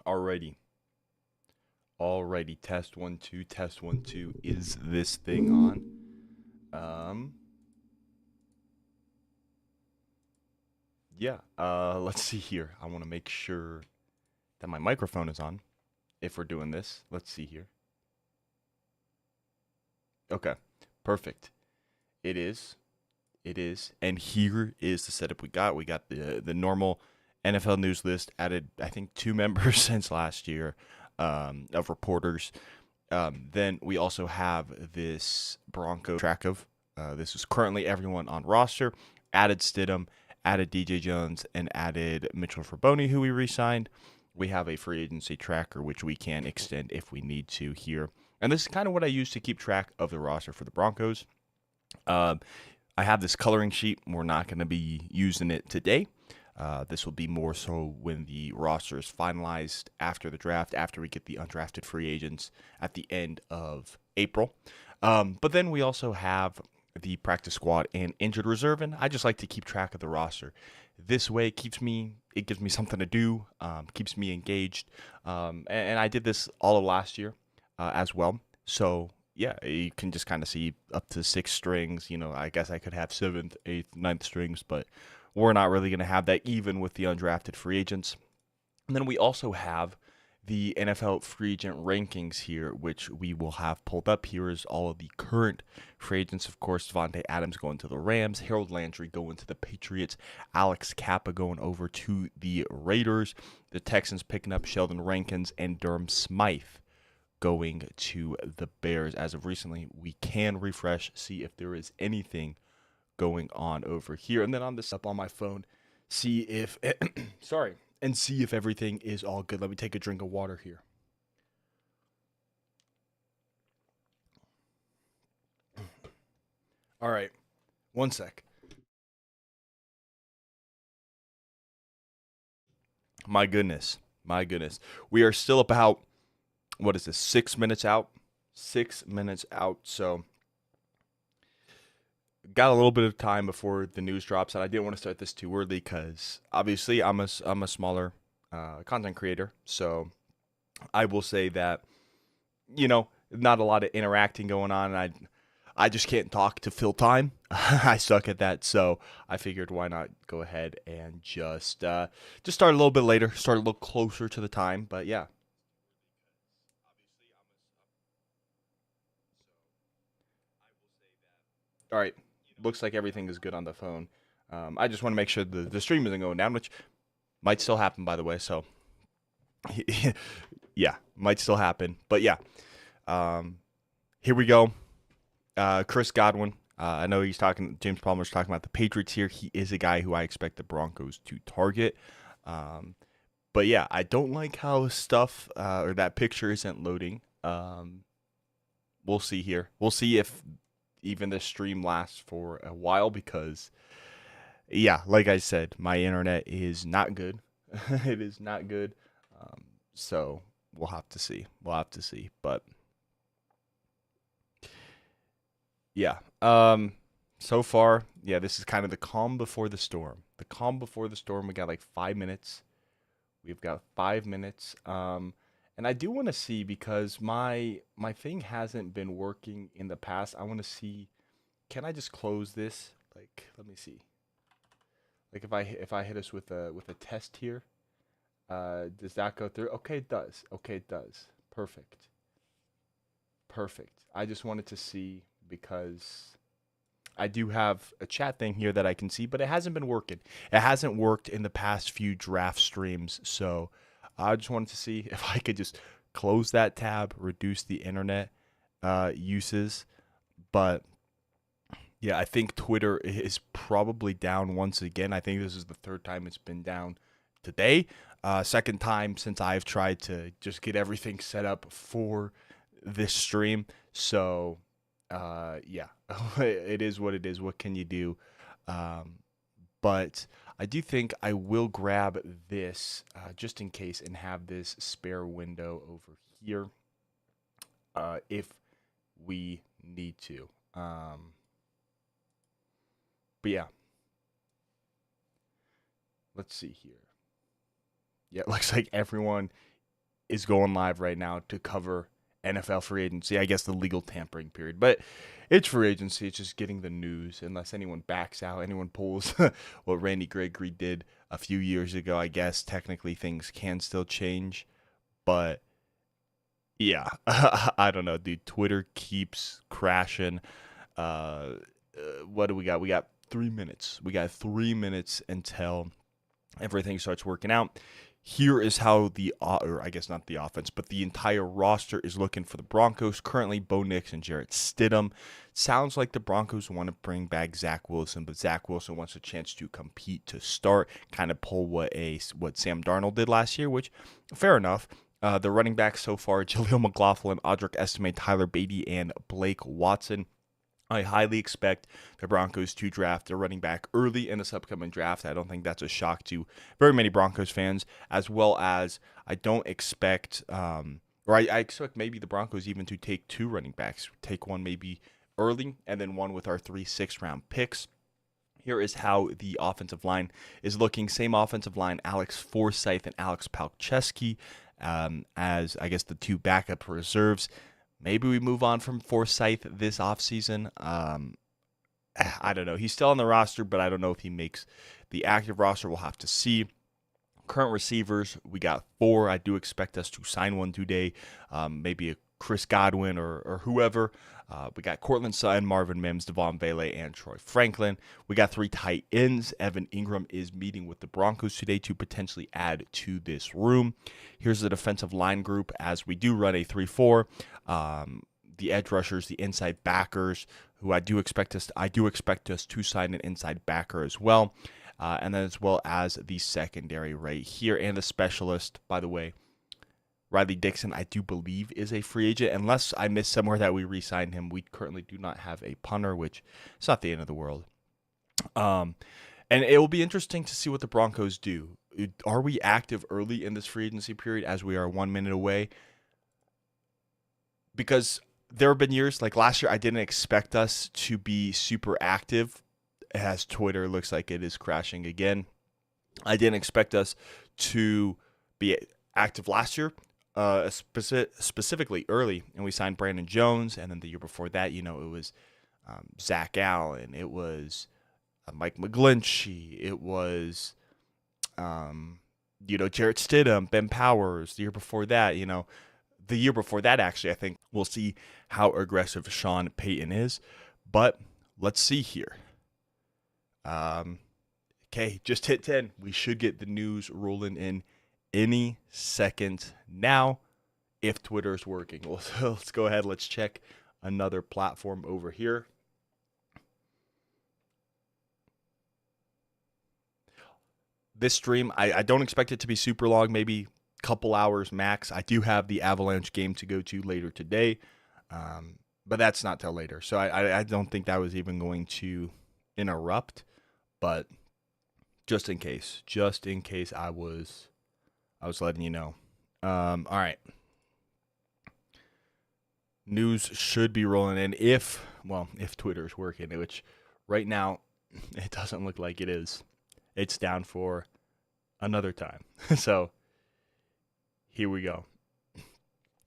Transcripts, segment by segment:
Alrighty. Alrighty. Test 1 2. Test 1 2. Is this thing on? Yeah. Let's see here. I want to make sure that my microphone is on if we're doing this. Let's see here. Okay. Perfect. It is. It is. And here is the setup we got. We got the normal NFL news list, added I think 2 members since last year of reporters. Then we also have this Bronco track of. This is currently everyone on roster. Added Stidham, added DJ Jones, and added Mitchell Fraboni, who we re-signed. We have a free agency tracker, which we can extend if we need to here. And this is kind of what I use to keep track of the roster for the Broncos. I have this coloring sheet. We're not going to be using it today. This will be more so when the roster is finalized after the draft, after we get the undrafted free agents at the end of April. But then we also have the practice squad and injured reserve, and I just like to keep track of the roster. This way, it gives me something to do, keeps me engaged, and I did this all of last year as well. So yeah, you can just kind of see up to 6 strings. I guess I could have 7th, 8th, ninth strings, but we're not really going to have that even with the undrafted free agents. And then we also have the NFL free agent rankings here, which we will have pulled up. Here is all of the current free agents. Of course, Devontae Adams going to the Rams, Harold Landry going to the Patriots, Alex Kappa going over to the Raiders, the Texans picking up Sheldon Rankins, and Durham Smythe going to the Bears. As of recently, we can refresh, see if there is anything going on over here. And then on this up on my phone, see if and see if everything is all good. Let me take a drink of water here. All right. One sec. My goodness. My goodness. We are still about, what is this, 6 minutes out? 6 minutes out. So got a little bit of time before the news drops, and I didn't want to start this too early because obviously I'm a smaller content creator. So I will say that, not a lot of interacting going on, and I just can't talk to fill time. I suck at that, so I figured why not go ahead and just start a little bit later, start a little closer to the time. But yeah. All right. Looks like everything is good on the phone. I just want to make sure the stream isn't going down, which might still happen, by the way. So, yeah, might still happen. But yeah, here we go. Chris Godwin. I know James Palmer's talking about the Patriots here. He is a guy who I expect the Broncos to target. But yeah, I don't like how stuff or that picture isn't loading. We'll see here. We'll see if even this stream lasts for a while because, yeah, like I said, my internet is not good. It is not good. So we'll have to see. We'll have to see. But yeah, so far, yeah, this is kind of the calm before the storm. The calm before the storm. We got like 5 minutes. We've got 5 minutes. And I do want to see because my thing hasn't been working in the past. I want to see, can I just close this? Like, let me see. Like if I hit us with a test here, does that go through? Okay, it does. Okay, it does. Perfect. Perfect. I just wanted to see because I do have a chat thing here that I can see, but it hasn't been working. It hasn't worked in the past few draft streams, so I just wanted to see if I could just close that tab, reduce the internet uses. But yeah, I think Twitter is probably down once again. I think this is the third time it's been down today. Second time since I've tried to just get everything set up for this stream. So yeah, it is what it is. What can you do? But I do think I will grab this just in case and have this spare window over here if we need to. But yeah, let's see here. Yeah, it looks like everyone is going live right now to cover NFL free agency. I guess the legal tampering period, but it's free agency. It's just getting the news. Unless anyone backs out, anyone pulls what Randy Gregory did a few years ago. I guess technically things can still change, but yeah, I don't know, dude. Twitter keeps crashing. What do we got? We got 3 minutes. We got 3 minutes until everything starts working out. Here is how or I guess not the offense, but the entire roster is looking for the Broncos. Currently, Bo Nix and Jarrett Stidham. Sounds like the Broncos want to bring back Zach Wilson, but Zach Wilson wants a chance to compete to start, kind of pull what Sam Darnold did last year, which, fair enough. The running backs so far, Jaleel McLaughlin, Audric Estime, Tyler Beatty, and Blake Watson. I highly expect the Broncos to draft a running back early in this upcoming draft. I don't think that's a shock to very many Broncos fans, as well as I don't expect, I expect maybe the Broncos even to take 2 running backs, take one maybe early and then one with our 3 6th-round picks. Here is how the offensive line is looking. Same offensive line, Alex Forsyth and Alex Palczewski, as I guess the 2 backup reserves. Maybe we move on from Forsyth this offseason. I don't know. He's still on the roster, but I don't know if he makes the active roster. We'll have to see. Current receivers, we got 4. I do expect us to sign one today. Maybe a Chris Godwin or whoever. We got Cortland Sutton, Marvin Mims, Devon Vele, and Troy Franklin. We got 3 tight ends. Evan Ingram is meeting with the Broncos today to potentially add to this room. Here's the defensive line group as we do run a 3-4. The edge rushers, the inside backers, who I do expect us to sign an inside backer as well. And then as well as the secondary right here. And the specialist, by the way, Riley Dixon, I do believe, is a free agent. Unless I missed somewhere that we re-signed him, we currently do not have a punter, which is not the end of the world. And it will be interesting to see what the Broncos do. Are we active early in this free agency period as we are 1 minute away? Because there have been years, like last year, I didn't expect us to be super active, as Twitter looks like it is crashing again. I didn't expect us to be active last year, specifically early, and we signed Brandon Jones, and then the year before that, it was Zach Allen, it was Mike McGlinchey, it was Jarrett Stidham, Ben Powers. The year before that, actually, I think we'll see how aggressive Sean Payton is, but let's see here. Okay, just hit 10. We should get the news rolling in any second now if Twitter's working. Well, so let's go ahead. Let's check another platform over here. This stream, I don't expect it to be super long, maybe a couple hours max. I do have the Avalanche game to go to later today, but that's not till later. So I don't think that was even going to interrupt, but just in case I was letting you know. All right. News should be rolling in if Twitter is working, which right now it doesn't look like it is. It's down for another time. So here we go.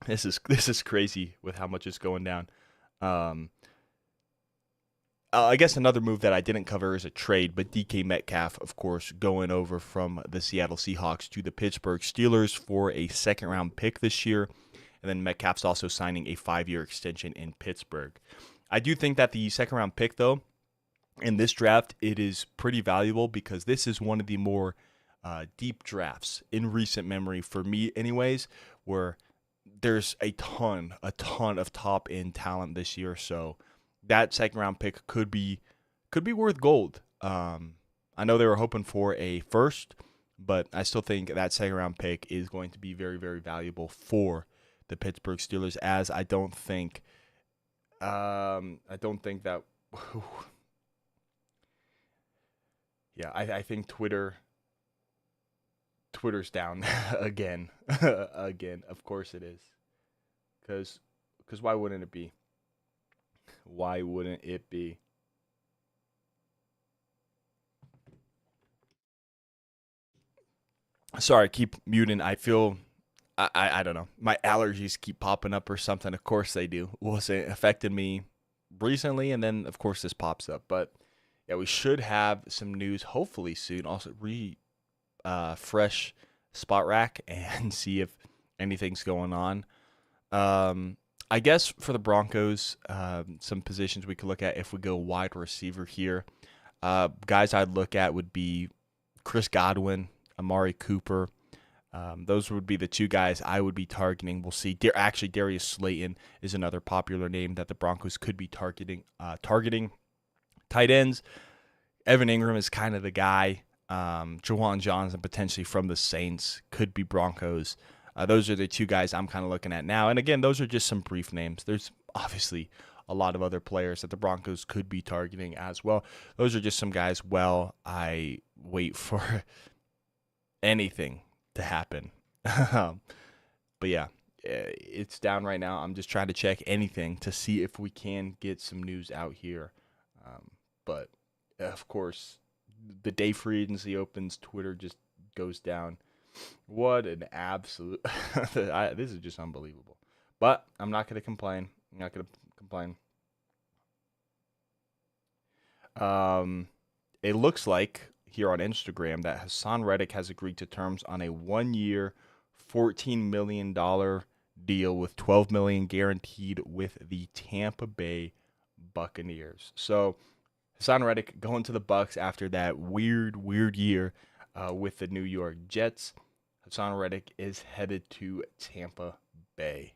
This is crazy with how much is going down. I guess another move that I didn't cover is a trade, but DK Metcalf, of course, going over from the Seattle Seahawks to the Pittsburgh Steelers for a second-round pick this year. And then Metcalf's also signing a 5-year extension in Pittsburgh. I do think that the second-round pick, though, in this draft, it is pretty valuable because this is one of the more deep drafts in recent memory, for me anyways, where there's a ton of top-end talent this year. So that second-round pick could be worth gold. I know they were hoping for a first, but I still think that second-round pick is going to be very, very valuable for the Pittsburgh Steelers, as I don't think that. Yeah, I think Twitter's down again. Again, of course it is. Because why wouldn't it be? Why wouldn't it be? Sorry, keep muting. I feel I don't know. My allergies keep popping up or something. Of course they do. Well, it affected me recently, and then of course this pops up. But yeah, we should have some news hopefully soon. Also, fresh spot rack and see if anything's going on. I guess for the Broncos, some positions we could look at if we go wide receiver here. Guys I'd look at would be Chris Godwin, Amari Cooper. Those would be the two guys I would be targeting. We'll see. Actually, Darius Slayton is another popular name that the Broncos could be targeting. Tight ends, Evan Ingram is kind of the guy. Jawan Johnson, potentially from the Saints, could be Broncos. Those are the two guys I'm kind of looking at now. And again, those are just some brief names. There's obviously a lot of other players that the Broncos could be targeting as well. Those are just some guys while I wait for anything to happen. But yeah, it's down right now. I'm just trying to check anything to see if we can get some news out here. But of course, the day free agency opens, Twitter just goes down. What an absolute this is just unbelievable. But I'm not going to complain. It looks like here on Instagram that Hassan Reddick has agreed to terms on a 1-year, $14 million deal with $12 million guaranteed with the Tampa Bay Buccaneers. So Hassan Reddick going to the Bucs after that weird year with the New York Jets. Hassan Reddick is headed to Tampa Bay.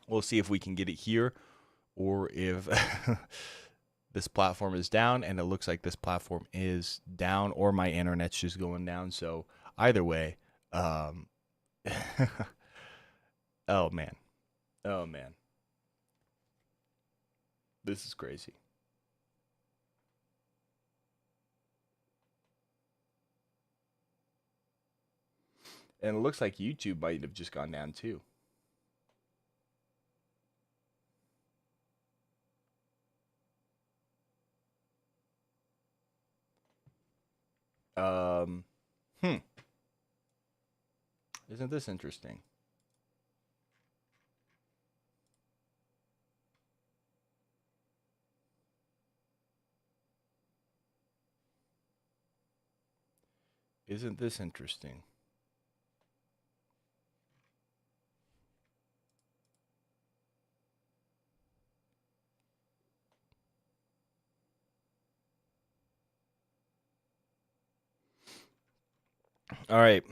We'll see if we can get it here or if this platform is down, and it looks like this platform is down or my internet's just going down. So either way, oh man. This is crazy. And it looks like YouTube might have just gone down too. Isn't this interesting? Isn't this interesting? All right.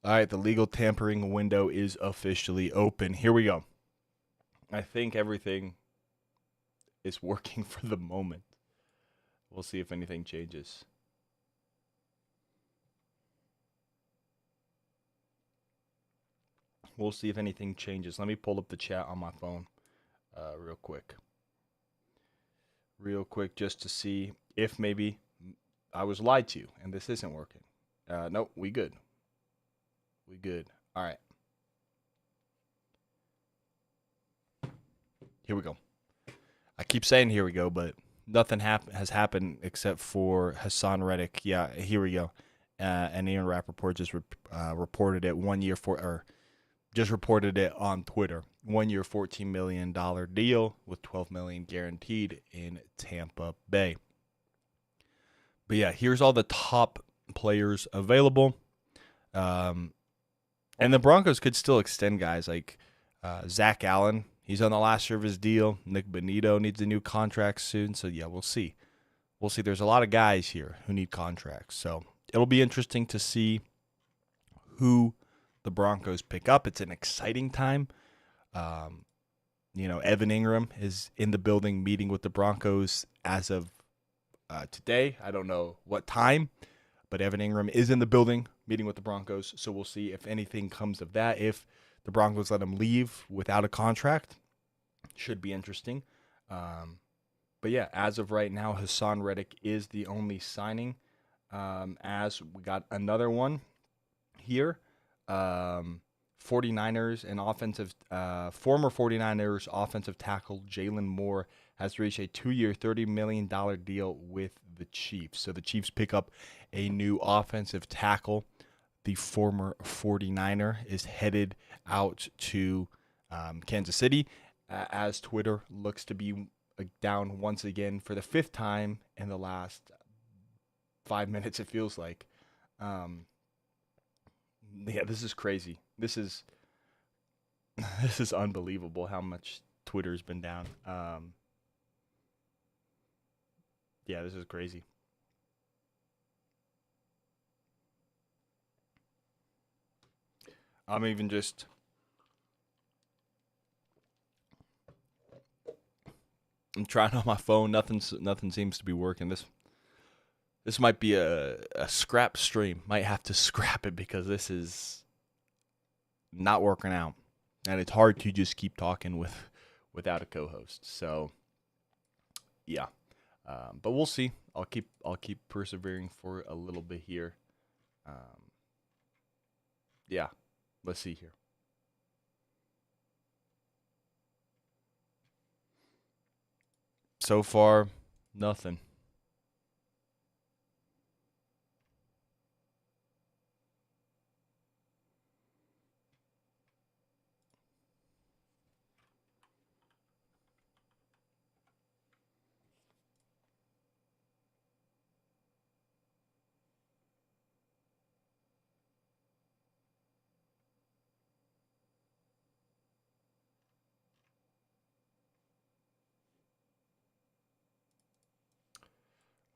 All right, the legal tampering window is officially open. Here we go. I think everything is working for the moment. We'll see if anything changes. We'll see if anything changes. Let me pull up the chat on my phone real quick. Just to see if maybe I was lied to and this isn't working. Nope, we good. All right. Here we go. I keep saying here we go, but nothing has happened except for Hassan Reddick. Yeah, here we go. And Ian Rappaport just reported it 1 year just reported it on Twitter. 1 year, $14 million deal with $12 million guaranteed in Tampa Bay. But yeah, here's all the top players available. And the Broncos could still extend guys like Zach Allen. He's on the last year of his deal. Nick Bonito needs a new contract soon. So yeah, we'll see. There's a lot of guys here who need contracts. So it'll be interesting to see who the Broncos pick up. It's an exciting time. Evan Ingram is in the building meeting with the Broncos as of today. I don't know what time, but Evan Ingram is in the building meeting with the Broncos. So we'll see if anything comes of that. If the Broncos let him leave without a contract, should be interesting. But yeah, as of right now, Hassan Reddick is the only signing. As we got another one here. 49ers and former 49ers offensive tackle Jalen Moore has reached a 2-year, $30 million deal with the Chiefs. So the Chiefs pick up a new offensive tackle. The former 49er is headed out to Kansas City as Twitter looks to be down once again for the 5th time in the last 5 minutes, it feels like. Yeah, this is crazy. This is unbelievable how much Twitter's been down. Yeah, this is crazy. I'm trying on my phone. Nothing seems to be working. This might be a scrap stream. Might have to scrap it because this is not working out, and it's hard to just keep talking without a co-host. So, yeah, but we'll see. I'll keep persevering for a little bit here. Yeah, let's see here. So far, nothing.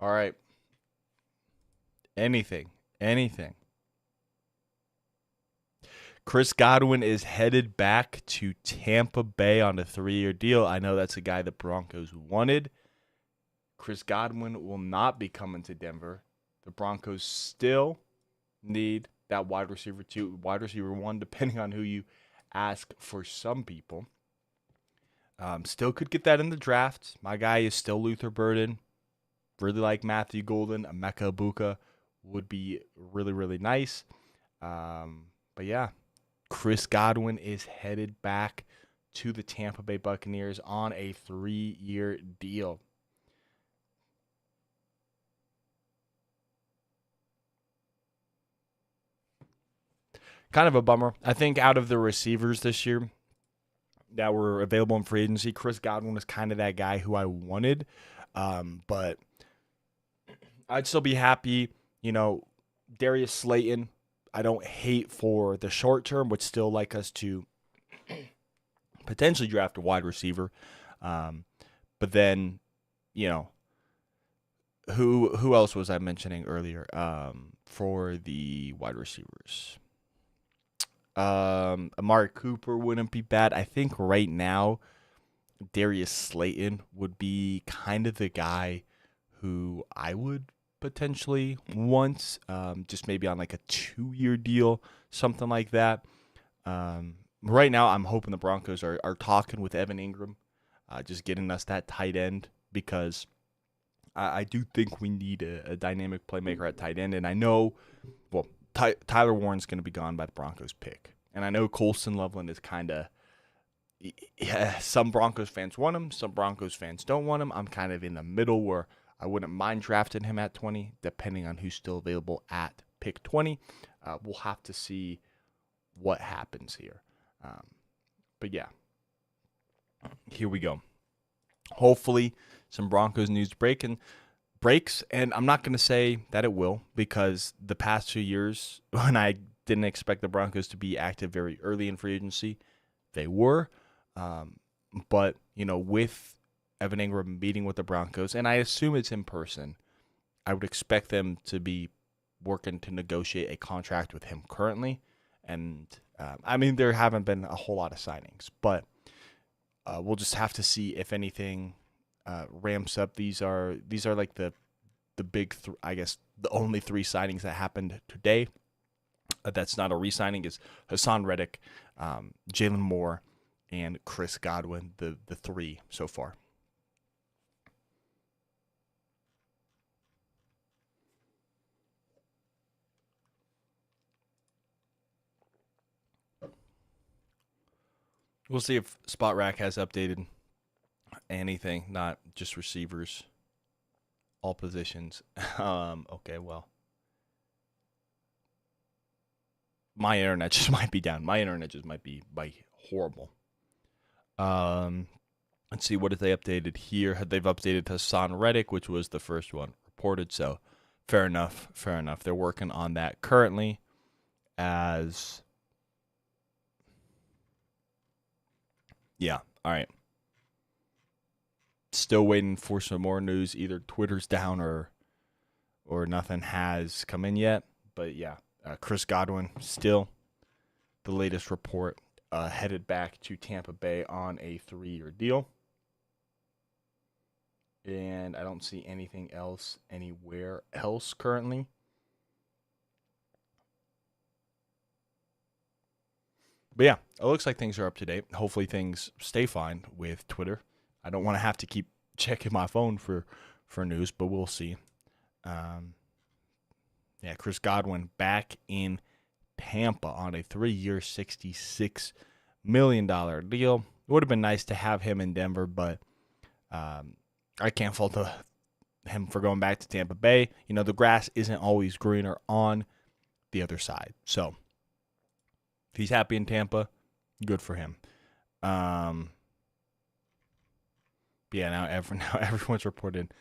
All right. Anything. Chris Godwin is headed back to Tampa Bay on a 3-year deal. I know that's a guy the Broncos wanted. Chris Godwin will not be coming to Denver. The Broncos still need that wide receiver 2, wide receiver 1, depending on who you ask for some people. Still could get that in the draft. My guy is still Luther Burden. Really like Matthew Golden. Emeka Ibuka would be really, really nice. But yeah, Chris Godwin is headed back to the Tampa Bay Buccaneers on a 3-year deal. Kind of a bummer. I think out of the receivers this year that were available in free agency, Chris Godwin was kind of that guy who I wanted. But I'd still be happy, Darius Slayton, I don't hate for the short term, would still like us to potentially draft a wide receiver. But then, who else was I mentioning earlier for the wide receivers? Amari Cooper wouldn't be bad. I think right now Darius Slayton would be kind of the guy who I would potentially want, just maybe on like a 2-year deal, something like that. Right now, I'm hoping the Broncos are talking with Evan Ingram, just getting us that tight end, because I do think we need a dynamic playmaker at tight end. And I know, well, Tyler Warren's going to be gone by the Broncos pick. And I know Colston Loveland is kind of, some Broncos fans want him, some Broncos fans don't want him. I'm kind of in the middle where I wouldn't mind drafting him at 20, depending on who's still available at pick 20. We'll have to see what happens here. But yeah, here we go. Hopefully some Broncos news breaks, and I'm not going to say that it will, because the past 2 years, when I didn't expect the Broncos to be active very early in free agency, they were. But, with Evan Ingram meeting with the Broncos, and I assume it's in person, I would expect them to be working to negotiate a contract with him currently. And, there haven't been a whole lot of signings, but we'll just have to see if anything ramps up. These are like the big, I guess, the only 3 signings that happened today. That's not a re-signing is Hassan Reddick, Jalen Moore, and Chris Godwin, the 3 so far. We'll see if Spot Rack has updated anything, not just receivers, all positions. Okay, well, my internet just might be down. My internet just might be horrible. Let's see, what have they updated here? They've updated Hassan Reddick, which was the first one reported. So, fair enough. They're working on that currently. Yeah, all right. Still waiting for some more news. Either Twitter's down or nothing has come in yet. But yeah, Chris Godwin still the latest report, headed back to Tampa Bay on a 3-year deal. And I don't see anything else anywhere else currently. But yeah, it looks like things are up to date. Hopefully things stay fine with Twitter. I don't want to have to keep checking my phone for news, but we'll see. Yeah, Chris Godwin back in Tampa on a 3-year, $66 million deal. It would have been nice to have him in Denver, but I can't fault him for going back to Tampa Bay. You know, the grass isn't always greener on the other side. So, if he's happy in Tampa, good for him. Yeah, now everyone's reported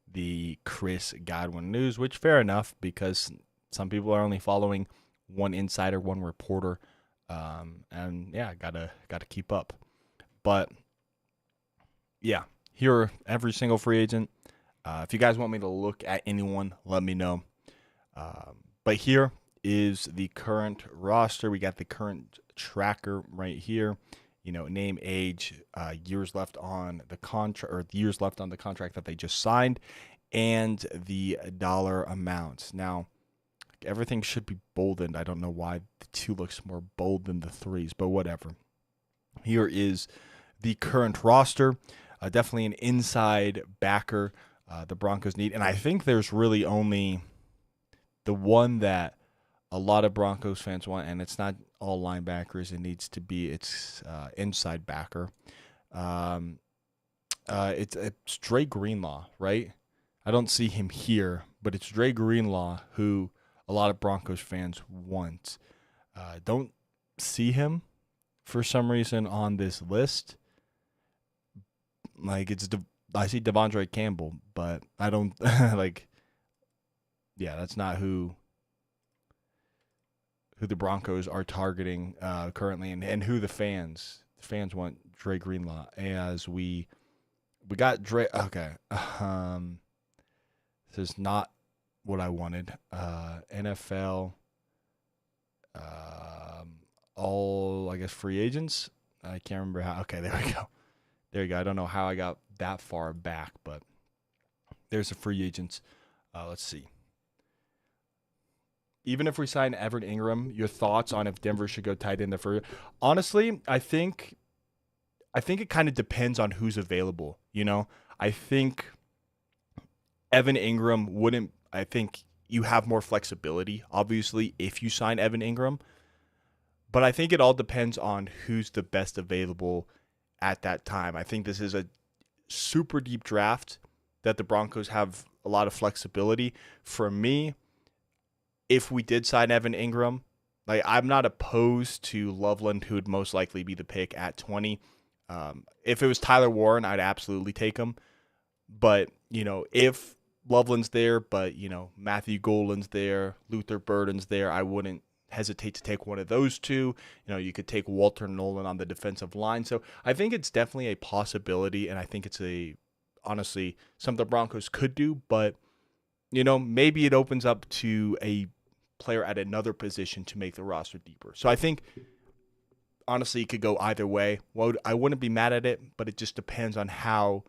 the Chris Godwin news, which fair enough, because some people are only following one insider, one reporter, and yeah, gotta keep up. But yeah, here every single free agent. If you guys want me to look at anyone, let me know. But here is the current roster. We got the current tracker right here. You know, name, age, years left on the contract, or years left on the contract that they just signed, and the dollar amounts. Now, everything should be boldened. I don't know why the 2 looks more bold than the 3s, but whatever. Here is the current roster. Definitely an inside backer the Broncos need. And I think there's really only the one that a lot of Broncos fans want, and it's not all linebackers. It needs to be its inside backer. It's Dre Greenlaw, right? I don't see him here, but it's Dre Greenlaw who a lot of Broncos fans want. Don't see him for some reason on this list. Like I see Devondre Campbell, but I don't like. Yeah, that's not who the Broncos are targeting currently, and who the fans want Dre Greenlaw as we got Dre. Okay, this is not what I wanted. NFL, all I guess free agents. I can't remember how. Okay, there we go. There you go. I don't know how I got that far back, but there's the free agents. Let's see. Even if we sign Everett Ingram, your thoughts on if Denver should go tight end for? Honestly, I think it kind of depends on who's available. You know, I think Evan Ingram wouldn't. I think you have more flexibility, obviously, if you sign Evan Ingram. But I think it all depends on who's the best available at that time. I think this is a super deep draft that the Broncos have a lot of flexibility. For me, if we did sign Evan Ingram, like I'm not opposed to Loveland, who would most likely be the pick at 20. If it was Tyler Warren, I'd absolutely take him. But, you know, if Loveland's there, but, you know, Matthew Golan's there, Luther Burden's there, I wouldn't hesitate to take one of those two. You know, you could take Walter Nolan on the defensive line. So I think it's definitely a possibility, and I think it's honestly something the Broncos could do, but, you know, maybe it opens up to a player at another position to make the roster deeper. So I think, honestly, it could go either way. Well, I wouldn't be mad at it, but it just depends on how,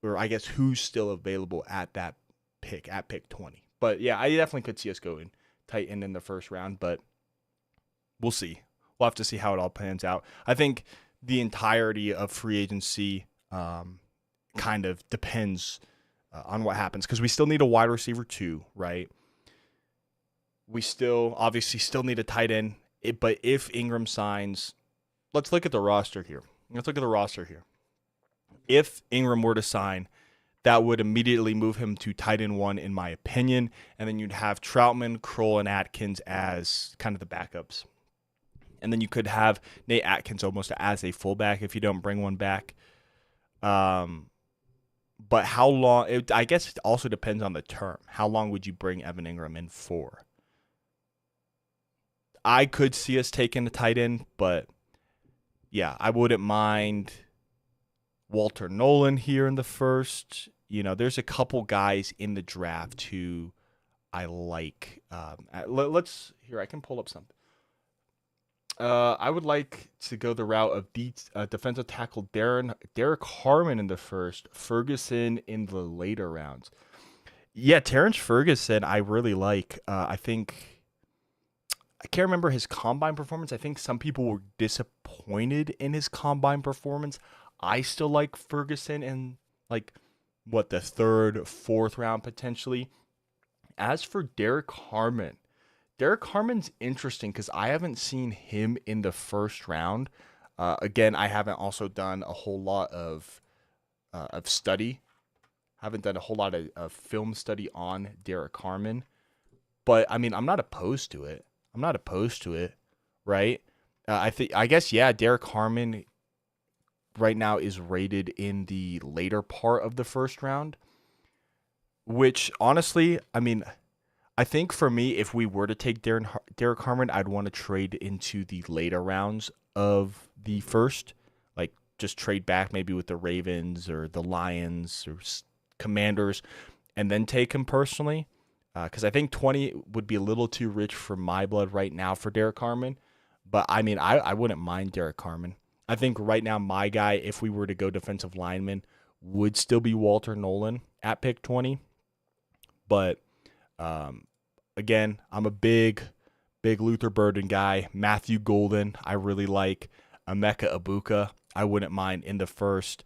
or I guess who's still available at that pick, at pick 20. But yeah, I definitely could see us going tight end in the first round, but we'll see. We'll have to see how it all pans out. I think the entirety of free agency kind of depends on what happens, because we still need a wide receiver too, right? We obviously still need a tight end. But if Ingram signs, let's look at the roster here. let's look at the roster here. If Ingram were to sign, that would immediately move him to tight end 1, in my opinion. And then you'd have Troutman, Kroll, and Atkins as kind of the backups. And then you could have Nate Atkins almost as a fullback if you don't bring one back. But how long? I guess it also depends on the term. How long would you bring Evan Ingram in for? I could see us taking a tight end, but yeah, I wouldn't mind Walter Nolan here in the first. There's a couple guys in the draft who I like. Let's here. I can pull up something. I would like to go the route of defensive tackle Derek Harmon in the first, Ferguson in the later rounds. Yeah, Terrence Ferguson I really like. I can't remember his combine performance. I think some people were disappointed in his combine performance. I still like Ferguson in the third, fourth round potentially. As for Derek Harmon's interesting because I haven't seen him in the first round. Again, I haven't also done a whole lot of study. Haven't done a whole lot of film study on Derek Harmon. But, I mean, I'm not opposed to it. Right? I guess, Derek Harmon right now is rated in the later part of the first round, which honestly, I mean, I think for me, if we were to take Derek Harmon, I'd want to trade into the later rounds of the first, just trade back maybe with the Ravens or the Lions or Commanders, and then take him personally, because I think 20 would be a little too rich for my blood right now for Derek Harmon. But I mean, I wouldn't mind Derek Harmon. I think right now my guy, if we were to go defensive lineman, would still be Walter Nolan at pick 20. But again, I'm a big Luther Burden guy. Matthew Golden, I really like. Emeka Ibuka, I wouldn't mind in the first.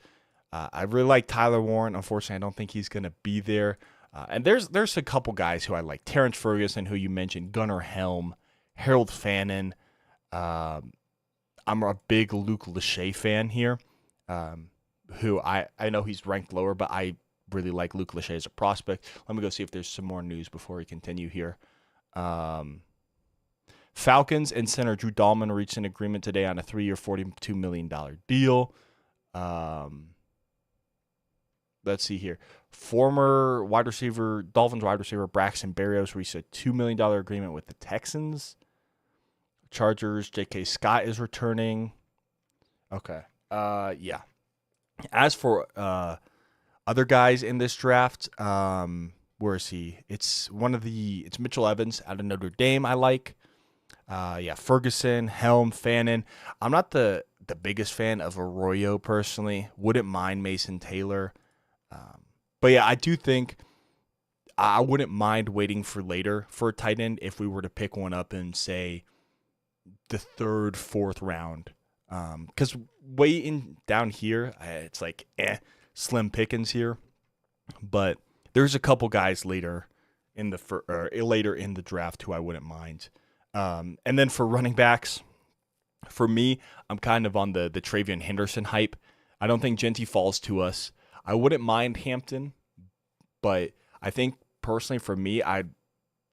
I really like Tyler Warren. Unfortunately, I don't think he's going to be there. And there's a couple guys who I like. Terrence Ferguson, who you mentioned, Gunnar Helm, Harold Fannin. I'm a big Luke Lachey fan here, who I know he's ranked lower, but I really like Luke Lachey as a prospect. Let me go see if there's some more news before we continue here. Falcons and center Drew Dahlman reached an agreement today on a 3-year, $42 million deal. Let's see here. Former Dolphins wide receiver Braxton Berrios reached a $2 million agreement with the Texans. Chargers, J.K. Scott is returning. Okay. Yeah. As for other guys in this draft, where is he? It's Mitchell Evans out of Notre Dame I like. Ferguson, Helm, Fannin. I'm not the biggest fan of Arroyo personally. Wouldn't mind Mason Taylor. But yeah, I do think I wouldn't mind waiting for later for a tight end if we were to pick one up in, say, the third, fourth round. Because waiting down here, it's slim pickings here. But there's a couple guys later in the draft who I wouldn't mind. And then for running backs, for me, I'm kind of on the Travion Henderson hype. I don't think Genty falls to us. I wouldn't mind Hampton, but I think personally for me, I'd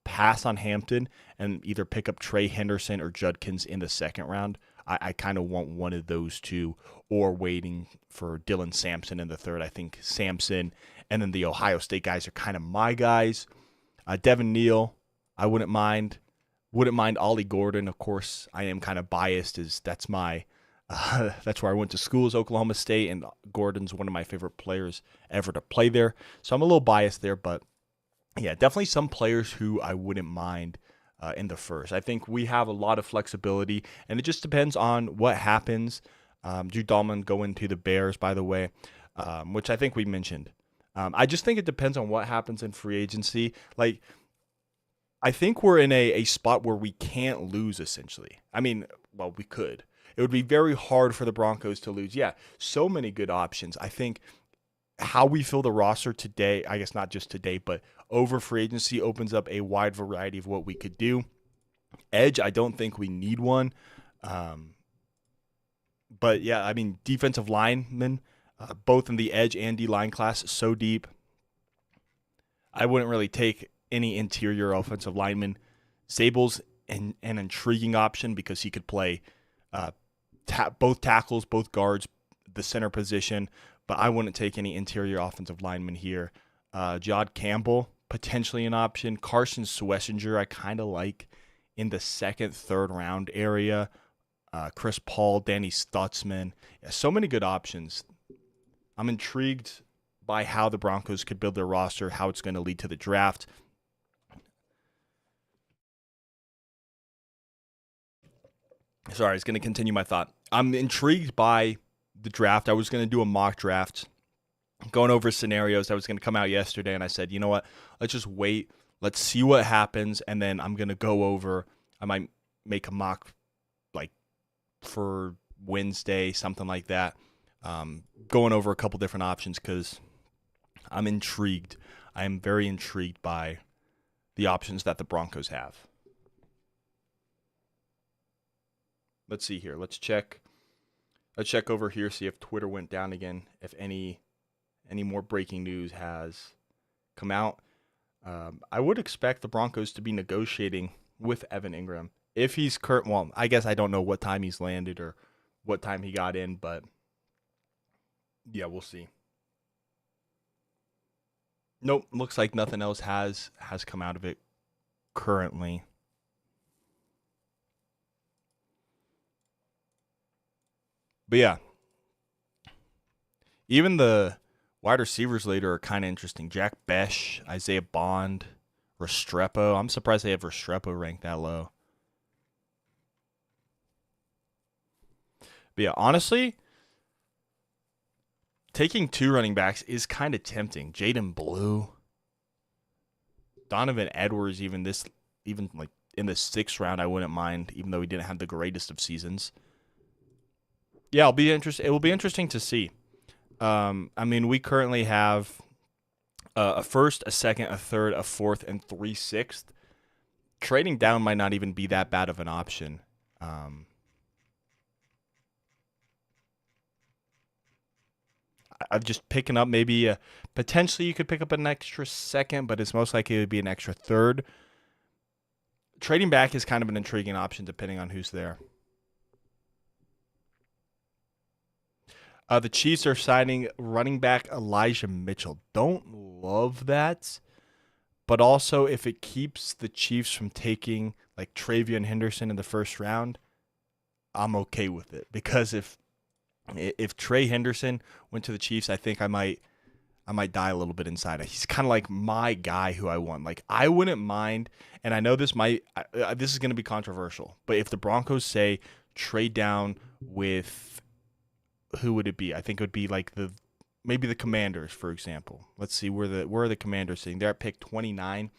pass on Hampton and either pick up Trey Henderson or Judkins in the second round. I kind of want one of those two, or waiting for Dylan Sampson in the third. I think Sampson and then the Ohio State guys are kind of my guys. Devin Neal, I wouldn't mind. Wouldn't mind Ollie Gordon. Of course, I am kind of biased, as that's my that's where I went to school, is Oklahoma State, and Gordon's one of my favorite players ever to play there. So I'm a little biased there, but yeah, definitely some players who I wouldn't mind in the first. I think we have a lot of flexibility, and it just depends on what happens. Drew Dahlman going to the Bears, by the way, which I think we mentioned. I just think it depends on what happens in free agency. I think we're in a spot where we can't lose, essentially. I mean, well, we could. It would be very hard for the Broncos to lose. Yeah, so many good options. I think how we fill the roster today, I guess not just today, but over free agency opens up a wide variety of what we could do. Edge, I don't think we need one. But yeah, I mean, defensive linemen, both in the edge and D line class, so deep. I wouldn't really take any interior offensive lineman. Sable's an intriguing option because he could play uh, both tackles, both guards, the center position, but I wouldn't take any interior offensive lineman here. Jod Campbell, potentially an option. Carson Swessinger, I kind of like in the second, third round area. Chris Paul, Danny Stutzman. Yeah, so many good options. I'm intrigued by how the Broncos could build their roster, how it's going to lead to the draft. Sorry, I was going to continue my thought. I'm intrigued by the draft. I was going to do a mock draft, going over scenarios. I was going to come out yesterday, and I said, you know what? Let's just wait. Let's see what happens, and then I'm going to go over. I might make a mock like for Wednesday, something like that, going over a couple different options because I'm intrigued. I am very intrigued by the options that the Broncos have. Let's see here. Let's check over here, see if Twitter went down again, if any more breaking news has come out. I would expect the Broncos to be negotiating with Evan Ingram. If he's well, I guess I don't know what time he's landed or what time he got in, but yeah, we'll see. Nope, looks like nothing else has come out of it currently. But yeah, even the wide receivers later are kind of interesting. Jack Besh, Isaiah Bond, Restrepo. I'm surprised they have Restrepo ranked that low. But yeah, honestly, taking two running backs is kind of tempting. Jaden Blue, Donovan Edwards, even like in the 6th round, I wouldn't mind, even though he didn't have the greatest of seasons. Yeah, it will be interesting to see. I mean, we currently have a first, a second, a third, a fourth, and 3 sixths. Trading down might not even be that bad of an option. I'm just picking up maybe potentially you could pick up an extra second, but it's most likely it would be an extra third. Trading back is kind of an intriguing option depending on who's there. The Chiefs are signing running back Elijah Mitchell. Don't love that, but also if it keeps the Chiefs from taking like Travion Henderson in the 1st round, I'm okay with it because if Trey Henderson went to the Chiefs, I think I might die a little bit inside. He's kind of like my guy who I want. Like I wouldn't mind, and I know this is going to be controversial, but if the Broncos say trade down with who would it be? I think it would be like maybe the Commanders, for example. Let's see where are the Commanders sitting? They're at pick 29.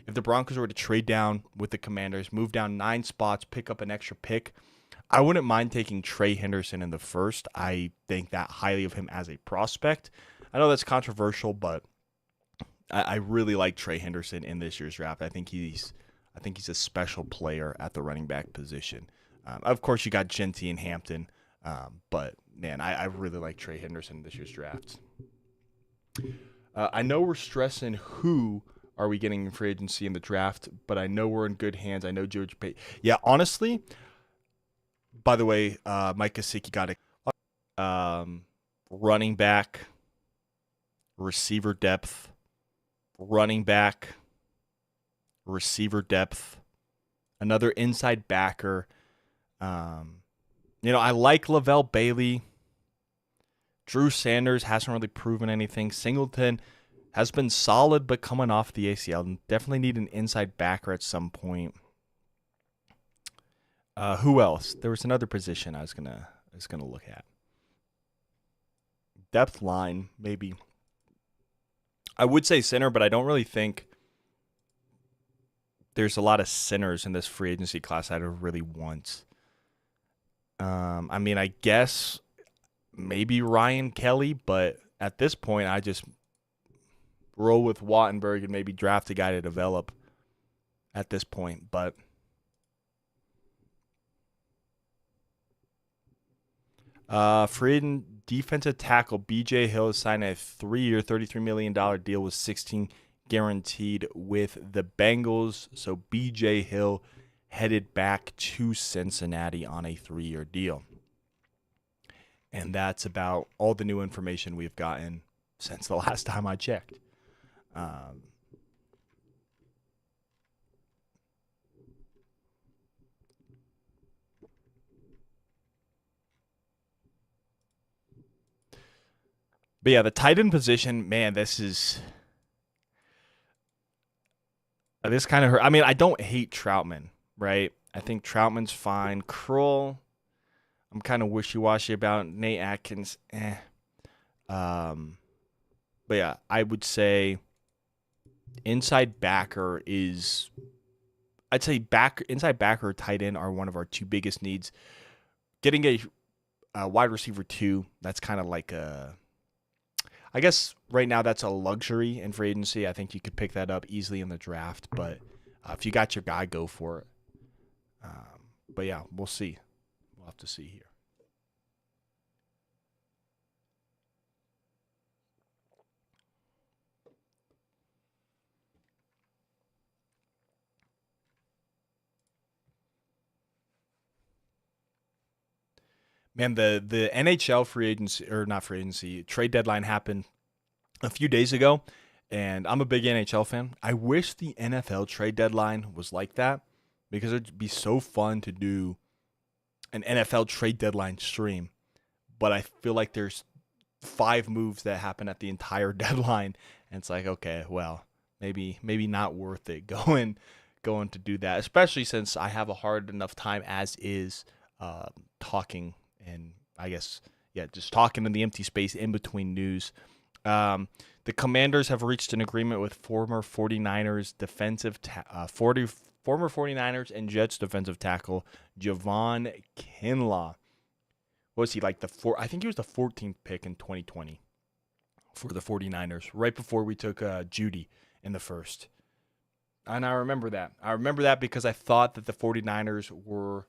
If the Broncos were to trade down with the Commanders, move down 9 spots, pick up an extra pick, I wouldn't mind taking Trey Henderson in the 1st. I think that highly of him as a prospect. I know that's controversial, but I really like Trey Henderson in this year's draft. I think he's a special player at the running back position. Of course, you got Genty and Hampton, but man, I really like Trey Henderson in this year's draft. I know we're stressing who are we getting in free agency in the draft, but I know we're in good hands. I know George Payton. Yeah, honestly. By the way, Mike Gesicki got a running back, receiver depth, running back, receiver depth, another inside backer. I like Lavelle Bailey. Drew Sanders hasn't really proven anything. Singleton has been solid, but coming off the ACL. Definitely need an inside backer at some point. Who else? There was another position I was gonna look at. Depth line, maybe. I would say center, but I don't really think there's a lot of centers in this free agency class I don't really want. I mean, I guess maybe Ryan Kelly, but at this point, I just roll with Wattenberg and maybe draft a guy to develop at this point. But Free agent defensive tackle B.J. Hill signed a 3-year, $33 million deal with 16 guaranteed with the Bengals. So B.J. Hill headed back to Cincinnati on a 3-year deal. And that's about all the new information we've gotten since the last time I checked. But yeah, the tight end position, man, this kind of hurt. I mean, I don't hate Troutman, right? I think Troutman's fine. Kroll, I'm kind of wishy-washy about. Nate Atkins, But yeah, I would say inside backer is, I'd say inside backer or tight end are one of our two biggest needs. Getting a wide receiver 2, that's kind of like I guess right now that's a luxury in free agency. I think you could pick that up easily in the draft, but if you got your guy, go for it. But yeah, we'll see. We'll have to see here. Man, the NHL free agency, or not free agency, trade deadline happened a few days ago, and I'm a big NHL fan. I wish the NFL trade deadline was like that, because it'd be so fun to do an NFL trade deadline stream. But I feel like there's 5 moves that happen at the entire deadline, and it's like, okay, well, maybe not worth it going to do that, especially since I have a hard enough time as is talking, and I guess, yeah, just talking in the empty space in between news. The Commanders have reached an agreement with former 49ers former 49ers and Jets defensive tackle Javon Kinlaw. What was he, like I think he was the 14th pick in 2020 for the 49ers, right before we took Judy in the first. And I remember that. I remember that because I thought that the 49ers were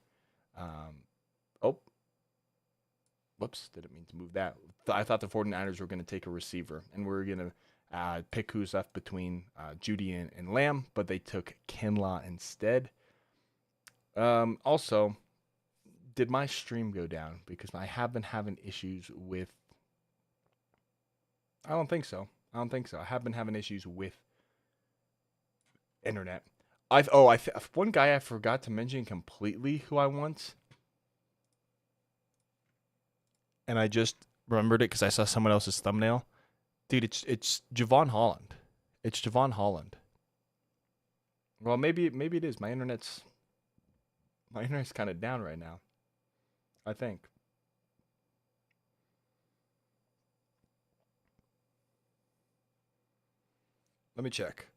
whoops, didn't mean to move that. I thought the 49ers were going to take a receiver, and we were going to pick who's left between Judy and Lamb, but they took Kinlaw instead. Also, did my stream go down? Because I have been having issues with... I don't think so. I have been having issues with internet. One guy I forgot to mention completely who I want... and I just remembered it because I saw someone else's thumbnail. Dude, it's Javon Holland. It's Javon Holland. Well, maybe it is. My internet's kind of down right now, I think. Let me check.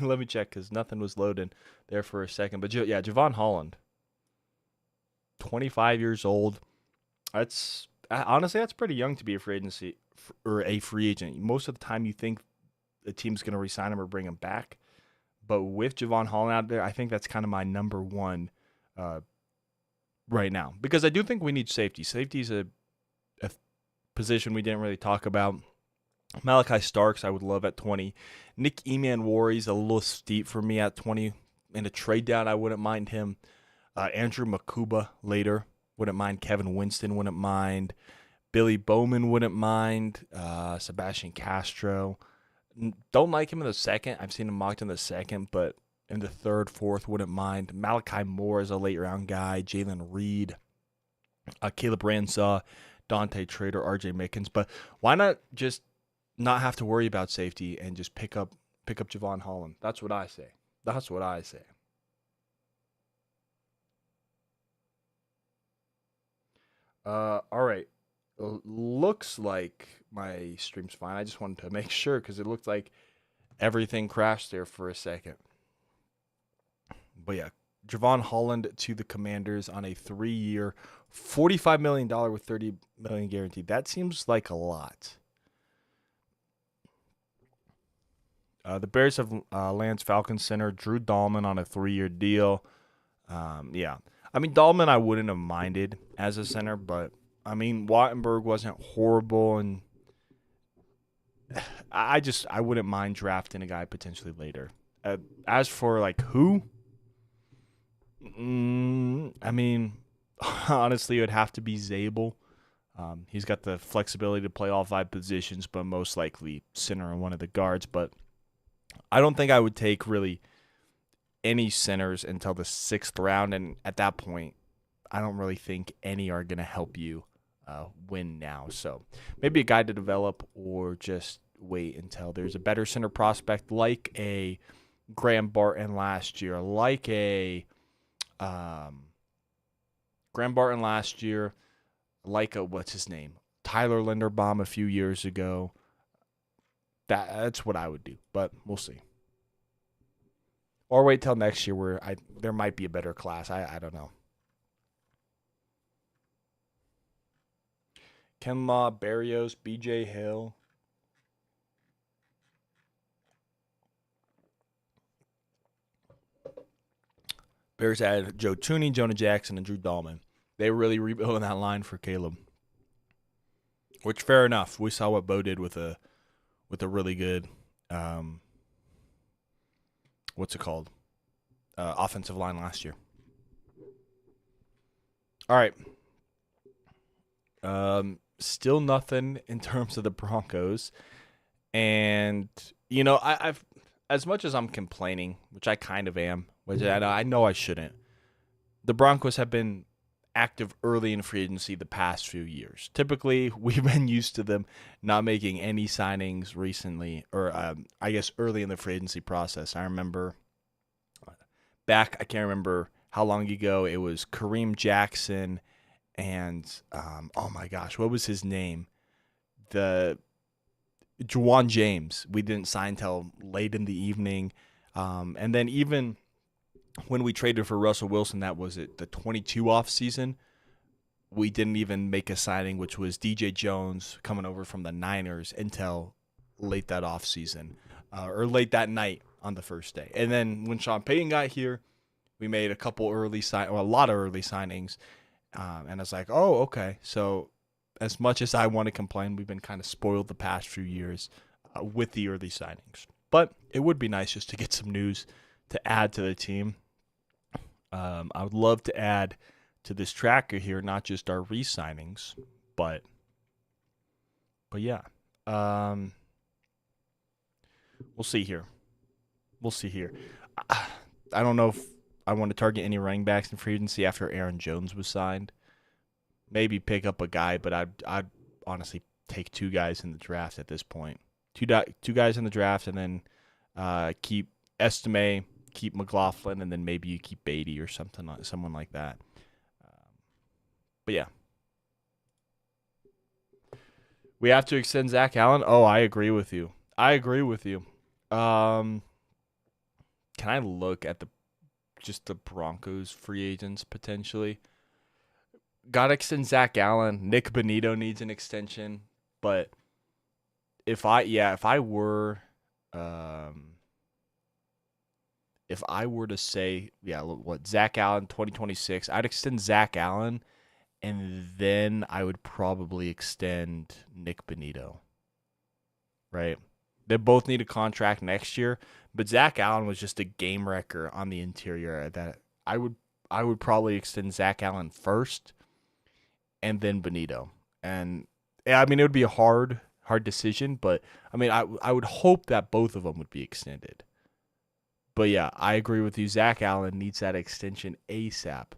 Let me check, because nothing was loading there for a second. But yeah, Javon Holland, 25 years old. Honestly, that's pretty young to be a free agency or a free agent. Most of the time, you think the team's going to re-sign him or bring him back, but with Javon Holland out there, I think that's kind of my number one right now, because I do think we need safety. Safety is a position we didn't really talk about. Malachi Starks, I would love at 20. Nick Emanwari's a little steep for me at 20. In a trade down, I wouldn't mind him. Andrew Makuba later. Wouldn't mind. Kevin Winston wouldn't mind. Billy Bowman wouldn't mind. Sebastian Castro. Don't like him in the second. I've seen him mocked in the second, but in the third, fourth, wouldn't mind. Malachi Moore is a late round guy. Jalen Reed. Caleb Ransaw. Dante Trader. RJ Mickens. But why not just not have to worry about safety and just pick up Javon Holland? That's what I say. All right. Looks like my stream's fine. I just wanted to make sure, because it looked like everything crashed there for a second. But yeah, Javon Holland to the Commanders on a 3-year, $45 million with $30 million guaranteed. That seems like a lot. The Bears have Lance Falcon center Drew Dahlman on a 3-year deal. Yeah, I mean, Dahlman I wouldn't have minded as a center, but I mean, Wattenberg wasn't horrible, and I wouldn't mind drafting a guy potentially later. As for like who, I mean, honestly, it would have to be Zabel. He's got the flexibility to play all 5 positions, but most likely center and one of the guards. But I don't think I would take really any centers until the 6th round, and at that point, I don't really think any are going to help you win now. So maybe a guy to develop, or just wait until there's a better center prospect like a Graham Barton last year, like a Graham Barton last year, like a what's his name, Tyler Linderbaum a few years ago. That's what I would do, but we'll see. Or wait till next year where there might be a better class. I don't know. Ken Law, Barrios, B.J. Hill. Bears added Joe Tooney, Jonah Jackson, and Drew Dahlman. They were really rebuilding that line for Caleb. Which, fair enough. We saw what Bo did with a really good, what's it called? Offensive line last year. All right. Still nothing in terms of the Broncos. And, I've as much as I'm complaining, which I kind of am, which I know I shouldn't, the Broncos have been active early in free agency the past few years. Typically, we've been used to them not making any signings recently, or I guess early in the free agency process. I remember back, I can't remember how long ago, it was Kareem Jackson and, oh my gosh, what was his name? Juwan James. We didn't sign till late in the evening. And then even when we traded for Russell Wilson, that was it, the 22 off season, we didn't even make a signing, which was DJ Jones coming over from the Niners, until late that off season, or late that night on the first day. And then when Sean Payton got here, we made a lot of early signings. And I was like, oh, okay. So as much as I want to complain, we've been kind of spoiled the past few years with the early signings. But it would be nice just to get some news to add to the team. I would love to add to this tracker here, not just our re-signings, but yeah. We'll see here. I don't know if I want to target any running backs in free agency after Aaron Jones was signed. Maybe pick up a guy, but I'd honestly take 2 guys in the draft at this point. Two guys in the draft, and then keep Estime, keep McLaughlin, and then maybe you keep Beatty or someone like that. But yeah. We have to extend Zach Allen? Oh, I agree with you. Can I look at just the Broncos free agents potentially? Got to extend Zach Allen. Nick Bonito needs an extension. But if I were to say, Zach Allen 2026, I'd extend Zach Allen, and then I would probably extend Nick Bonito. Right? They both need a contract next year, but Zach Allen was just a game wrecker on the interior. That I would probably extend Zach Allen first, and then Bonito. And I mean, it would be a hard decision, but I mean, I would hope that both of them would be extended. But yeah, I agree with you. Zach Allen needs that extension ASAP.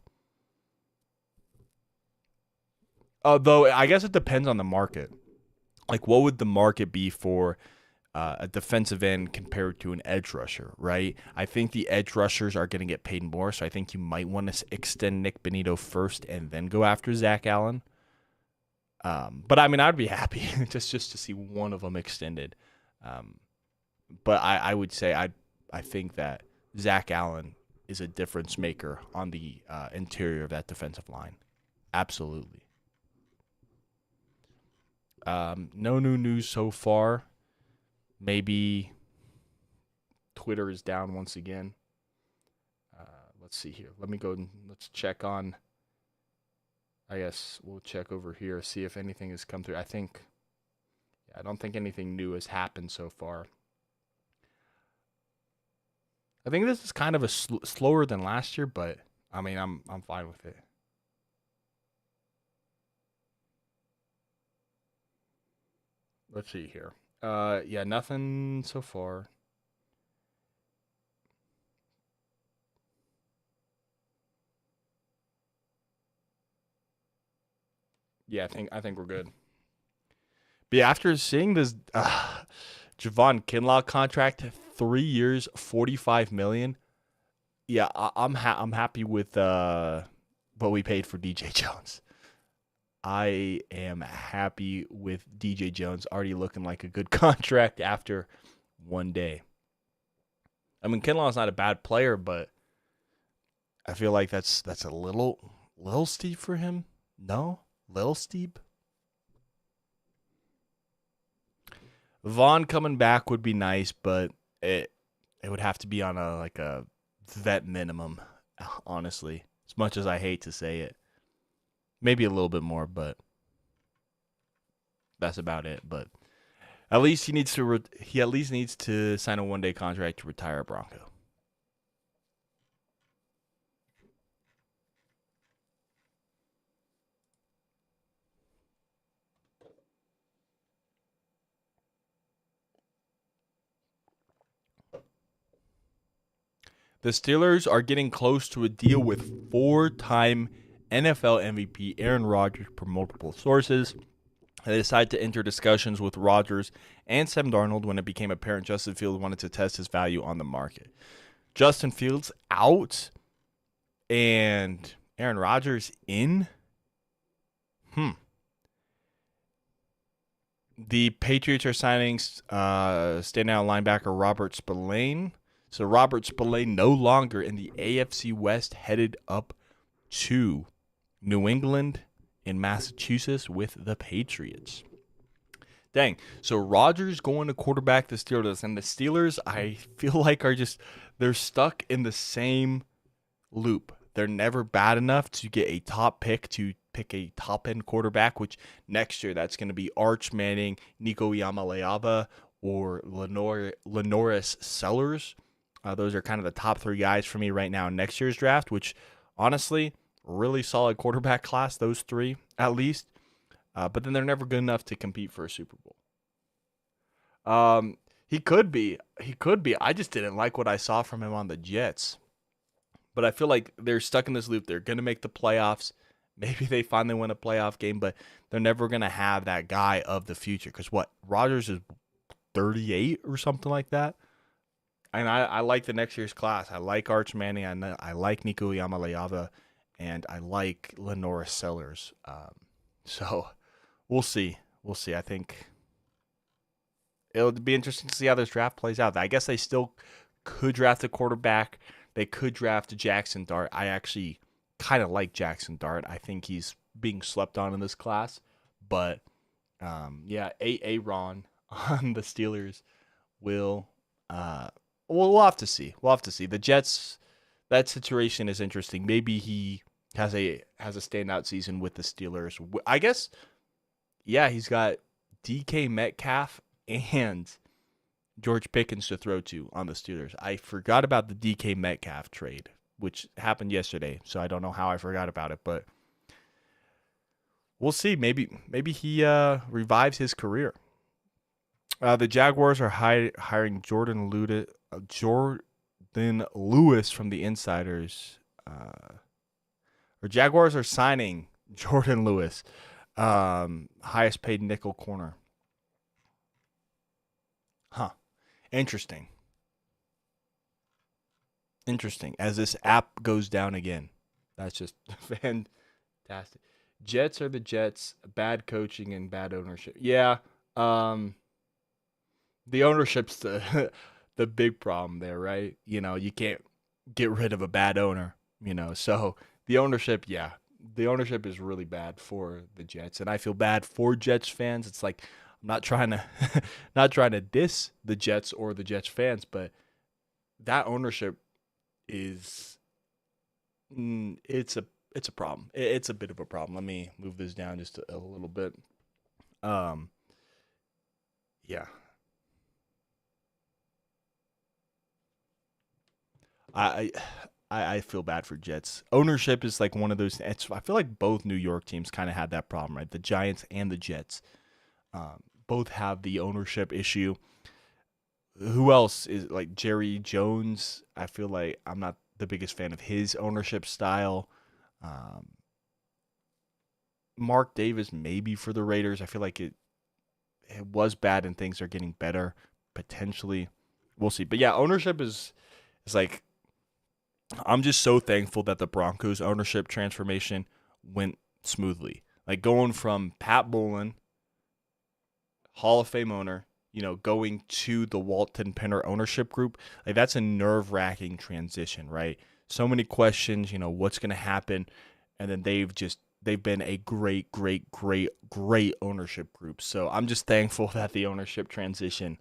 Though I guess it depends on the market. Like, what would the market be for a defensive end compared to an edge rusher, right? I think the edge rushers are going to get paid more, so I think you might want to extend Nick Bonito first and then go after Zach Allen. But I mean, I'd be happy just to see one of them extended. But I would say I think that Zach Allen is a difference maker on the interior of that defensive line. Absolutely. No new news so far. Maybe Twitter is down once again. let's see here. Let me go and let's check on. I guess we'll check over here, see if anything has come through. I don't think anything new has happened so far. I think this is kind of a slower than last year, but I mean, I'm fine with it. Let's see here. Yeah, nothing so far. Yeah, I think we're good. But yeah, after seeing this Javon Kinlaw contract, 3 years, $45 million. Yeah, I'm happy with what we paid for DJ Jones. I am happy with DJ Jones already looking like a good contract after one day. I mean, Kinlaw's not a bad player, but I feel like that's a little steep for him. No, little steep. Vaughn coming back would be nice, but it would have to be on a vet minimum, honestly. As much as I hate to say it. Maybe a little bit more, but that's about it. But at least he at least needs to sign a one-day contract to retire a Bronco. The Steelers are getting close to a deal with 4-time NFL MVP Aaron Rodgers per multiple sources. They decided to enter discussions with Rodgers and Sam Darnold when it became apparent Justin Fields wanted to test his value on the market. Justin Fields out and Aaron Rodgers in? The Patriots are signing standout linebacker Robert Spillane. So Robert Spillane no longer in the AFC West, headed up to New England in Massachusetts with the Patriots. Dang. So Rodgers going to quarterback the Steelers. And the Steelers, I feel like, they're stuck in the same loop. They're never bad enough to get a top pick to pick a top-end quarterback, which next year that's going to be Arch Manning, Nico Iamaleava, or Lenoris Sellers. Those are kind of the top three guys for me right now in next year's draft, which honestly, really solid quarterback class, those three at least. But then they're never good enough to compete for a Super Bowl. He could be. I just didn't like what I saw from him on the Jets. But I feel like they're stuck in this loop. They're going to make the playoffs. Maybe they finally win a playoff game, but they're never going to have that guy of the future. Because Rodgers is 38 or something like that. And I like the next year's class. I like Arch Manning. I like Nico Iamaleava. And I like Lenoris Sellers. So we'll see. I think it'll be interesting to see how this draft plays out. I guess they still could draft a quarterback. They could draft Jackson Dart. I actually kind of like Jackson Dart. I think he's being slept on in this class. But, Aaron on the Steelers will we'll have to see. The Jets, that situation is interesting. Maybe he has a standout season with the Steelers. I guess, yeah, he's got DK Metcalf and George Pickens to throw to on the Steelers. I forgot about the DK Metcalf trade, which happened yesterday, so I don't know how I forgot about it, but we'll see. Maybe he revives his career. The Jaguars are hiring Jordan Lewis from the Insiders. Or Jaguars are signing Jordan Lewis, highest paid nickel corner. Huh. Interesting. As this app goes down again. That's just fantastic. Jets are the Jets. Bad coaching and bad ownership. Yeah. The ownership's the big problem there, right? You can't get rid of a bad owner, So the ownership, yeah. The ownership is really bad for the Jets. And I feel bad for Jets fans. It's like I'm not trying to diss the Jets or the Jets fans, but that ownership is It's a problem. It's a bit of a problem. Let me move this down just a little bit. Um, yeah, I I feel bad for Jets. Ownership is like one of those. I feel like both New York teams kind of had that problem, right? The Giants and the Jets both have the ownership issue. Who else is like Jerry Jones? I feel like I'm not the biggest fan of his ownership style. Um, Mark Davis maybe for the Raiders. I feel like it was bad and things are getting better potentially. We'll see. But yeah, ownership is like I'm just so thankful that the Broncos ownership transformation went smoothly. Like going from Pat Bowlen, Hall of Fame owner, going to the Walton Penner ownership group, like that's a nerve-wracking transition, right? So many questions, what's going to happen, and then they've been a great, great, great, great ownership group. So I'm just thankful that the ownership transition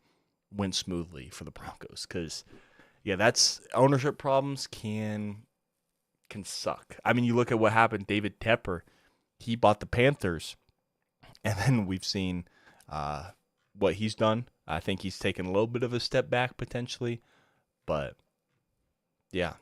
went smoothly for the Broncos because yeah, that's ownership problems can suck. I mean, you look at what happened. David Tepper, he bought the Panthers, and then we've seen uh, what he's done. I think he's taken a little bit of a step back potentially, but yeah,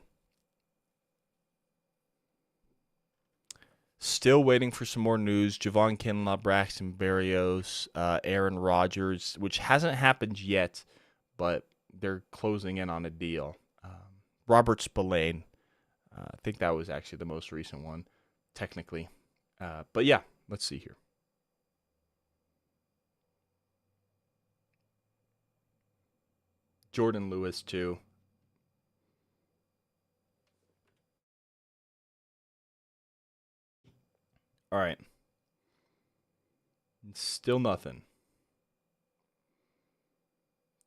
still waiting for some more news. Javon Kinlaw, Braxton Berrios, Aaron Rodgers, which hasn't happened yet, but they're closing in on a deal. Robert Spillane, I think that was actually the most recent one, technically. But yeah, let's see here. Jordan Lewis too. All right, still nothing.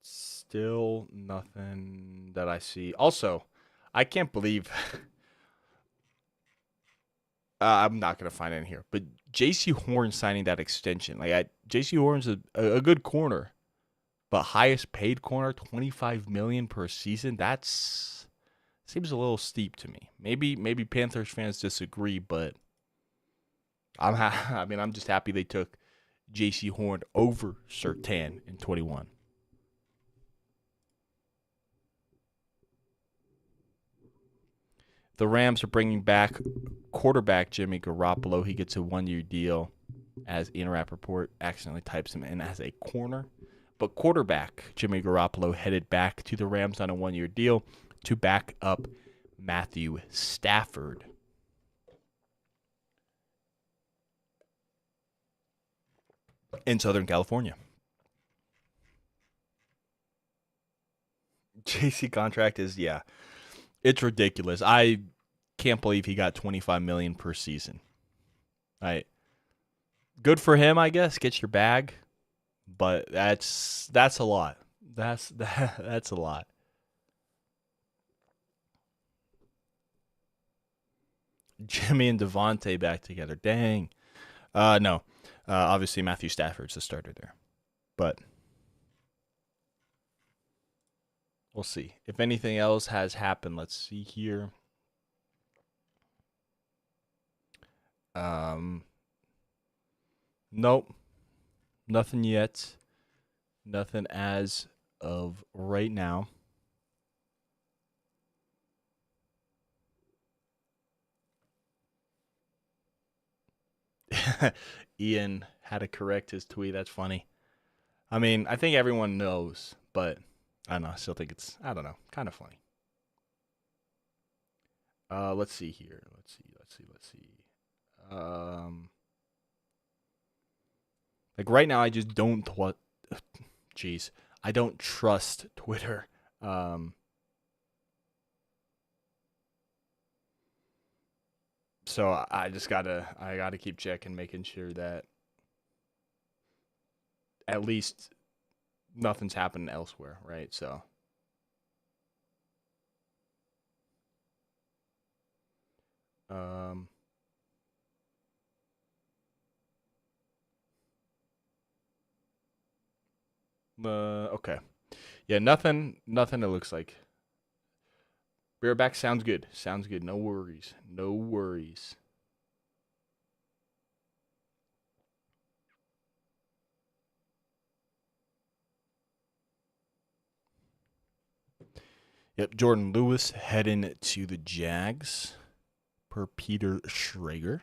Still nothing that I see. Also, I can't believe I'm not gonna find it in here, but J.C. Horn signing that extension. J.C. Horn's a good corner, but highest paid corner, 25 million per season. That's seems a little steep to me. Maybe Panthers fans disagree, but I mean I'm just happy they took J.C. Horn over Surtain in 21. The Rams are bringing back quarterback Jimmy Garoppolo. He gets a 1 year deal, as Ian Rappaport accidentally types him in as a corner. But quarterback Jimmy Garoppolo headed back to the Rams on a 1 year deal to back up Matthew Stafford. In Southern California. JC contract is, yeah, it's ridiculous. I can't believe he got 25 million per season. Right. Good for him, I guess. Get your bag, but that's a lot. That's a lot. Jimmy and Devontae back together. Dang. No. Obviously Matthew Stafford's the starter there. But we'll see. If anything else has happened, let's see here. Um nope. Nothing yet. Nothing as of right now. Ian had to correct his tweet. That's funny. I mean, I think everyone knows, but I don't know. I still think it's, I don't know, kind of funny. Let's see here. Let's see. Um, like right now, I just don't what. Jeez, I don't trust Twitter. Um, so I gotta keep checking, making sure that at least nothing's happening elsewhere, right? So, um, okay, yeah, nothing. Nothing. It looks like Bareback sounds good. Sounds good. No worries. No worries. Yep, Jordan Lewis heading to the Jags per Peter Schrager.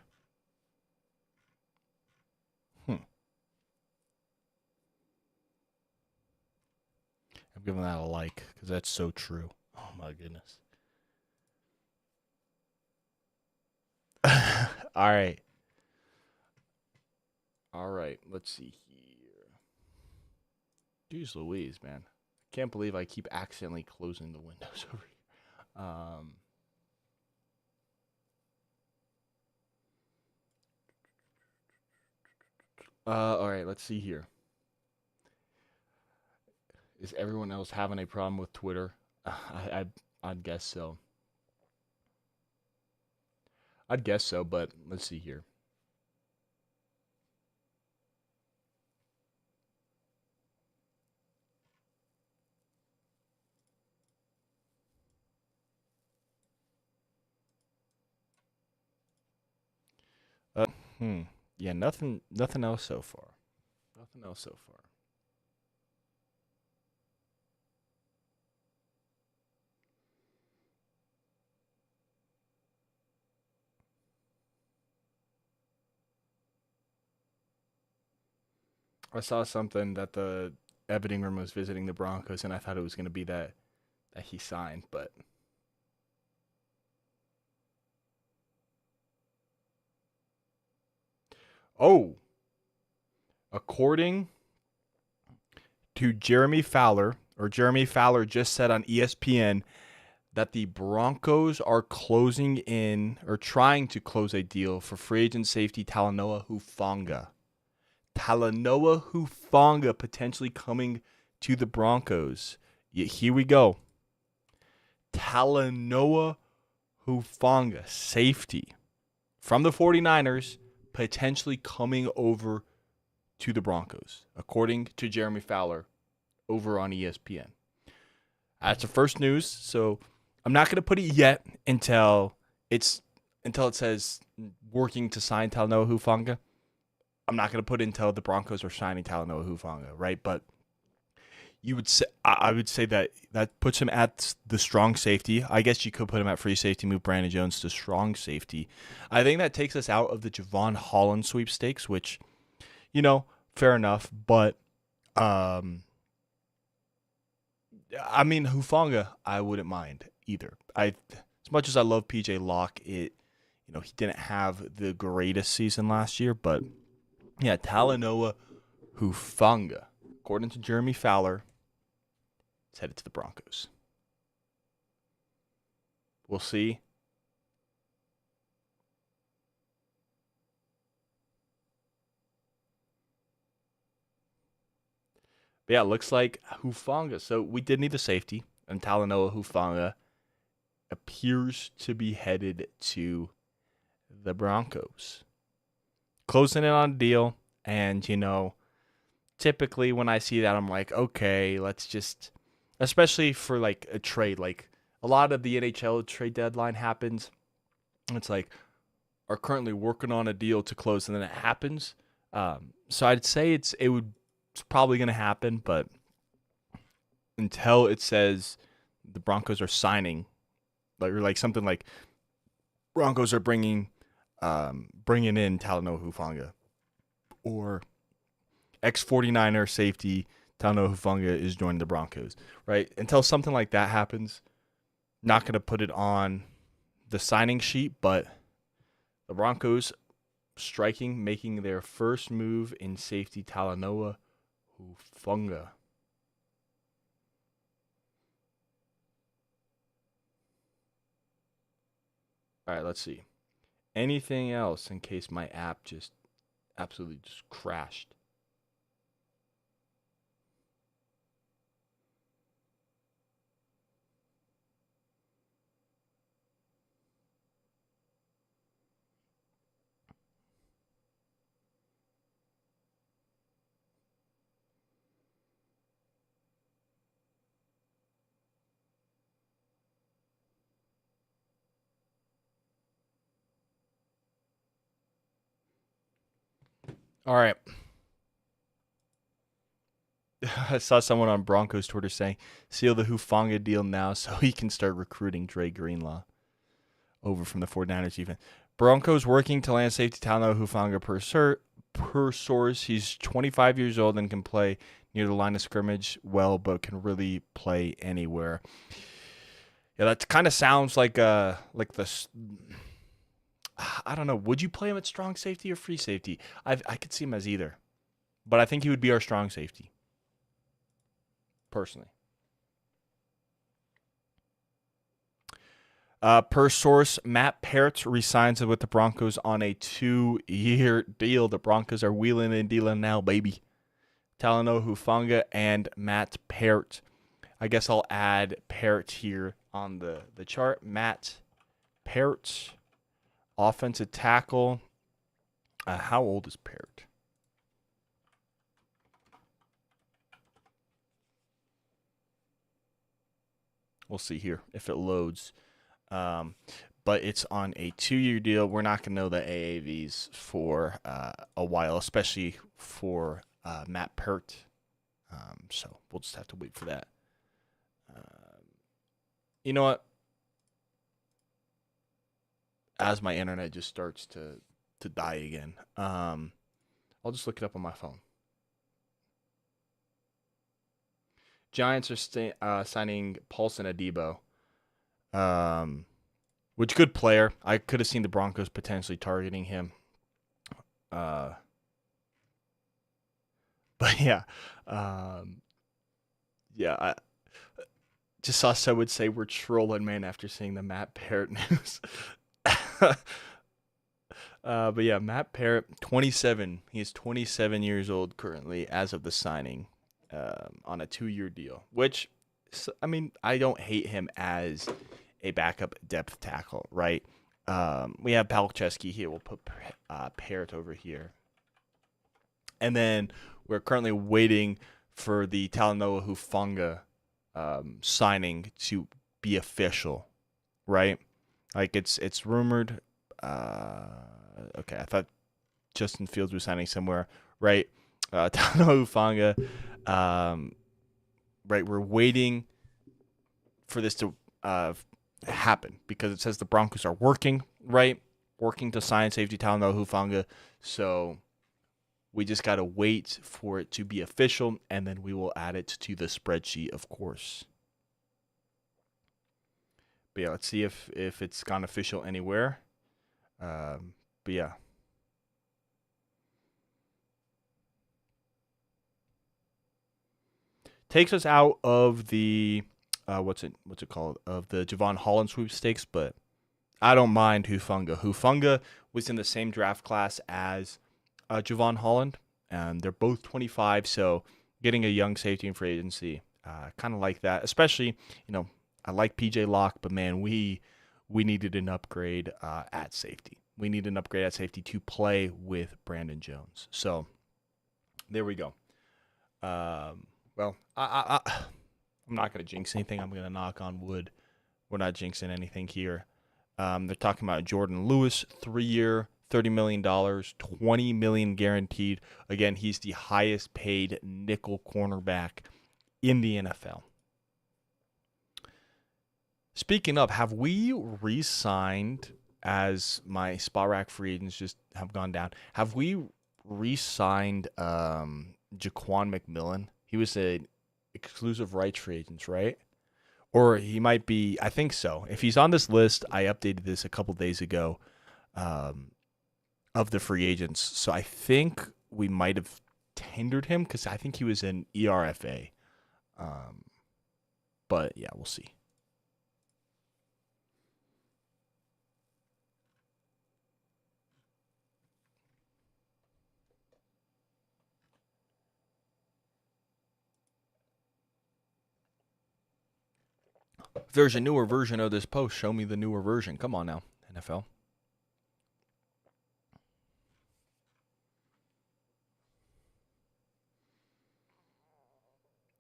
I'm giving that a like because that's so true. Oh my goodness. All right. All right. Let's see here. Jeez Louise, man. I can't believe I keep accidentally closing the windows over here. All right. Let's see here. Is everyone else having a problem with Twitter? I'd guess so. I'd guess so, but let's see here. Uh, hmm. Yeah, nothing else so far. Nothing else so far. I saw something that the Evan room was visiting the Broncos, and I thought it was going to be that he signed, but oh, according to Jeremy Fowler, or Jeremy Fowler just said on ESPN that the Broncos are closing in or trying to close a deal for free agent safety Talanoa Hufanga. Talanoa Hufanga potentially coming to the Broncos. Here we go. Talanoa Hufanga, safety from the 49ers, potentially coming over to the Broncos, according to Jeremy Fowler over on ESPN. That's the first news, so I'm not going to put it yet until it says working to sign Talanoa Hufanga. I'm not going to put it until the Broncos are signing Talanoa Hufanga, right? But you would say I would say that puts him at the strong safety. I guess you could put him at free safety, move Brandon Jones to strong safety. I think that takes us out of the Javon Holland sweepstakes, which, fair enough. But I mean Hufanga, I wouldn't mind either. As much as I love PJ Locke, he didn't have the greatest season last year, but yeah, Talanoa Hufanga, according to Jeremy Fowler, is headed to the Broncos. We'll see. But yeah, it looks like Hufanga. So we did need a safety, and Talanoa Hufanga appears to be headed to the Broncos. Closing in on a deal, and typically when I see that, I'm like, okay, let's just, especially for like a trade, like a lot of the NHL trade deadline happens. It's like, are currently working on a deal to close, and then it happens. So I'd say it's probably going to happen, but until it says the Broncos are signing, like something like Broncos are bringing in Talanoa Hufanga, or ex-49er safety Talanoa Hufanga is joining the Broncos, right? Until something like that happens, not going to put it on the signing sheet, but the Broncos making their first move in safety Talanoa Hufanga. All right, let's see. Anything else in case my app just absolutely just crashed? All right. I saw someone on Broncos Twitter saying, seal the Hufanga deal now so he can start recruiting Dre Greenlaw over from the 49ers defense. Broncos working to land safety Talanoa Hufanga per source. He's 25 years old and can play near the line of scrimmage well, but can really play anywhere. Yeah, that kind of sounds like this. I don't know. Would you play him at strong safety or free safety? I could see him as either, but I think he would be our strong safety, personally. Per source, Matt Parrott resigns with the Broncos on a 2-year deal. The Broncos are wheeling and dealing now, baby. Talanoa Hufanga and Matt Parrott. I guess I'll add Parrott here on the chart. Matt Parrott, offensive tackle. How old is Parrott? We'll see here if it loads. But it's on a 2-year deal. We're not going to know the AAVs for a while, especially for Matt Parrott. So we'll just have to wait for that. You know what? As my internet just starts to die again, I'll just look it up on my phone. Giants are signing Paulson Adebo. Which good player. I could have seen the Broncos potentially targeting him. But yeah. I just saw someone say we're trolling, man, after seeing the Matt Parrott news. But yeah, Matt Parrott, 27. He is 27 years old currently as of the signing on a 2-year deal, which, I mean, I don't hate him as a backup depth tackle, right? We have Palczewski here. We'll put Parrott over here. And then we're currently waiting for the Talanoa Hufanga signing to be official, right? Like it's rumored. Okay, I thought Justin Fields was signing somewhere, right? Talanoa Hufanga, right? We're waiting for this to happen because it says the Broncos are working, right? Working to sign safety Talanoa Hufanga. So we just got to wait for it to be official, and then we will add it to the spreadsheet, of course. But yeah, let's see if it's gone official anywhere. But yeah. Takes us out of the what's it called? Of the Javon Holland sweepstakes, but I don't mind Hufanga. Hufanga was in the same draft class as Javon Holland, and they're both 25, so getting a young safety in free agency, kind of like that. Especially, I like PJ Locke, but man, we needed an upgrade at safety. We need an upgrade at safety to play with Brandon Jones. So there we go. Well, I'm not going to jinx anything. I'm going to knock on wood. We're not jinxing anything here. They're talking about Jordan Lewis, 3-year, $30 million, $20 million guaranteed. Again, he's the highest paid nickel cornerback in the NFL. Speaking of, have we re-signed, as my spot rack free agents just have gone down, have we re-signed Jaquan McMillan? He was an exclusive rights free agent, right? Or he might be, I think so. If he's on this list, I updated this a couple days ago of the free agents. So I think we might have tendered him because I think he was an ERFA. But yeah, we'll see. If there's a newer version of this post, show me the newer version. Come on now, NFL.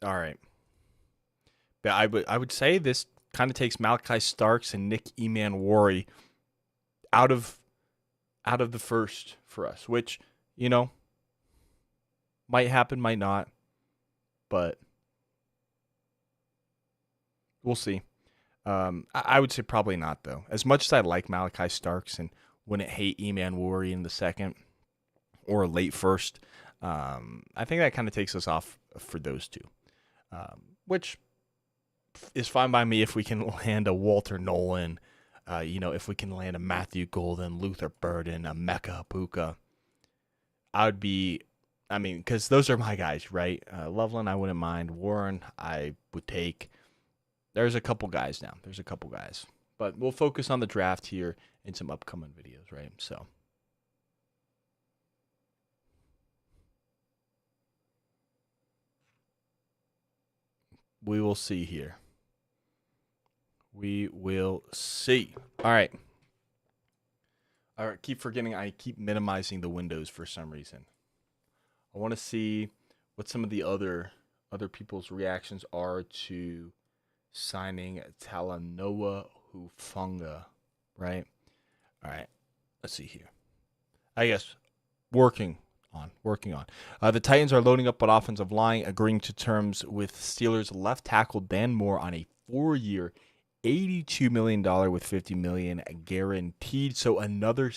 All right. But I would say this kind of takes Malachi Starks and Nick Emanwari out of the first for us, which, Might happen, might not, but we'll see. I would say probably not, though. As much as I like Malachi Starks and wouldn't hate Eman Wari in the second or late first, I think that kind of takes us off for those two, which is fine by me if we can land a Walter Nolan, if we can land a Matthew Golden, Luther Burden, a Mecca Puka. Because those are my guys, right? Loveland, I wouldn't mind. Warren, I would take. There's a couple guys now. But we'll focus on the draft here in some upcoming videos, right? So. We will see here. We will see. All right. I keep minimizing the windows for some reason. I want to see what some of the other people's reactions are to signing Talanoa Hufanga, right? All right. Let's see here. I guess working on. The Titans are loading up on offensive line, agreeing to terms with Steelers left tackle Dan Moore on a 4-year, $82 million with $50 million guaranteed. So another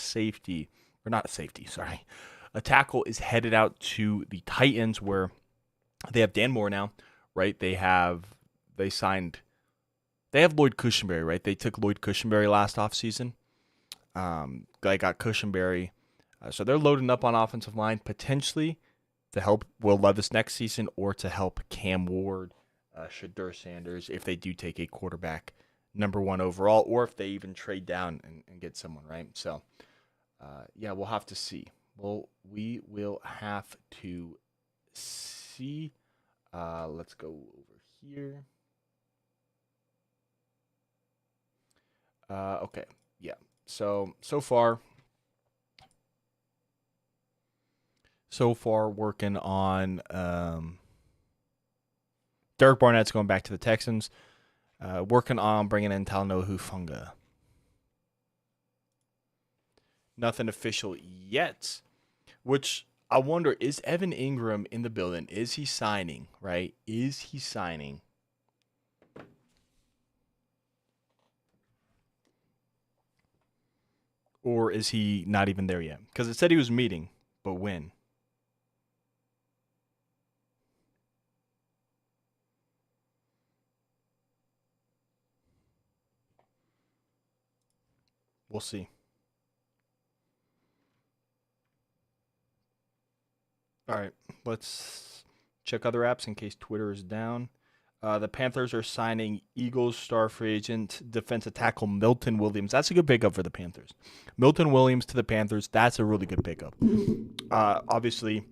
a tackle is headed out to the Titans, where they have Dan Moore now, right? They have Lloyd Cushenberry, right? They took Lloyd Cushenberry last offseason. They got Cushenberry. So they're loading up on offensive line, potentially to help Will Levis next season or to help Cam Ward, Shadur Sanders, if they do take a quarterback number 1 overall, or if they even trade down and get someone, right? So, we'll have to see. We will have to see. Let's go over here. Okay, yeah. So far working on Derek Barnett's going back to the Texans. Working on bringing in Talanoa Hufanga. Nothing official yet, which I wonder, is Evan Ingram in the building? Is he signing, right? Is he signing? Or is he not even there yet? Because it said he was meeting, but when? We'll see. All right, let's check other apps in case Twitter is down. The Panthers are signing Eagles star free agent defensive tackle Milton Williams. That's a good pickup for the Panthers. Milton Williams to the Panthers. That's a really good pickup. Obviously,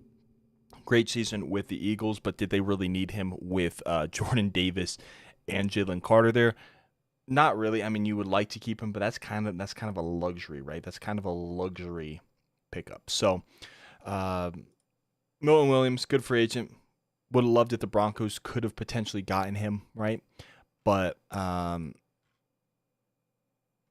great season with the Eagles, but did they really need him with Jordan Davis and Jalen Carter there? Not really. I mean, you would like to keep him, but that's kind of a luxury, right? That's kind of a luxury pickup. So, Milton Williams, good free agent. Would have loved it. The Broncos could have potentially gotten him, right? But I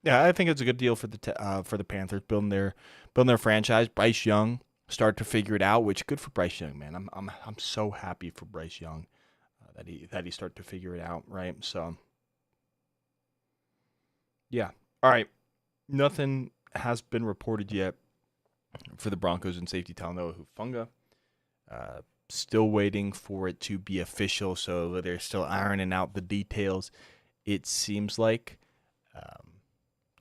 think it's a good deal for the Panthers building their franchise. Bryce Young start to figure it out, which good for Bryce Young, man. I'm so happy for Bryce Young that he started to figure it out, right? So yeah, all right. Nothing has been reported yet for the Broncos and safety Talanoa Hufanga. Still waiting for it to be official, so they're still ironing out the details. It seems like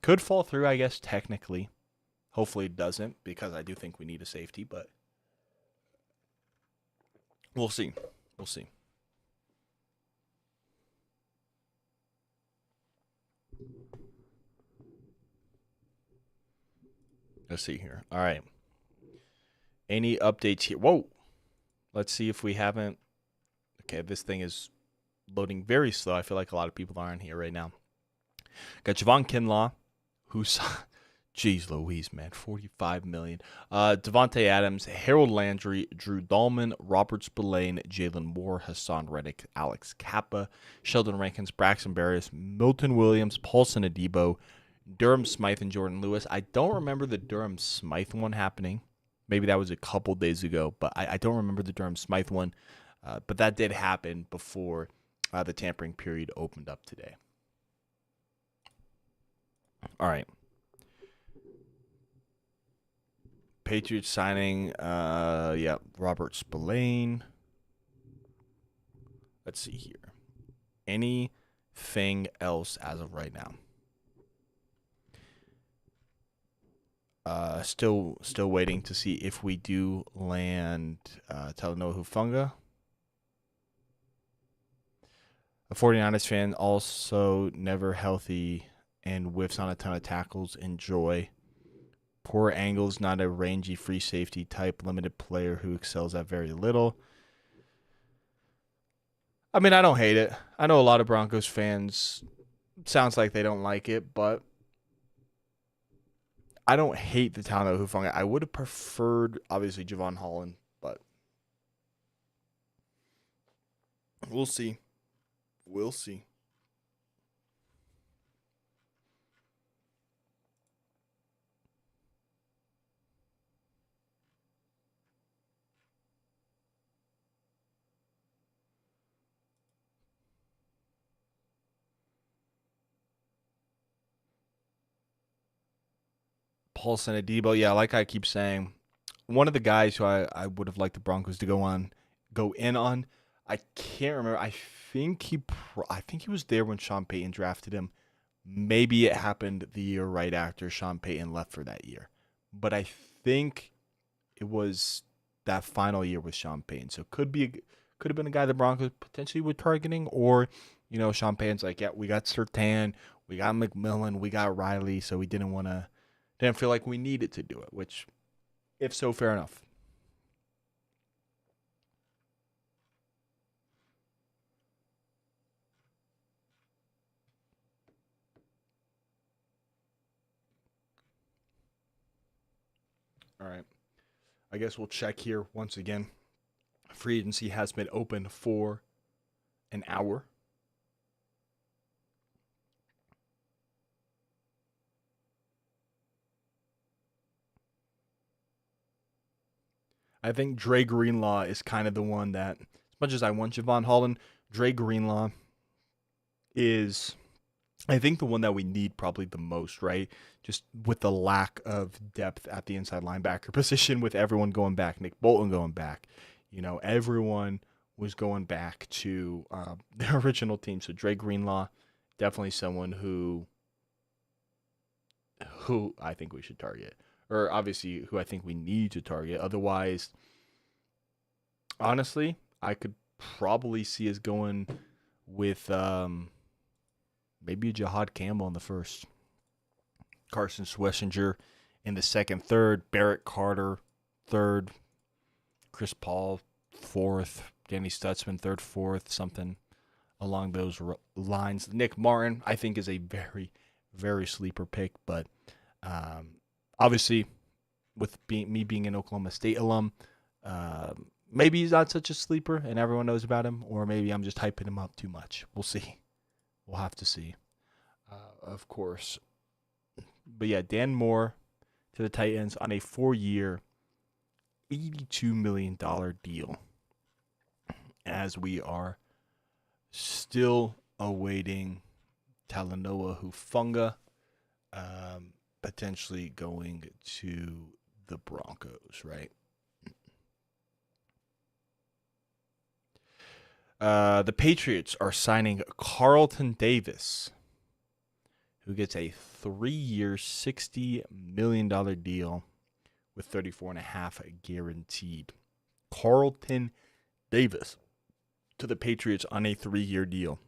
could fall through, I guess, technically. Hopefully it doesn't, because I do think we need a safety, but we'll see. Let's see here. All right. Any updates here? Whoa. Let's see if we haven't. Okay, this thing is loading very slow. I feel like a lot of people aren't here right now. Got Javon Kinlaw, who's, geez Louise, man, $45 million. Devontae Adams, Harold Landry, Drew Dahlman, Robert Spillane, Jalen Moore, Hassan Reddick, Alex Kappa, Sheldon Rankins, Braxton Barrios, Milton Williams, Paulson Adebo, Durham Smythe, and Jordan Lewis. I don't remember the Durham Smythe one happening. Maybe that was a couple days ago, but I don't remember the Durham Smythe one. But that did happen before the tampering period opened up today. All right. Patriots signing, Robert Spillane. Let's see here. Anything else as of right now? Still waiting to see if we do land Talanoa Hufanga. A 49ers fan, also never healthy and whiffs on a ton of tackles. Enjoy. Poor angles, not a rangy free safety type, limited player who excels at very little. I mean, I don't hate it. I know a lot of Broncos fans, sounds like they don't like it, but I don't hate the Talanoa Hufanga. I would have preferred, obviously, Javon Holland, but we'll see. We'll see. Paulson Adebo, yeah, like I keep saying, one of the guys who I would have liked the Broncos to go in on. I can't remember. I think he was there when Sean Payton drafted him. Maybe it happened the year right after Sean Payton left for that year, but I think it was that final year with Sean Payton. So could have been a guy the Broncos potentially were targeting, or Sean Payton's like, yeah, we got Surtain, we got McMillan, we got Riley, so we didn't feel like we needed to do it. Which, if so, fair enough. All right. I guess we'll check here once again. Free agency has been open for an hour. I think Dre Greenlaw is kind of the one that, as much as I want Javon Holland, Dre Greenlaw is, I think, the one that we need probably the most, right? Just with the lack of depth at the inside linebacker position, with everyone going back, Nick Bolton going back, everyone was going back to the original team. So Dre Greenlaw, definitely someone who I think we should target, or obviously who I think we need to target. Otherwise, honestly, I could probably see us going with maybe Jahad Campbell in the first, Carson Schlesinger in the second, third, Barrett Carter third, Chris Paul fourth, Danny Stutzman third, fourth, something along those lines. Nick Martin, I think, is a very, very sleeper pick, but obviously, with me being an Oklahoma State alum, maybe he's not such a sleeper and everyone knows about him, or maybe I'm just hyping him up too much. We'll see. We'll have to see, of course. But yeah, Dan Moore to the Titans on a 4-year, $82 million deal, as we are still awaiting Talanoa Hufanga potentially going to the Broncos, right? The Patriots are signing Carlton Davis, who gets a 3-year, $60 million deal with $34.5 million guaranteed. Carlton Davis to the Patriots on a 3-year deal.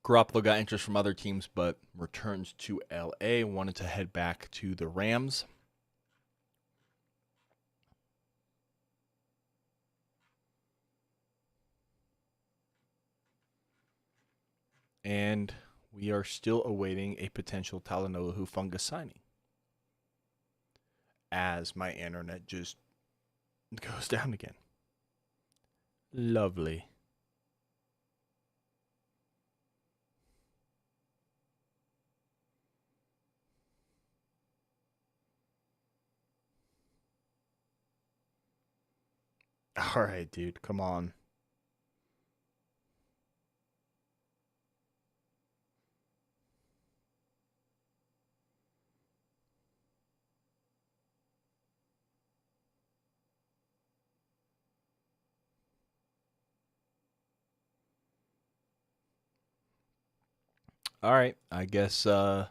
Garoppolo got interest from other teams, but returns to LA. Wanted to head back to the Rams. And we are still awaiting a potential Talanoa Hufanga signing, as my internet just goes down again. Lovely. All right, dude, come on. All right, I guess okay.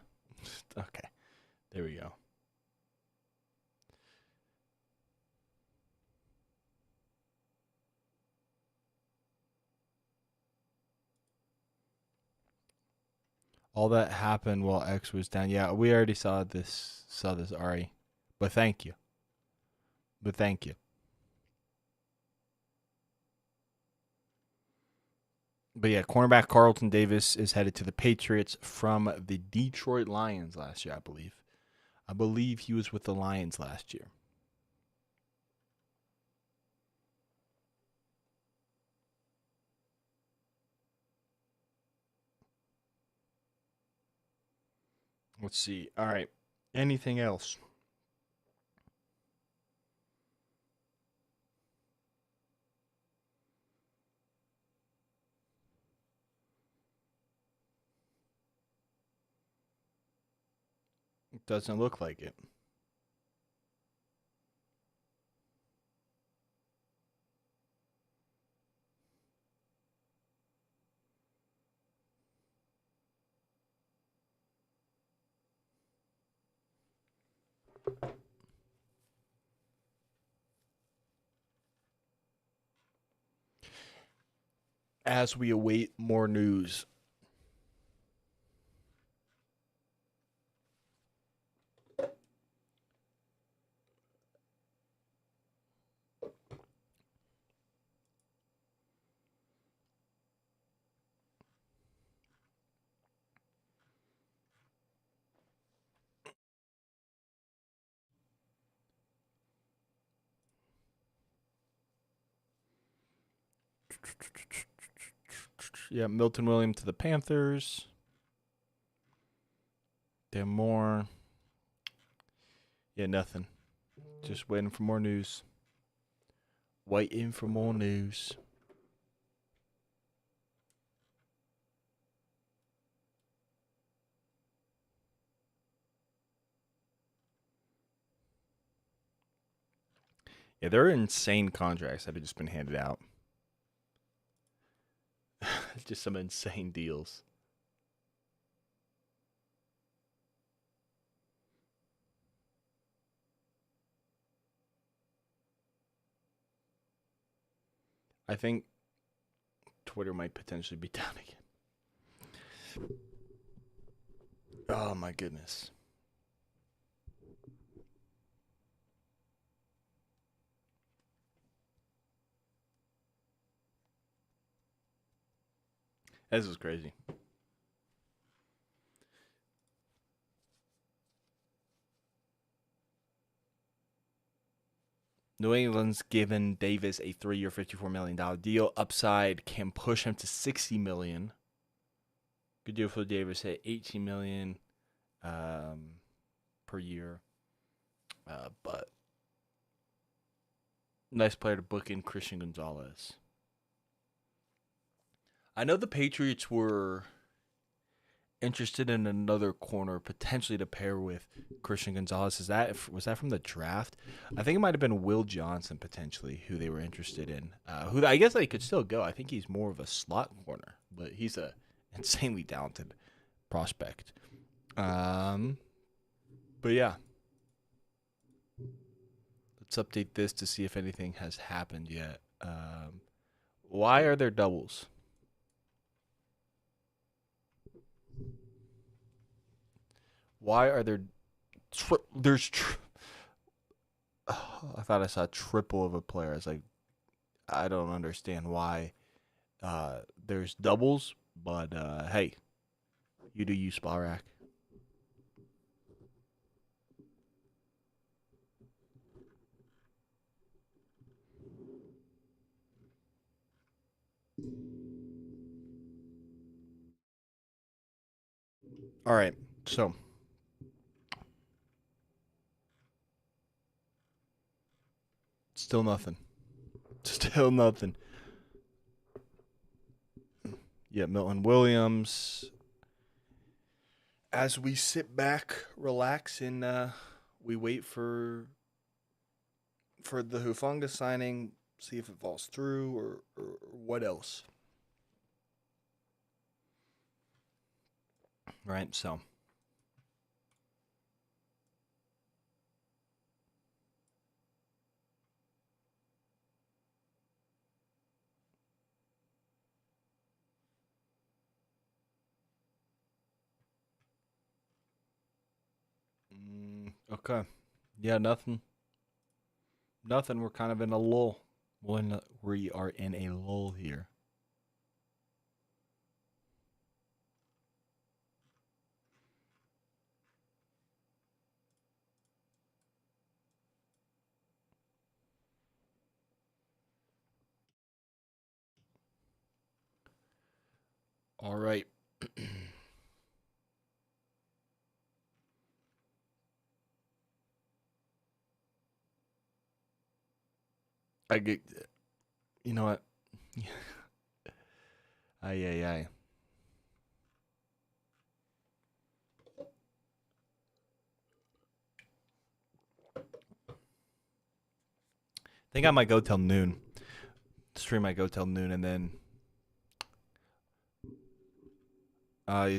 There we go. All that happened while X was down. Yeah, we already saw this. Ari, but thank you. But thank you. But yeah, cornerback Carlton Davis is headed to the Patriots from the Detroit Lions last year, I believe. I believe he was with the Lions last year. Let's see. All right. Anything else? It doesn't look like it. As we await more news. Yeah, Milton Williams to the Panthers. Damn more. Yeah, nothing. Just waiting for more news. Waiting for more news. Yeah, there are insane contracts that have just been handed out. Just some insane deals. I think Twitter might potentially be down again. Oh my goodness. This is crazy. New England's given Davis a 3-year, $54 million deal. Upside can push him to $60 million. Good deal for Davis at $18 million per year. But nice player to book in Christian Gonzalez. I know the Patriots were interested in another corner potentially to pair with Christian Gonzalez. Was that from the draft? I think it might have been Will Johnson potentially who they were interested in. Who I guess they could still go. I think he's more of a slot corner, but he's a insanely talented prospect. But yeah, let's update this to see if anything has happened yet. Why are there doubles? Why are there? I thought I saw triple of a player. I was like, I don't understand why there's doubles, but hey, you do you, Spalrack. All right. So still nothing. Still nothing. Yeah, Milton Williams. As we sit back, relax, and we wait for the Hufanga signing, see if it falls through or what else. Right, so. Okay. Yeah, nothing. Nothing. We're kind of in a lull. We are in a lull here. All right. I get. You know what? Aye. I think I might go till noon. Stream might go till noon, and then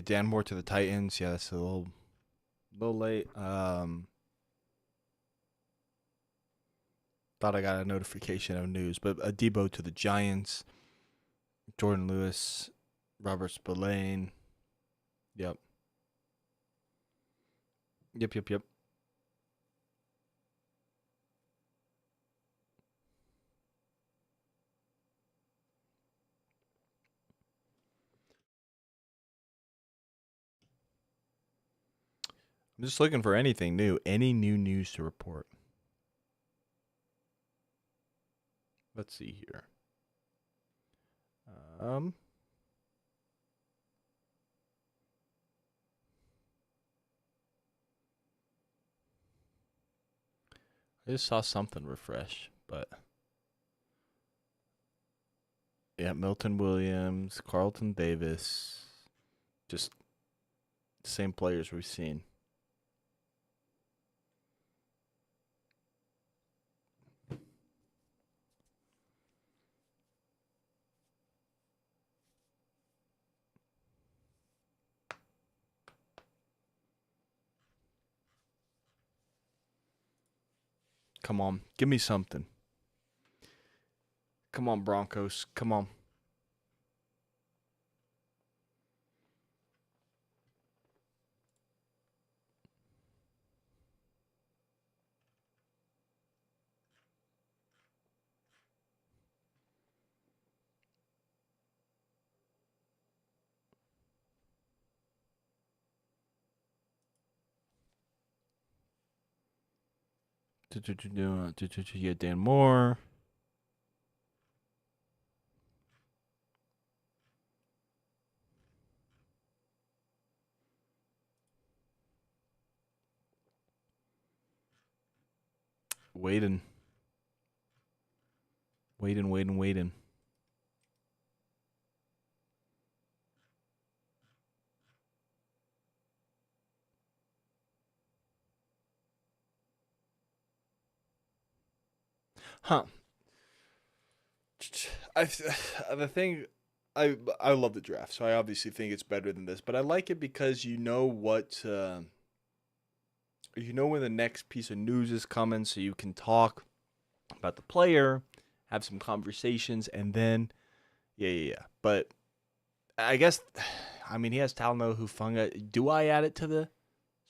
Dan Moore to the Titans. Yeah, that's a little late. Thought I got a notification of news, but a Debo to the Giants. Jordan Lewis, Robert Spillane. Yep. I'm just looking for anything new. Any new news to report. Let's see here. I just saw something refresh, but yeah, Milton Williams, Carlton Davis, just the same players we've seen. Come on, give me something. Come on, Broncos. Come on. Yeah, Dan Moore. Waiting. Huh. The thing, I love the draft, so I obviously think it's better than this, but I like it because you know what, you know when the next piece of news is coming, so you can talk about the player, have some conversations, and then, yeah. But I guess, I mean, he has Talno Hufanga. Do I add it to the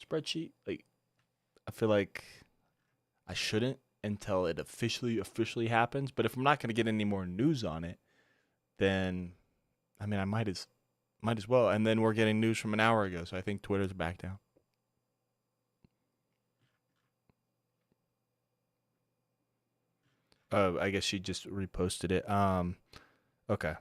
spreadsheet? Like, I feel like I shouldn't until it officially happens. But if I'm not going to get any more news on it, then I mean I might as well. And then we're getting news from an hour ago, so I think Twitter's back down. I guess she just reposted it. Okay.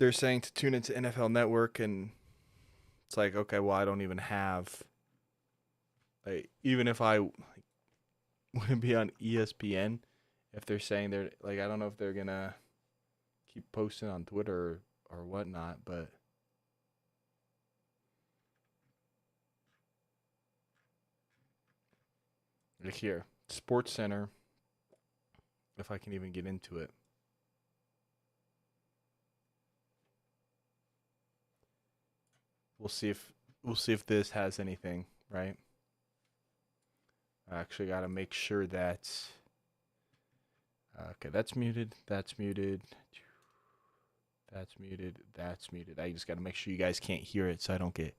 they're saying to tune into NFL Network, and it's like, okay, well, I don't even have, like, even if I wouldn't be on ESPN, if they're saying they're, like, I don't know if they're going to keep posting on Twitter or whatnot, but like here, Sports Center, if I can even get into it. We'll see if this has anything, right? I actually got to make sure that okay, that's muted, that's muted. That's muted, that's muted. I just got to make sure you guys can't hear it so I don't get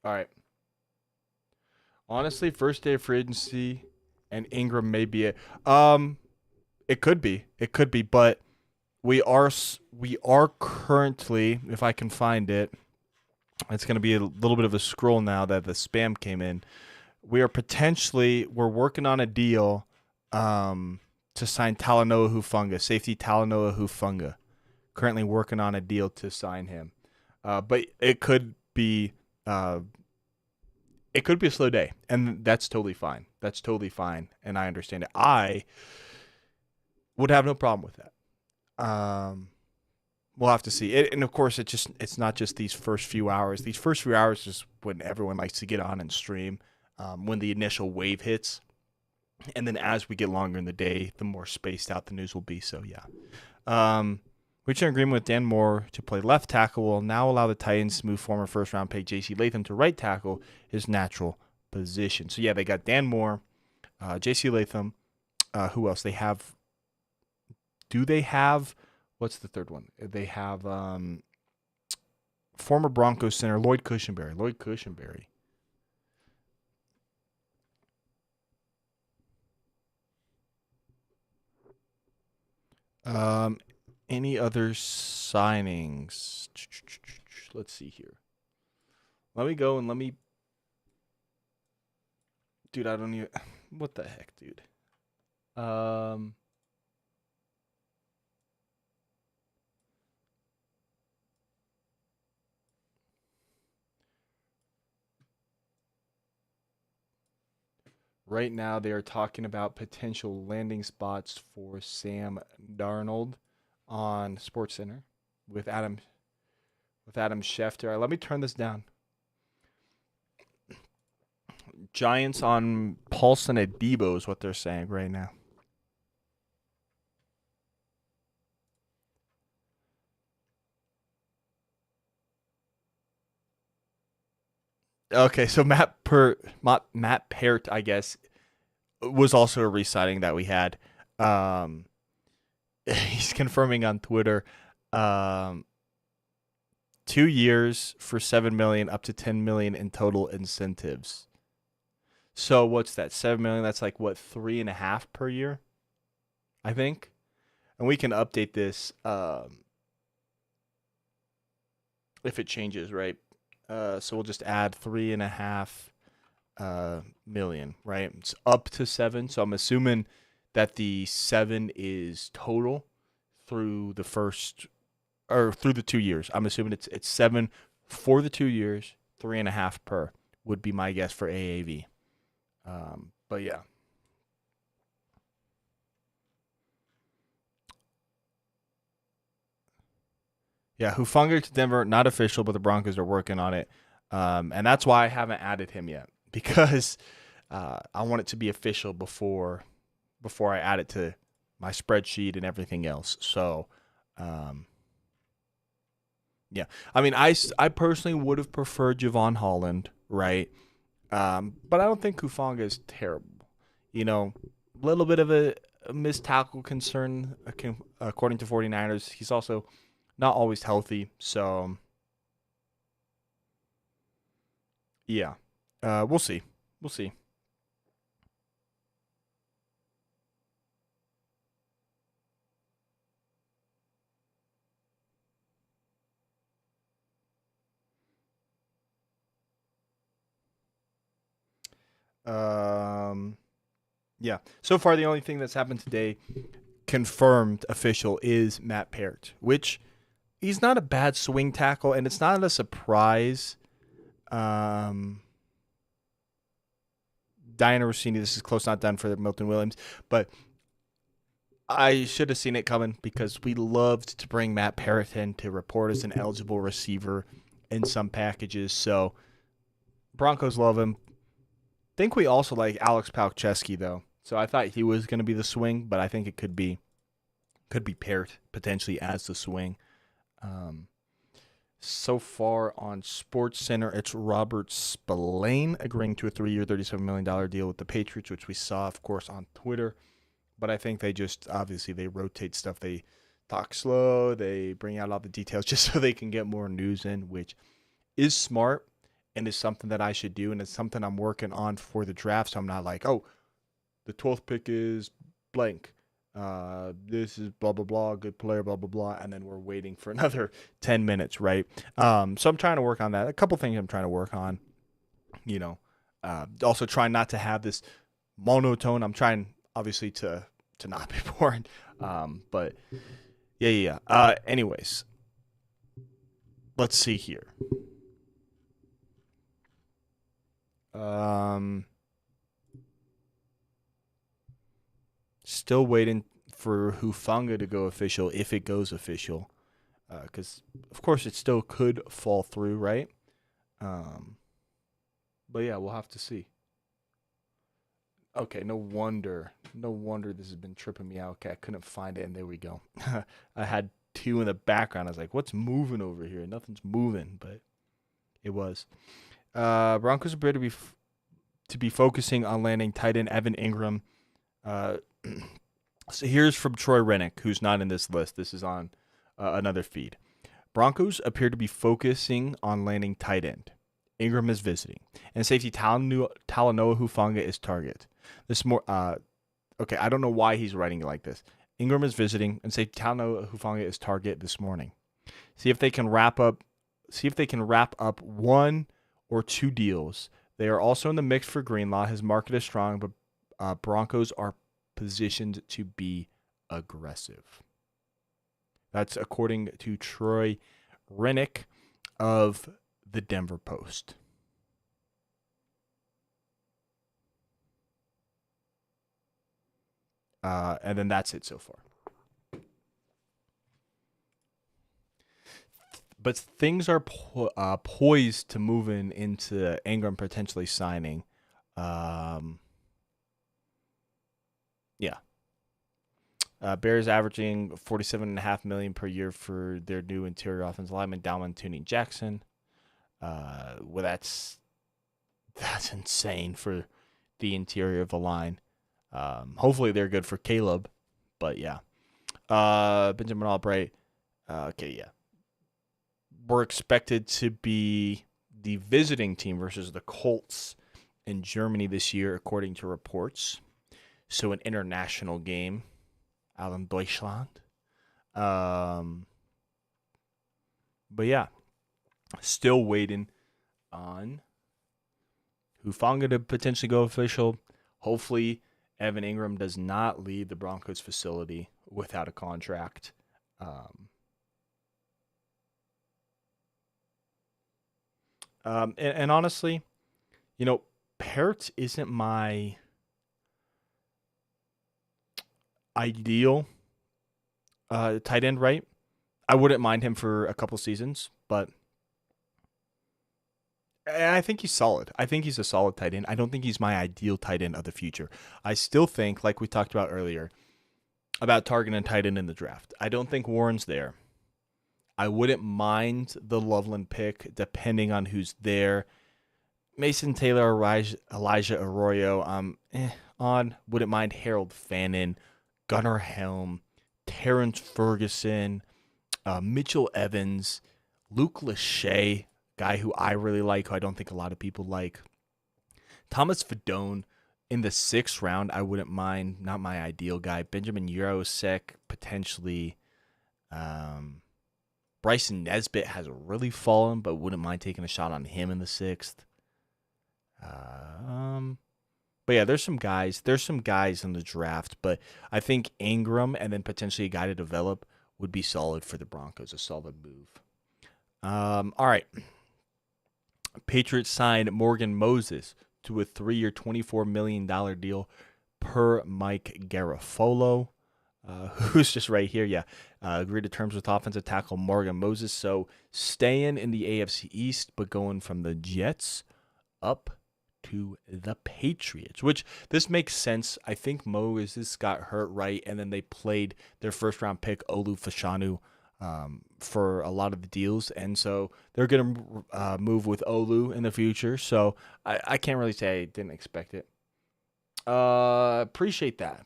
All right. Honestly, first day of free agency and Ingram may be it. It could be. It could be, but we are currently, if I can find it, it's going to be a little bit of a scroll now that the spam came in. We're working on a deal to sign Talanoa Hufanga, safety Talanoa Hufanga. Currently working on a deal to sign him. But it could be a slow day, and that's totally fine. That's totally fine, and I understand it. I would have no problem with that. We'll have to see it, and of course, it's not just these first few hours. These first few hours is when everyone likes to get on and stream. When the initial wave hits, and then as we get longer in the day, the more spaced out the news will be. So yeah. Reached an agreement with Dan Moore to play left tackle will now allow the Titans to move former first-round pick J.C. Latham to right tackle, his natural position. So, yeah, they got Dan Moore, J.C. Latham. Who else? Do they have – what's the third one? They have former Broncos center Lloyd Cushenberry. Any other signings? Let's see here. Let me go and dude, I don't even, what the heck, dude? Right now they are talking about potential landing spots for Sam Darnold on SportsCenter with Adam Schefter. All right, let me turn this down. Giants on Paulson at Debo is what they're saying right now. Okay, so Matt Peart, I guess, was also a re-signing that we had. He's confirming on Twitter, 2 years for $7 million, up to $10 million in total incentives. So what's that? $7 million. That's like what, 3.5 per year, I think. And we can update this if it changes, right? So we'll just add 3.5 million, right? It's up to 7. So I'm assuming that the 7 is total through the 2 years. I'm assuming it's 7 for the 2 years, 3.5 per would be my guess for AAV. But yeah. Yeah, Hufanga to Denver, not official, but the Broncos are working on it. And that's why I haven't added him yet, because I want it to be official before I add it to my spreadsheet and everything else. So, yeah. I mean, I personally would have preferred Javon Holland, right? But I don't think Hufanga is terrible. A little bit of a missed tackle concern, according to 49ers. He's also not always healthy. So, yeah. We'll see. We'll see. Yeah. So far, the only thing that's happened today, confirmed official, is Matt Parrott, which he's not a bad swing tackle, and it's not a surprise. Diana Rossini, this is close not done for Milton Williams, but I should have seen it coming because we loved to bring Matt Parrott in to report as an eligible receiver in some packages. So Broncos love him. Think we also like Alex Palczewski though. So I thought he was going to be the swing, but I think it could be Parrott potentially as the swing. So far on Sports Center, it's Robert Spillane agreeing to a 3-year, $37 million deal with the Patriots, which we saw, of course, on Twitter. But I think they just, obviously, they rotate stuff. They talk slow. They bring out all the details just so they can get more news in, which is smart and is something that I should do. And it's something I'm working on for the draft. So I'm not like, oh, the 12th pick is blank. This is blah, blah, blah, good player, blah, blah, blah. And then we're waiting for another 10 minutes, right? So I'm trying to work on that. A couple things I'm trying to work on, also trying not to have this monotone. I'm trying, obviously, to not be boring. But yeah. Anyways, let's see here. Still waiting for Hufanga to go official, if it goes official, because of course it still could fall through, right? But yeah, we'll have to see. Okay, no wonder this has been tripping me out. Okay, I couldn't find it, and there we go. I had two in the background. I was like, what's moving over here? Nothing's moving, but it was. Broncos appear to be focusing on landing tight end Evan Ingram. So here's from Troy Rennick, who's not in this list. This is on another feed. Broncos appear to be focusing on landing tight end. Ingram is visiting. And safety Talanoa Hufanga is target. This more okay, I don't know why he's writing it like this. Ingram is visiting, and safety Talanoa Hufanga is target this morning. See if they can wrap up one or two deals. They are also in the mix for Greenlaw. His market is strong, but Broncos are positioned to be aggressive. That's according to Troy Rennick of the Denver Post. And then that's it so far. But things are poised to move into Ingram potentially signing. Yeah. Bears averaging $47.5 million per year for their new interior offensive lineman, Dalman Tuning-Jackson. Well, that's insane for the interior of the line. Hopefully they're good for Caleb, but yeah. Benjamin Albright. Okay, yeah. We're expected to be the visiting team versus the Colts in Germany this year, according to reports. So an international game out in Deutschland. But yeah, still waiting on Hufanga to potentially go official. Hopefully, Evan Ingram does not leave the Broncos facility without a contract. And honestly, Parrott isn't my ideal tight end, right? I wouldn't mind him for a couple seasons, but I think he's solid. I think he's a solid tight end. I don't think he's my ideal tight end of the future. I still think, like we talked about earlier, about targeting tight end in the draft. I don't think Warren's there. I wouldn't mind the Loveland pick, depending on who's there. Mason Taylor, Elijah Arroyo, wouldn't mind Harold Fannin, Gunnar Helm, Terrence Ferguson, Mitchell Evans, Luke Lachey, guy who I really like, who I don't think a lot of people like. Thomas Fedone in the 6th round, I wouldn't mind. Not my ideal guy. Benjamin Yurosek, potentially. Bryson Nesbitt has really fallen, but wouldn't mind taking a shot on him in the 6th. But yeah, there's some guys. There's some guys in the draft, but I think Ingram and then potentially a guy to develop would be solid for the Broncos. A solid move. All right. Patriots signed Morgan Moses to a 3-year, $24 million deal per Mike Garafolo, who's just right here. Yeah, agreed to terms with offensive tackle Morgan Moses. So staying in the AFC East, but going from the Jets up to the Patriots, which this makes sense. I think Moses got hurt, right, and then they played their first-round pick, Olu Fashanu, for a lot of the deals, and so they're going to move with Olu in the future. So I can't really say I didn't expect it. Appreciate that,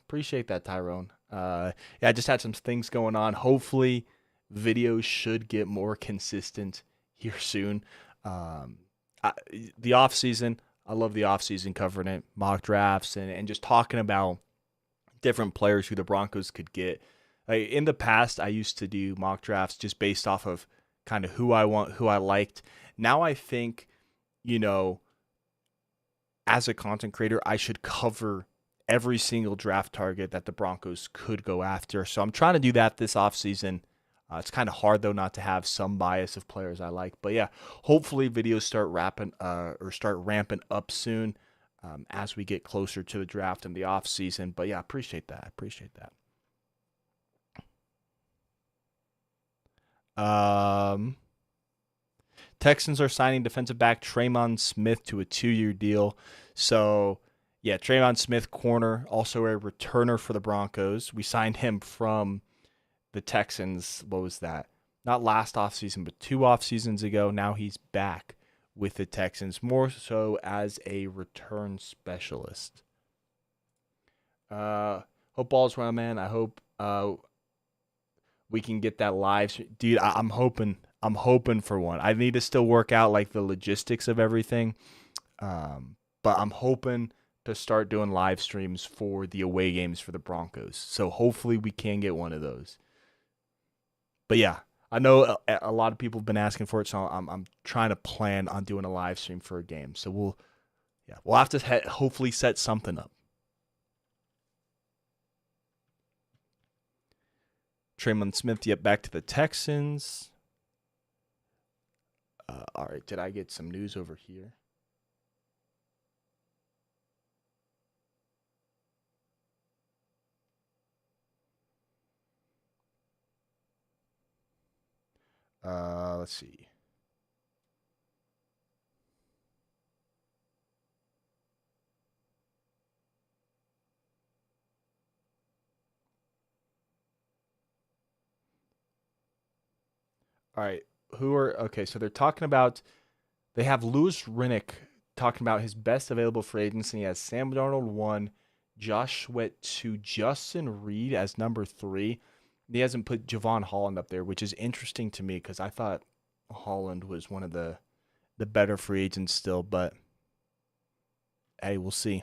Tyrone. Yeah, I just had some things going on. Hopefully, videos should get more consistent here soon. The off season, I love the off season, covering it, mock drafts, and just talking about different players who the Broncos could get. Like in the past, I used to do mock drafts just based off of kind of who I want, who I liked. Now I think, as a content creator, I should cover every single draft target that the Broncos could go after. So I'm trying to do that this offseason. It's kind of hard, though, not to have some bias of players I like. But yeah, hopefully videos start ramping up soon as we get closer to the draft and the offseason. But yeah, appreciate that. Texans are signing defensive back Tremon Smith to a 2-year deal. So, yeah, Tremon Smith, corner, also a returner for the Broncos. We signed him from the Texans. What was that? Not last offseason, but 2 off seasons ago. Now he's back with the Texans, more so as a return specialist. Hope all's well, man. I hope we can get that live. Dude, I'm hoping for one. I need to still work out like the logistics of everything. But I'm hoping to start doing live streams for the away games for the Broncos. So hopefully we can get one of those. But yeah, I know a lot of people have been asking for it, so I'm trying to plan on doing a live stream for a game. So we'll have to hopefully set something up. Tremon Smith, back to the Texans. All right, did I get some news over here? Let's see. All right, so they're talking about, they have Louis Rinnick talking about his best available free agency. He has Sam Darnold 1, Josh Sweat 2, Justin Reed as number 3. He hasn't put Javon Holland up there, which is interesting to me because I thought Holland was one of the better free agents still, but hey, we'll see.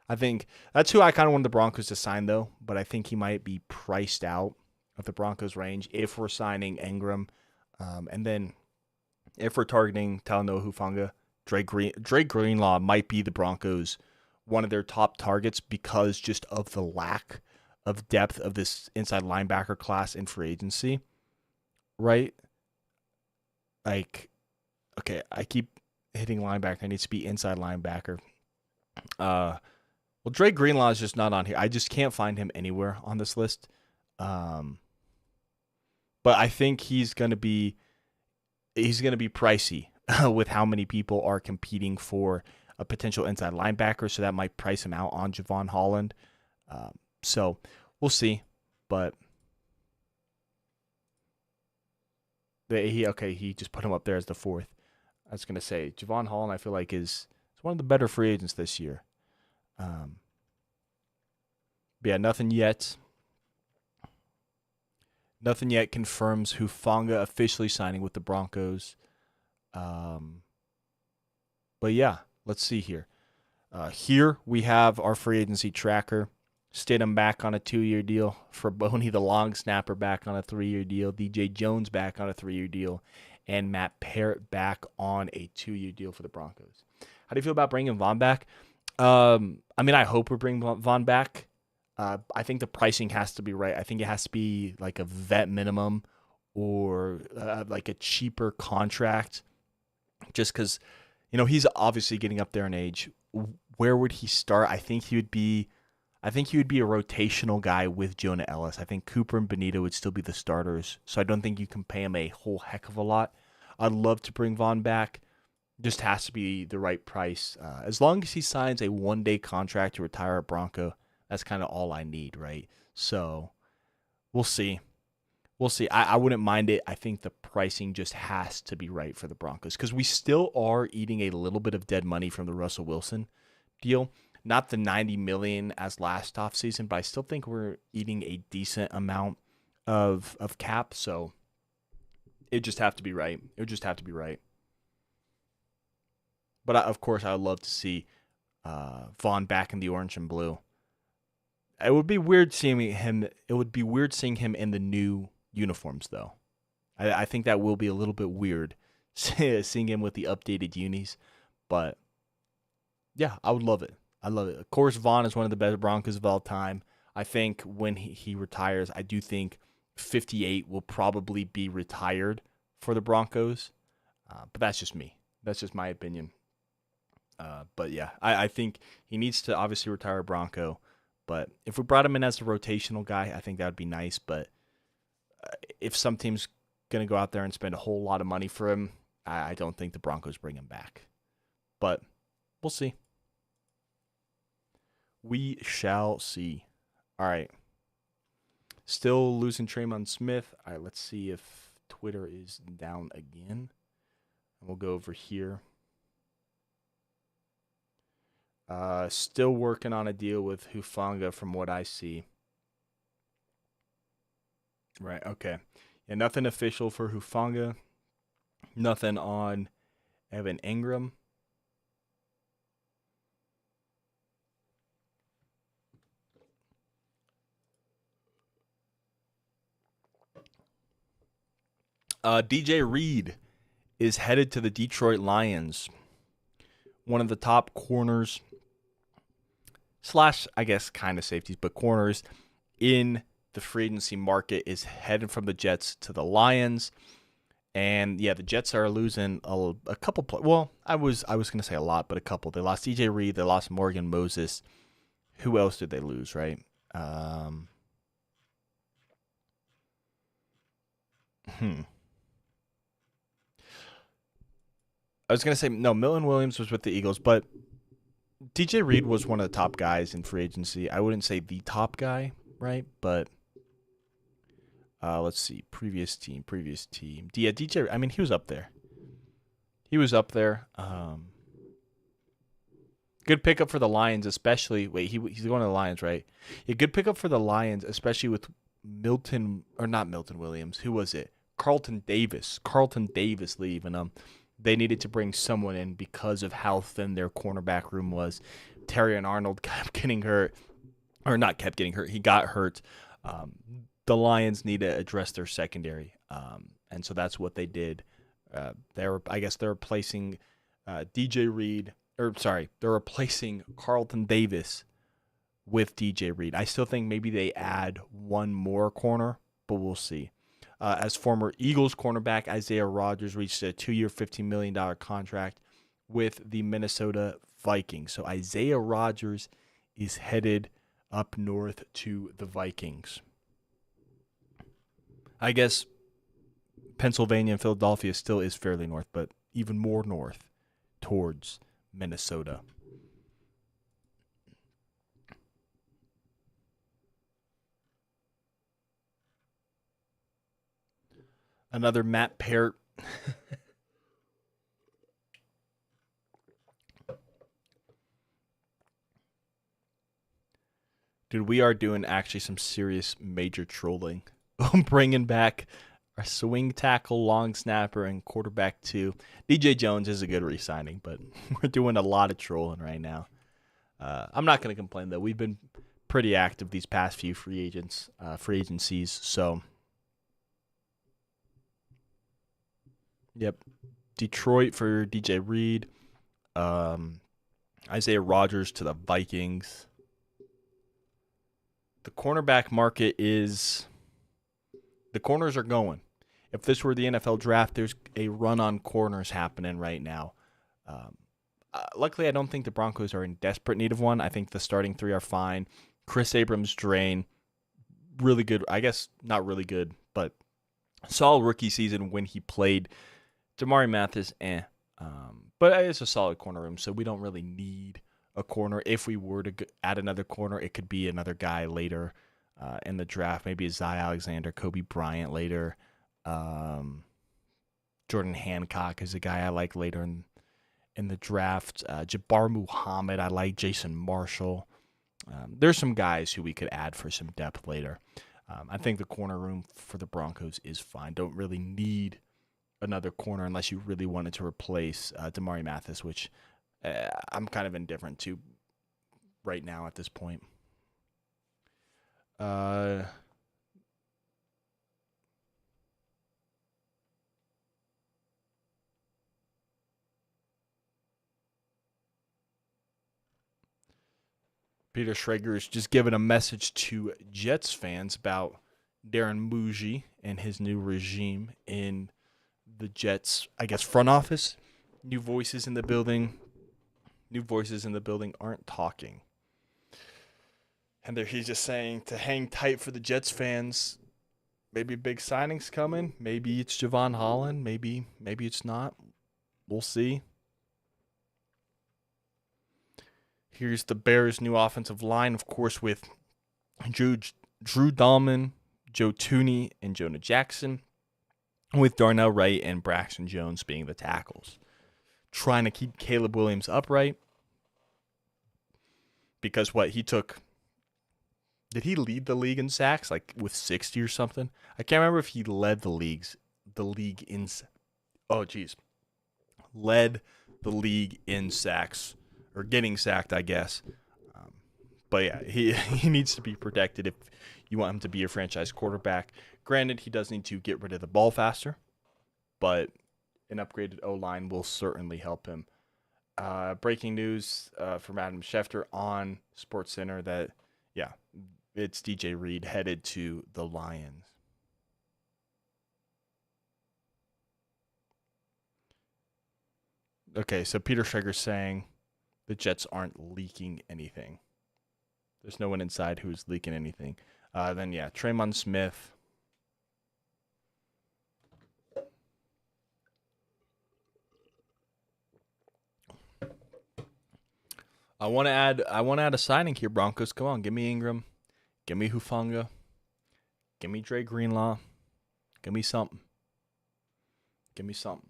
I think that's who I kind of wanted the Broncos to sign, though, but I think he might be priced out of the Broncos range if we're signing Ingram. And then if we're targeting Talanoa Hufanga, Drake Greenlaw might be the Broncos' one of their top targets because just of the lack of depth of this inside linebacker class in free agency, right? Like, okay, I keep hitting linebacker. I need to be inside linebacker. Well, Drake Greenlaw is just not on here. I just can't find him anywhere on this list. But I think he's gonna be pricey with how many people are competing for a potential inside linebacker. So that might price him out on Javon Holland. So we'll see. But he just put him up there as the 4th. I was gonna say Javon Holland, I feel like is one of the better free agents this year. But yeah, nothing yet. Nothing yet confirms Hufanga officially signing with the Broncos. But yeah, let's see here. Here we have our free agency tracker. Stidham back on a 2-year deal. For Boney, the long snapper, back on a 3-year deal. DJ Jones back on a 3-year deal. And Matt Parrott back on a 2-year deal for the Broncos. How do you feel about bringing Vaughn back? I mean, I hope we bring Vaughn back. I think the pricing has to be right. I think it has to be like a vet minimum or like a cheaper contract, just because he's obviously getting up there in age. Where would he start? I think he would be a rotational guy with Jonah Ellis. I think Cooper and Benito would still be the starters, so I don't think you can pay him a whole heck of a lot. I'd love to bring Vaughn back. Just has to be the right price. As long as he signs a one-day contract to retire at Bronco, that's kind of all I need, right? So we'll see. We'll see. I wouldn't mind it. I think the pricing just has to be right for the Broncos because we still are eating a little bit of dead money from the Russell Wilson deal. Not the $90 million as last offseason, but I still think we're eating a decent amount of cap. So it just have to be right. It would just have to be right. But of course, I would love to see Vaughn back in the orange and blue. It would be weird seeing him. It would be weird seeing him in the new uniforms, though. I think that will be a little bit weird seeing him with the updated unis. But yeah, I would love it. I love it. Of course, Vaughn is one of the best Broncos of all time. I think when he retires, I do think 58 will probably be retired for the Broncos. But that's just me. That's just my opinion. But yeah, I think he needs to obviously retire a Bronco. But if we brought him in as a rotational guy, I think that would be nice. But if some team's going to go out there and spend a whole lot of money for him, I don't think the Broncos bring him back. But we'll see. We shall see. All right. Still losing Traymon Smith. All right, let's see if Twitter is down again. And we'll go over here. Still working on a deal with Hufanga from what I see. Right, okay. Yeah, nothing official for Hufanga. Nothing on Evan Ingram. DJ Reed is headed to the Detroit Lions. One of the top corners / I guess kind of safeties, but corners in the free agency market is headed from the Jets to the Lions. And yeah, the Jets are losing a couple. Well, I was going to say a lot, but a couple. They lost DJ Reed. They lost Morgan Moses. Who else did they lose? Right. I was going to say no. Milton Williams was with the Eagles, but DJ Reed was one of the top guys in free agency. I wouldn't say the top guy, right? But let's see. Previous team. Yeah, DJ. I mean, he was up there. Good pickup for the Lions, especially. Wait, he's going to the Lions, right? Yeah, good pickup for the Lions, especially with not Milton Williams. Who was it? Carlton Davis. Carlton Davis leaving them. They needed to bring someone in because of how thin their cornerback room was. Terrion Arnold kept getting hurt, or not kept getting hurt. He got hurt. The Lions need to address their secondary, and so that's what they did. They're replacing DJ Reed. They're replacing Carlton Davis with DJ Reed. I still think maybe they add one more corner, but we'll see. As former Eagles cornerback, Isaiah Rodgers reached a 2-year, $15 million contract with the Minnesota Vikings. So Isaiah Rodgers is headed up north to the Vikings. I guess Pennsylvania and Philadelphia still is fairly north, but even more north towards Minnesota. Another Matt Peart. Dude, we are doing actually some serious major trolling. I'm bringing back our swing tackle, long snapper, and quarterback 2. DJ Jones is a good re-signing, but we're doing a lot of trolling right now. I'm not going to complain, though. We've been pretty active these past few free agencies, so... Yep. Detroit for DJ Reed. Isaiah Rodgers to the Vikings. The cornerback market is, the corners are going. If this were the NFL draft, there's a run on corners happening right now. Luckily, I don't think the Broncos are in desperate need of one. I think the starting three are fine. Chris Abrams, Drain, really good. I guess not really good, but solid rookie season when he played. Damari Mathis, but it's a solid corner room, so we don't really need a corner. If we were to add another corner, it could be another guy later in the draft. Maybe a Zy Alexander, Kobe Bryant later. Jordan Hancock is a guy I like later in the draft. Jabbar Muhammad, I like. Jason Marshall. There's some guys who we could add for some depth later. I think the corner room for the Broncos is fine. Don't really need another corner unless you really wanted to replace Damari Mathis, which I'm kind of indifferent to right now at this point. Peter Schrager is just giving a message to Jets fans about Darren Muji and his new regime in the Jets, I guess, front office. New voices in the building. New voices in the building aren't talking. And he's just saying to hang tight for the Jets fans. Maybe big signings coming. Maybe it's Javon Holland. Maybe it's not. We'll see. Here's the Bears' new offensive line, of course, with Drew Dahlman, Joe Tooney, and Jonah Jackson, with Darnell Wright and Braxton Jones being the tackles. Trying to keep Caleb Williams upright. Because he took... Did he lead the league in sacks, like with 60 or something? I can't remember if he led the league in... Oh, geez. Led the league in sacks. Or getting sacked, I guess. But yeah, he needs to be protected if you want him to be a franchise quarterback. Granted, he does need to get rid of the ball faster, but an upgraded O-line will certainly help him. Breaking news from Adam Schefter on SportsCenter that, yeah, it's DJ Reed headed to the Lions. Okay, so Peter Schrager's saying the Jets aren't leaking anything. There's no one inside who's leaking anything. Then, yeah, Tremon Smith. I want to add a signing here, Broncos. Come on, give me Ingram. Give me Hufanga. Give me Dre Greenlaw. Give me something. Give me something.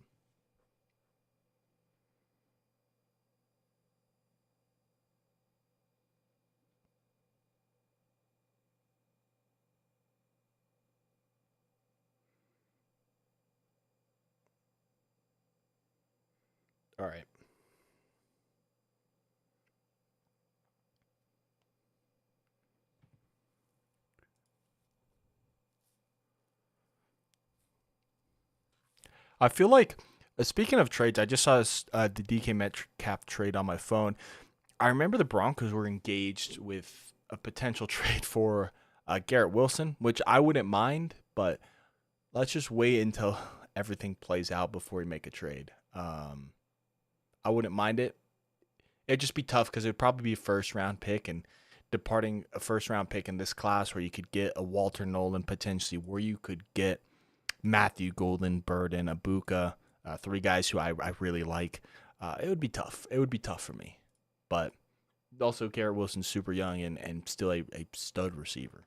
All right. I feel like, speaking of trades, I just saw the DK Metcalf trade on my phone. I remember the Broncos were engaged with a potential trade for Garrett Wilson, which I wouldn't mind, but let's just wait until everything plays out before we make a trade. I wouldn't mind it. It'd just be tough because it would probably be a first-round pick, and departing a first-round pick in this class where you could get a Walter Nolan potentially, where you could get Matthew Golden, Burden, Abuka, three guys who I really like. It would be tough. It would be tough for me. But also Garrett Wilson's super young and still a stud receiver.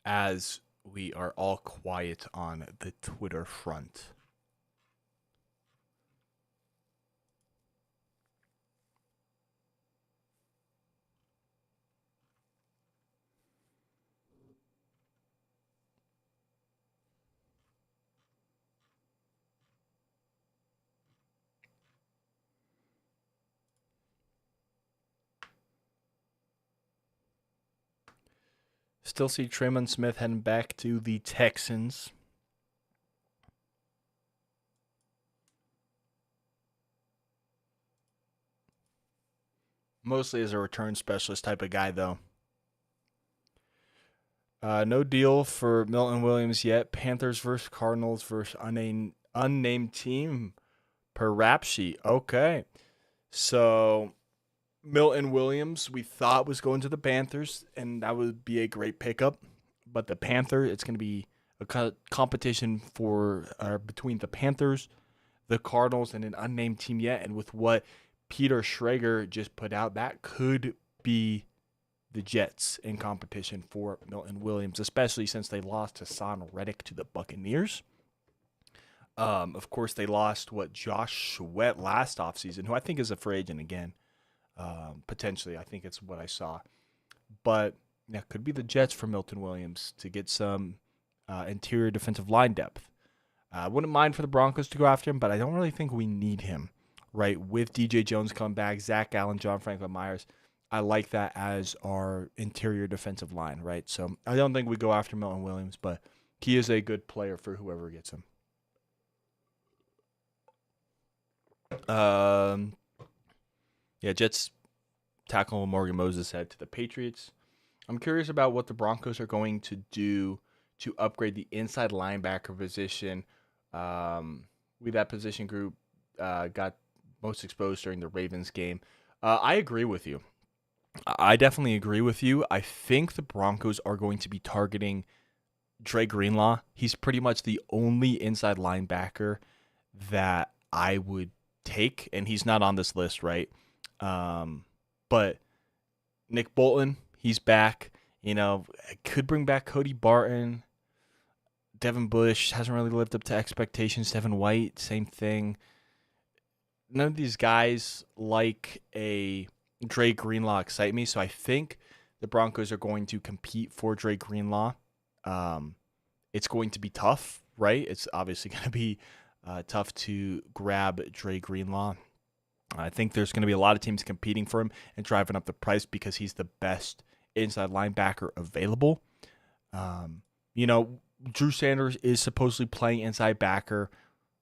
As we are all quiet on the Twitter front. Still see Tremon Smith heading back to the Texans. Mostly as a return specialist type of guy, though. No deal for Milton Williams yet. Panthers versus Cardinals versus unnamed team per rap sheet. Okay. So Milton Williams, we thought was going to the Panthers, and that would be a great pickup. But the Panther, it's going to be a competition for between the Panthers, the Cardinals, and an unnamed team yet. And with what Peter Schrager just put out, that could be the Jets in competition for Milton Williams, especially since they lost Hassan Reddick to the Buccaneers. Of course, they lost Josh Sweat last offseason, who I think is a free agent again. Potentially, I think it's what I saw. But that could be the Jets for Milton Williams to get some interior defensive line depth. I wouldn't mind for the Broncos to go after him, but I don't really think we need him, right? With DJ Jones come back, Zach Allen, John Franklin Myers, I like that as our interior defensive line, right? So I don't think we go after Milton Williams, but he is a good player for whoever gets him. Jets tackle Morgan Moses head to the Patriots. I'm curious about what the Broncos are going to do to upgrade the inside linebacker position. That position group got most exposed during the Ravens game. I agree with you. I definitely agree with you. I think the Broncos are going to be targeting Dre Greenlaw. He's pretty much the only inside linebacker that I would take, and he's not on this list, right? But Nick Bolton, he's back. Could bring back Cody Barton. Devin Bush hasn't really lived up to expectations. Devin White, same thing. None of these guys like a Dre Greenlaw excite me, so I think the Broncos are going to compete for Dre Greenlaw. It's going to be tough, right? It's obviously going to be tough to grab Dre Greenlaw. I think there's going to be a lot of teams competing for him and driving up the price because he's the best inside linebacker available. Drew Sanders is supposedly playing inside backer.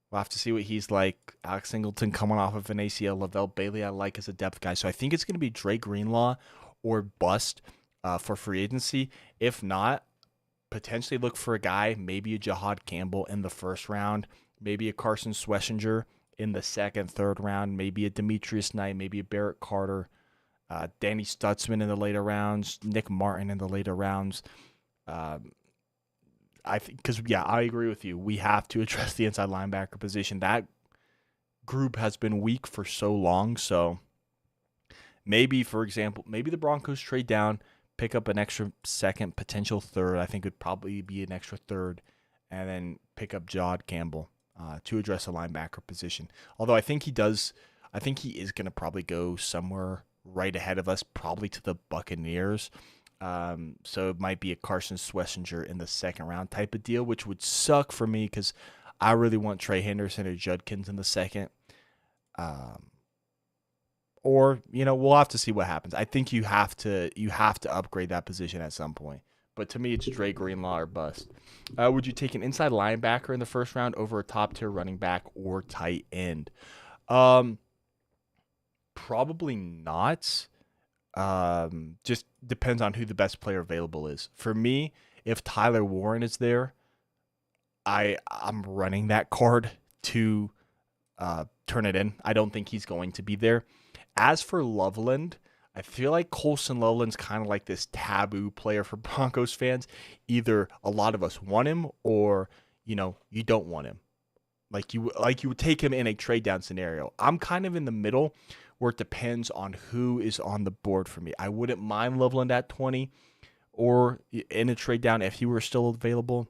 We'll have to see what he's like. Alex Singleton coming off of an ACL. Lavelle Bailey I like as a depth guy. So I think it's going to be Dre Greenlaw or bust for free agency. If not, potentially look for a guy, maybe a Jahad Campbell in the first round, maybe a Carson Schlesinger in the second, third round, maybe a Demetrius Knight, maybe a Barrett Carter, Danny Stutzman in the later rounds, Nick Martin in the later rounds. I agree with you. We have to address the inside linebacker position. That group has been weak for so long. So maybe, for example, the Broncos trade down, pick up an extra second, potential third. I think it would probably be an extra third, and then pick up Jahad Campbell to address the linebacker position. Although I think he is going to probably go somewhere right ahead of us, probably to the Buccaneers. So it might be a Carson Schlesinger in the second round type of deal, which would suck for me because I really want Trey Henderson or Judkins in the second. We'll have to see what happens. I think you have to upgrade that position at some point. But to me, it's Dre Greenlaw or bust. Would you take an inside linebacker in the first round over a top tier running back or tight end? Probably not. Just depends on who the best player available is. For me, if Tyler Warren is there, I'm running that card to turn it in. I don't think he's going to be there. As for Loveland, I feel like Colson Loveland's kind of like this taboo player for Broncos fans. Either a lot of us want him or, you don't want him. Like you would take him in a trade down scenario. I'm kind of in the middle where it depends on who is on the board for me. I wouldn't mind Loveland at 20 or in a trade down if he were still available.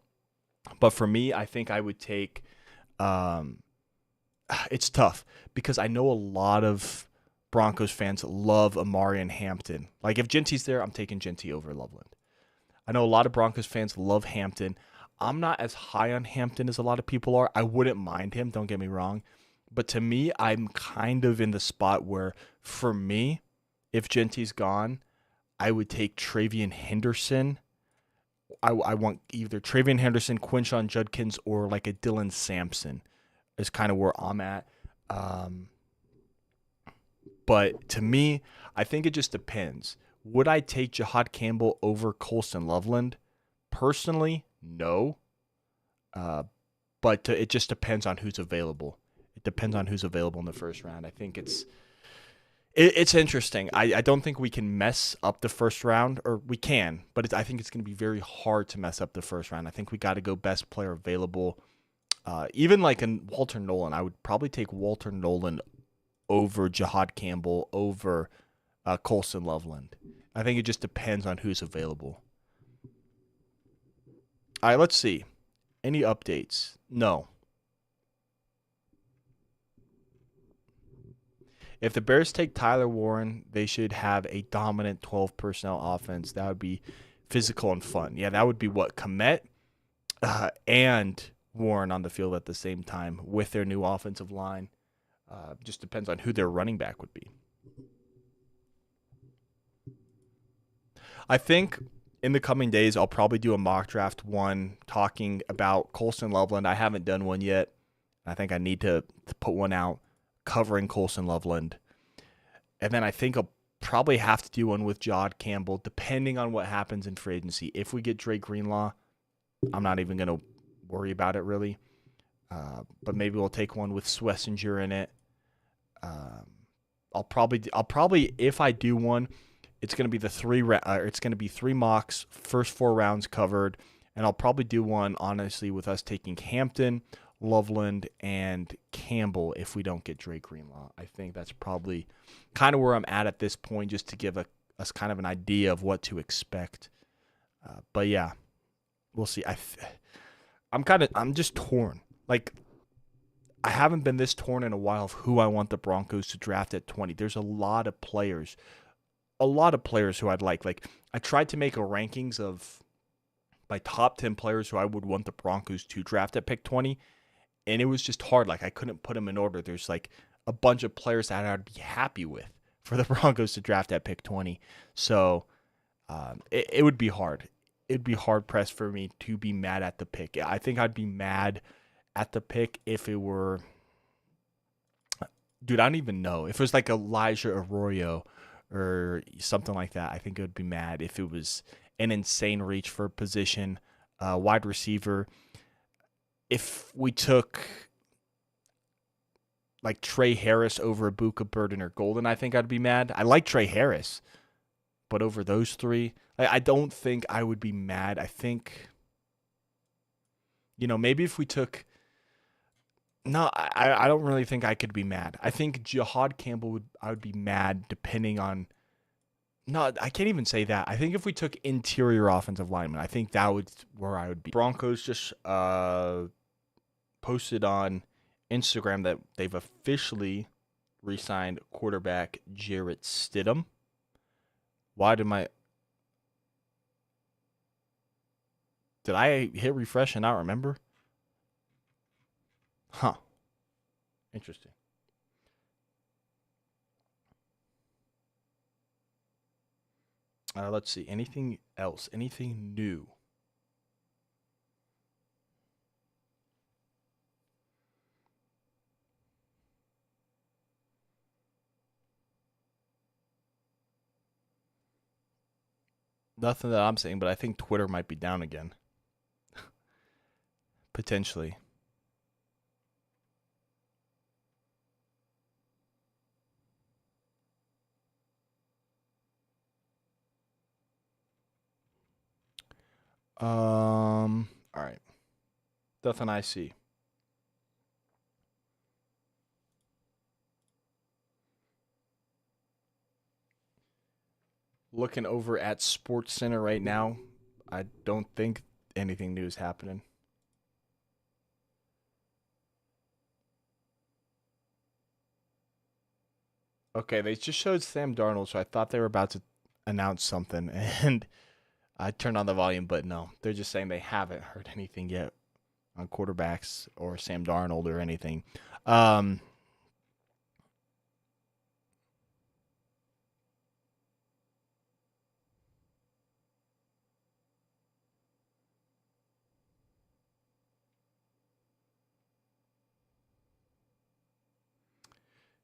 But for me, I think I would take it's tough because I know a lot of Broncos fans love Amari and Hampton. Like if Genty's there, I'm taking Genty over Loveland. I know a lot of Broncos fans love Hampton. I'm not as high on Hampton as a lot of people are. I wouldn't mind him, don't get me wrong. But to me, I'm kind of in the spot where, for me, if Genty's gone, I would take Travian Henderson. I want either Travian Henderson, Quinshon Judkins, or like a Dylan Sampson is kind of where I'm at. But to me, I think it just depends. Would I take Jihad Campbell over Colson Loveland? Personally, no. Uh, but it just depends on who's available. It depends on who's available in the first round. I think it's interesting. I don't think we can mess up the first round, or we can, but I think it's going to be very hard to mess up the first round. I think we got to go best player available. Even like in Walter Nolan, I would probably take Walter Nolan over Jihad Campbell, over Colson Loveland. I think it just depends on who's available. All right, let's see. Any updates? No. If the Bears take Tyler Warren, they should have a dominant 12 personnel offense. That would be physical and fun. Yeah, that would be what? Komet and Warren on the field at the same time with their new offensive line. Just depends on who their running back would be. I think in the coming days, I'll probably do a mock draft one talking about Colson Loveland. I haven't done one yet. I think I need to put one out covering Colson Loveland. And then I think I'll probably have to do one with Jihad Campbell, depending on what happens in free agency. If we get Drake Greenlaw, I'm not even going to worry about it really. But maybe we'll take one with Swessinger in it. I'll probably if I do one, it's going to be three mocks, first 4 rounds covered, and I'll probably do one honestly with us taking Hampton, Loveland, and Campbell if we don't get Drake Greenlaw. I think that's probably kind of where I'm at this point, just to give us kind of an idea of what to expect. But yeah, we'll see. I'm just torn. Like, I haven't been this torn in a while of who I want the Broncos to draft at 20. There's a lot of players who I'd like. Like, I tried to make a rankings of my top 10 players who I would want the Broncos to draft at pick 20, and it was just hard. Like, I couldn't put them in order. There's like a bunch of players that I'd be happy with for the Broncos to draft at pick 20. So it would be hard. It'd be hard pressed for me to be mad at the pick. I think I'd be mad at the pick if it were, dude, I don't even know. If it was like Elijah Arroyo or something like that, I think I would be mad. If it was an insane reach for a position, wide receiver. If we took like Trey Harris over Ibuka, Burden, or Golden, I think I'd be mad. I like Trey Harris, but over those three, I don't think I would be mad. I think, maybe if we took, no, I don't really think I could be mad. I think Jihad Campbell I would be mad depending on, no, I can't even say that. I think if we took interior offensive linemen, I think that would where I would be. Broncos just posted on Instagram that they've officially re-signed quarterback Jarrett Stidham. Did I hit refresh and not remember? Huh. Interesting. Let's see. Anything else? Anything new? Nothing that I'm saying, but I think Twitter might be down again. Potentially. All right. Nothing I see. Looking over at Sports Center right now, I don't think anything new is happening. Okay, they just showed Sam Darnold, so I thought they were about to announce something, and I turned on the volume, but no, they're just saying they haven't heard anything yet on quarterbacks or Sam Darnold or anything.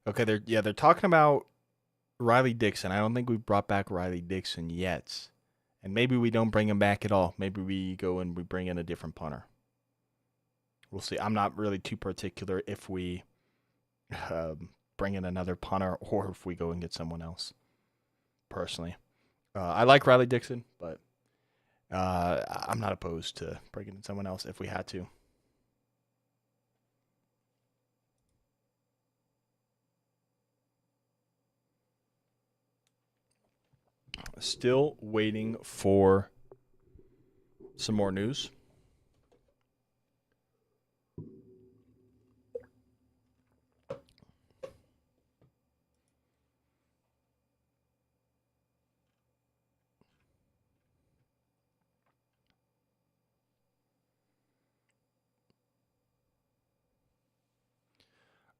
Okay, they're talking about Riley Dixon. I don't think we've brought back Riley Dixon yet. And maybe we don't bring him back at all. Maybe we go and we bring in a different punter. We'll see. I'm not really too particular if we bring in another punter or if we go and get someone else, personally. I like Riley Dixon, but I'm not opposed to bringing in someone else if we had to. Still waiting for some more news.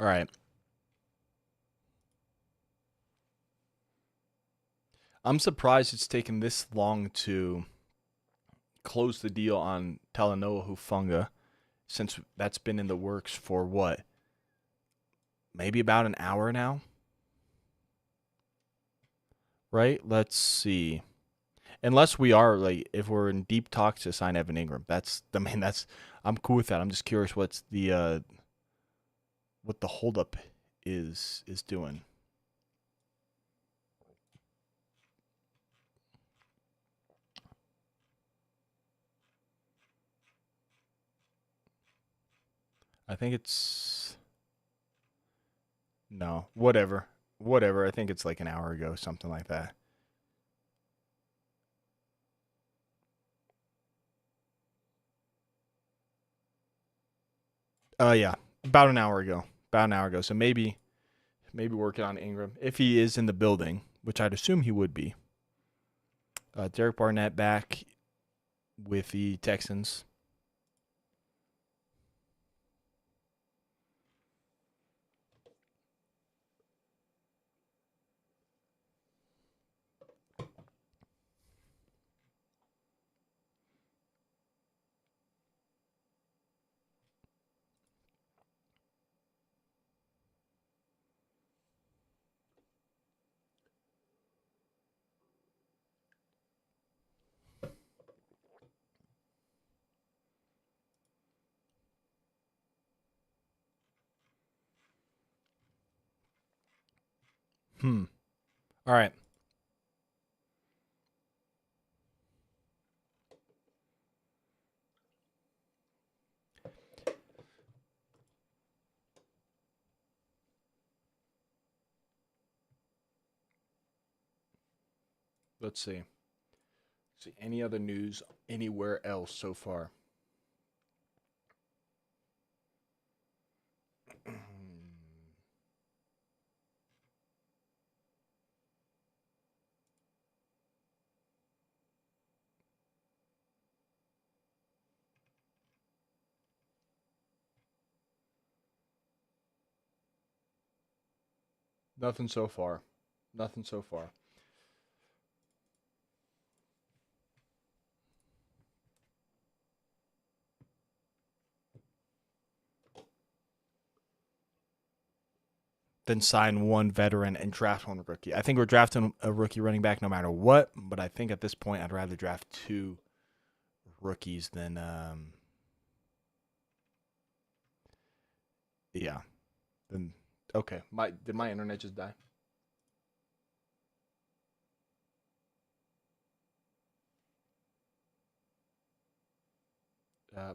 All right. I'm surprised it's taken this long to close the deal on Talanoa Hufanga, since that's been in the works for what? Maybe about an hour now? Right? Let's see. Unless we are, like, if we're in deep talks to sign Evan Ingram, I'm cool with that. I'm just curious what the holdup is doing. I think it's no, whatever. I think it's like an hour ago, something like that. Yeah, about an hour ago. So maybe working on Ingram if he is in the building, which I'd assume he would be. Derek Barnett back with the Texans. All right. Let's see. Any other news anywhere else so far? Nothing so far. Then sign one veteran and draft one rookie. I think we're drafting a rookie running back no matter what, but I think at this point I'd rather draft two rookies than yeah. Then okay. Did my internet just die?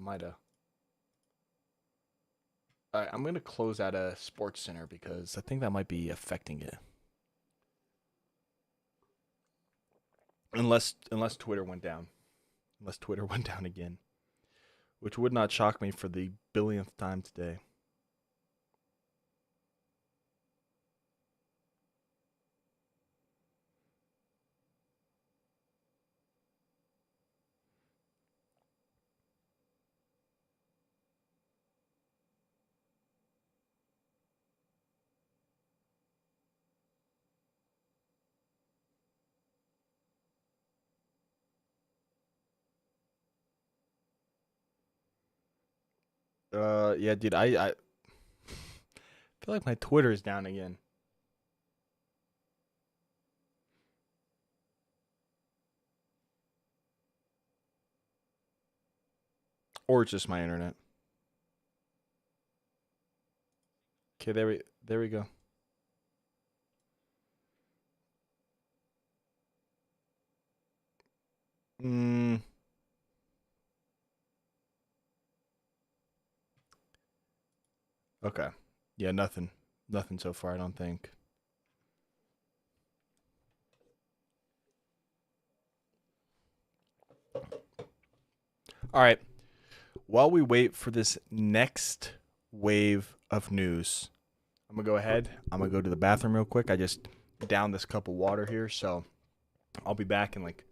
Might have. All right, I'm gonna close out a Sports Center because I think that might be affecting it. Unless Twitter went down. Unless Twitter went down again, which would not shock me for the billionth time today. Yeah, dude, I feel like my Twitter is down again. Or it's just my internet. Okay, there we go. Okay. Yeah, nothing. Nothing so far, I don't think. All right. While we wait for this next wave of news, I'm going to go ahead. I'm going to go to the bathroom real quick. I just downed this cup of water here, so I'll be back in like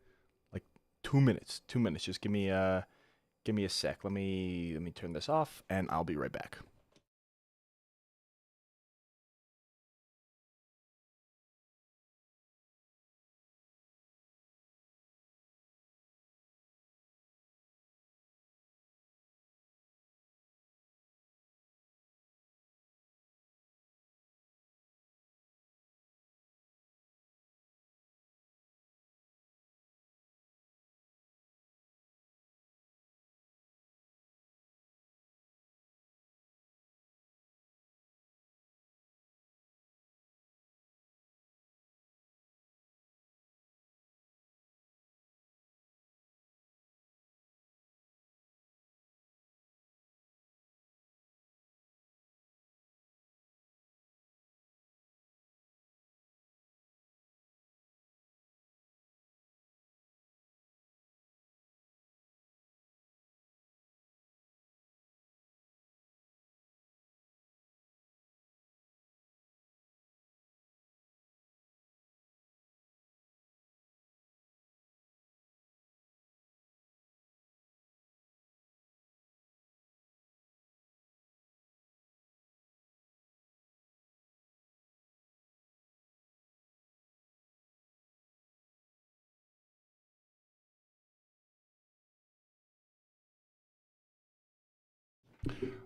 2 minutes. 2 minutes. Just give me a sec. Let me turn this off and I'll be right back.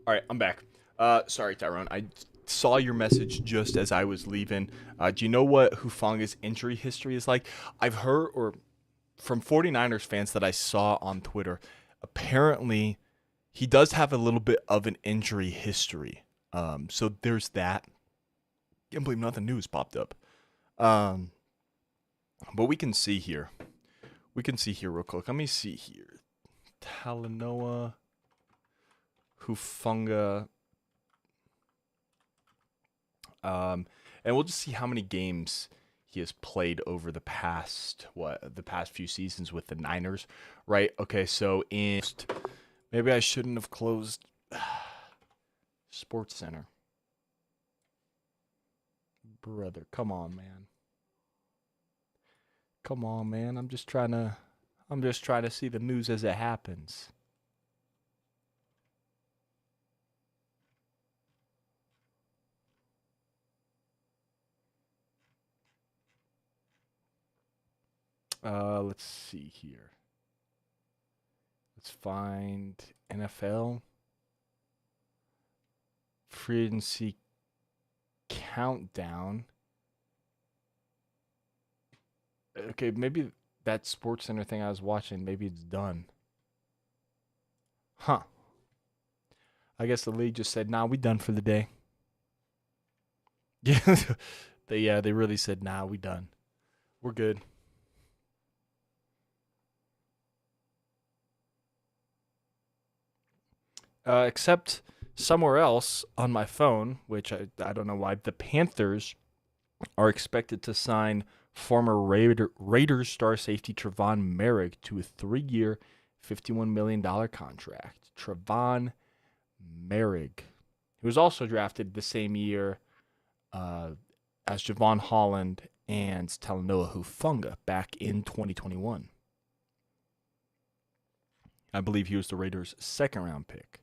All right, I'm back. Sorry, Tyrone. I saw your message just as I was leaving. Do you know what Hufanga's injury history is like? I've heard, or from 49ers fans that I saw on Twitter, apparently he does have a little bit of an injury history. So there's that. Can't believe nothing new has popped up. But we can see here. We can see here real quick. Let me see here. Talanoa Hufanga. And we'll just see how many games he has played over the past few seasons with the Niners, right? Okay, so maybe I shouldn't have closed Sports Center. Brother, come on, man. Come on, man. I'm just trying to see the news as it happens. Let's see here. Let's find NFL free agency countdown. Okay, maybe that Sports Center thing I was watching, maybe it's done. Huh. I guess the league just said, "Nah, we done for the day." Yeah, they really said, "Nah, we done. We're good." Except somewhere else on my phone, which I don't know why, the Panthers are expected to sign former Raiders star safety Trevon Merrick to a 3-year, $51 million contract. Trevon Merrick, who was also drafted the same year as Javon Holland and Talanoa Hufanga back in 2021. I believe he was the Raiders' second-round pick.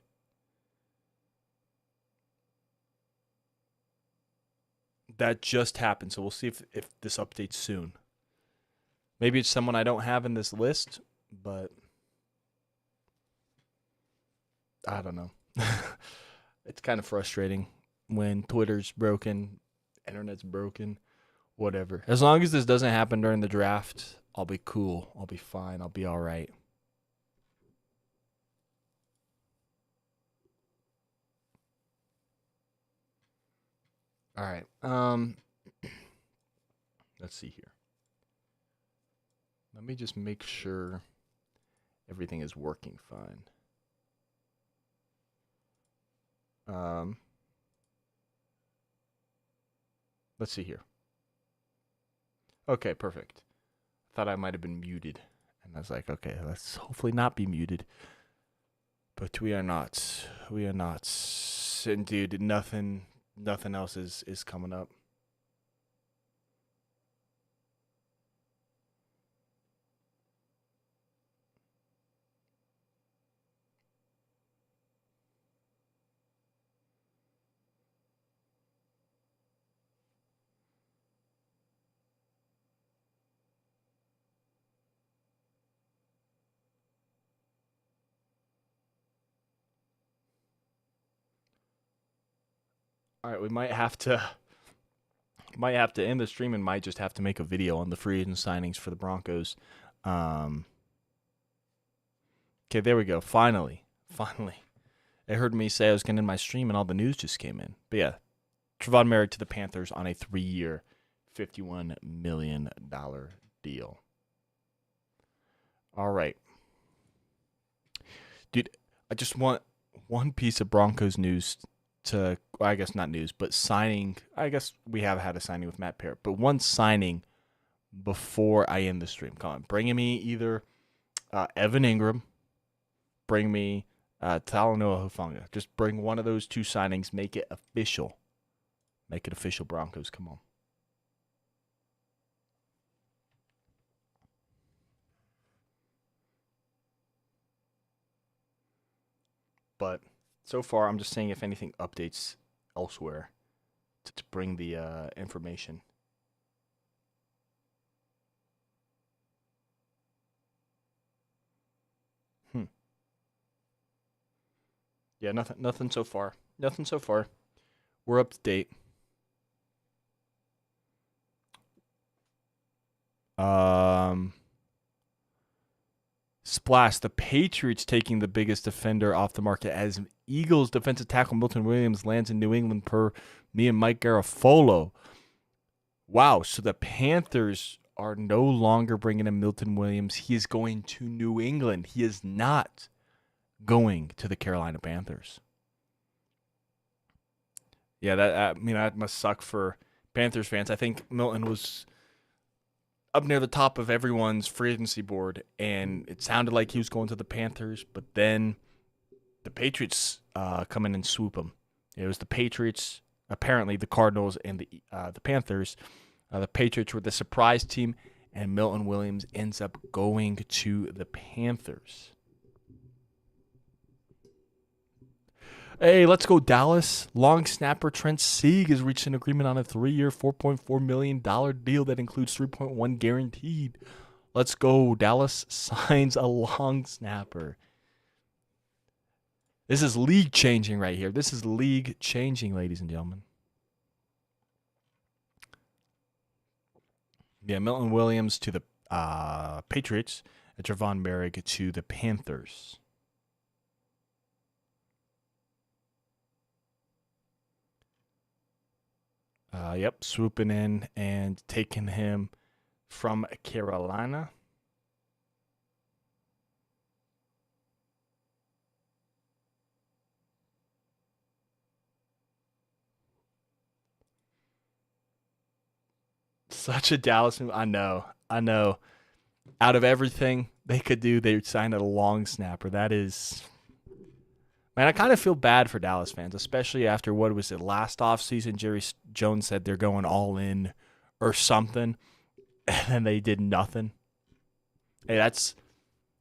That just happened, so we'll see if this updates soon. Maybe it's someone I don't have in this list, but I don't know. It's kind of frustrating when Twitter's broken, internet's broken, whatever. As long as this doesn't happen during the draft, I'll be cool. I'll be fine. I'll be all right. All right. Let's see here. Let me just make sure everything is working fine. Let's see here. Okay, perfect. Thought I might have been muted. And I was like, okay, let's hopefully not be muted. But we are not. We are not. And dude, nothing else is coming up. All right, we might have to end the stream and might just have to make a video on the free agent signings for the Broncos. Okay, there we go. Finally. They heard me say I was going to end my stream and all the news just came in. But yeah, Trevon Merrick to the Panthers on a 3-year, $51 million deal. All right. Dude, I just want one piece of Broncos news to, well, I guess not news, but signing. I guess we have had a signing with Matt Parrott, but one signing before I end the stream. Come on, bring me either Evan Ingram, bring me Talanoa Hufanga. Just bring one of those two signings. Make it official. Make it official, Broncos. Come on. But so far, I'm just saying if anything updates elsewhere to bring the information. Yeah, nothing so far. Nothing so far. We're up to date. Splash. The Patriots taking the biggest defender off the market as Eagles defensive tackle Milton Williams lands in New England per me and Mike Garafolo. Wow. So the Panthers are no longer bringing in Milton Williams. He is going to New England. He is not going to the Carolina Panthers. Yeah, that must suck for Panthers fans. I think Milton was up near the top of everyone's free agency board, and it sounded like he was going to the Panthers, but then the Patriots come in and swoop him. It was the Patriots, apparently the Cardinals, and the Panthers. The Patriots were the surprise team, and Milton Williams ends up going to the Panthers. Hey, let's go, Dallas. Long snapper Trent Sieg has reached an agreement on a 3-year, $4.4 million deal that includes $3.1 guaranteed. Let's go. Dallas signs a long snapper. This is league changing right here. This is league changing, ladies and gentlemen. Yeah, Milton Williams to the Patriots, and Trevon Merrick to the Panthers. Yep, swooping in and taking him from Carolina. Such a Dallas move. I know. Out of everything they could do, they signed a long snapper. That is, man, I kind of feel bad for Dallas fans, especially after what was it last offseason. Jerry Jones said they're going all in or something, and then they did nothing. Hey, that's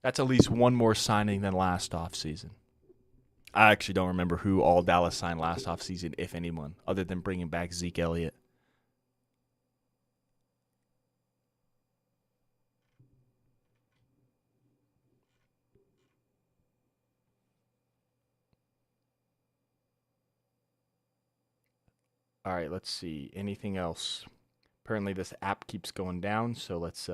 at least one more signing than last offseason. I actually don't remember who all Dallas signed last offseason, if anyone, other than bringing back Zeke Elliott. All right, let's see. Anything else? Apparently this app keeps going down, so let's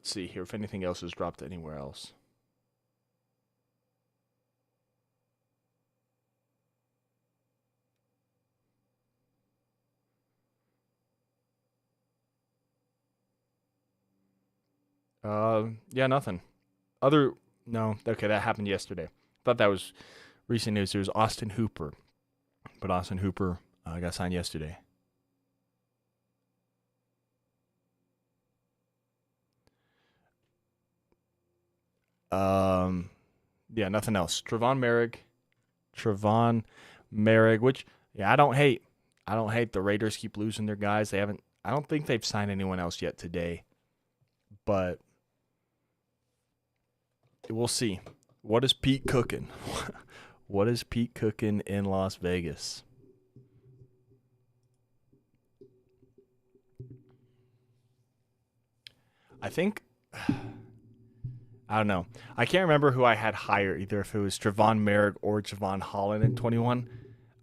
see here if anything else has dropped anywhere else. Yeah, nothing. No, okay, that happened yesterday. Thought that was recent news. There was Austin Hooper, but Austin Hooper got signed yesterday. Um, yeah, nothing else. Trevon Merrick, which yeah, I don't hate. I don't hate the Raiders keep losing their guys. They haven't. I don't think they've signed anyone else yet today, but we'll see. What is Pete cooking? What is Pete cooking in Las Vegas? I think I don't know. I can't remember who I had higher, either if it was Trevon Merrick or Javon Holland in 21.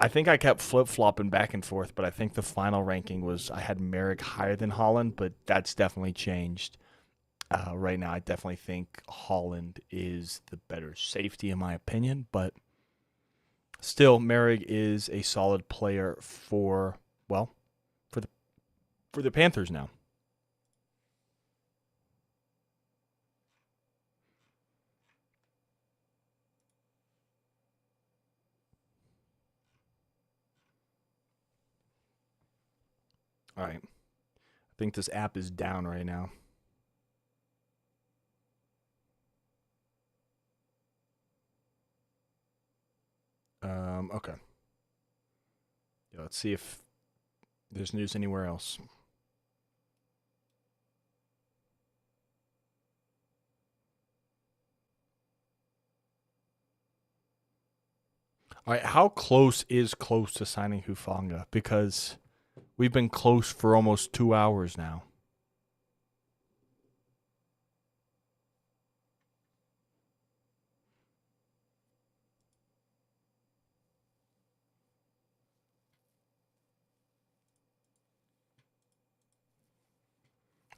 I think I kept flip flopping back and forth, but I think the final ranking was I had Merrick higher than Holland, but that's definitely changed. Right now, I definitely think Holland is the better safety, in my opinion, but still, Merrick is a solid player for the Panthers now. All right. I think this app is down right now. Okay. Yeah, let's see if there's news anywhere else. All right, how close is close to signing Hufanga? Because we've been close for almost 2 hours now.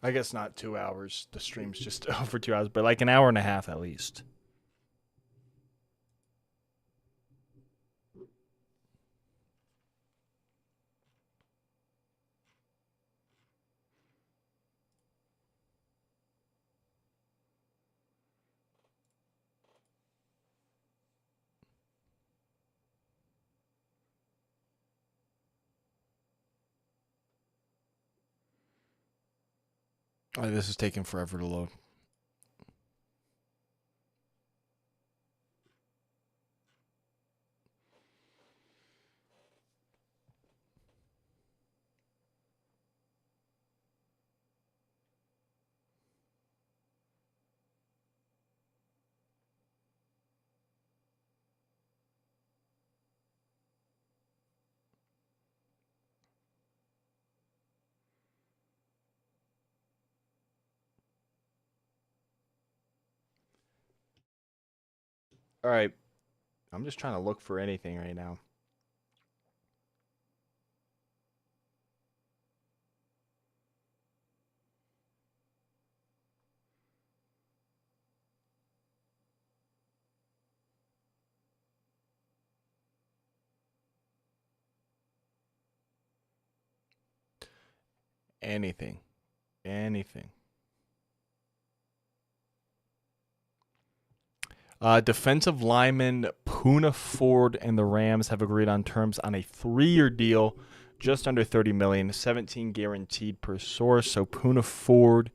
I guess not 2 hours. The stream's just over 2 hours, but like an hour and a half at least. All right, this is taking forever to load. All right, I'm just trying to look for anything right now. Anything. Anything. Defensive lineman Puna Ford and the Rams have agreed on terms on a 3-year deal, just under $30 million, 17 guaranteed per source. So Puna Ford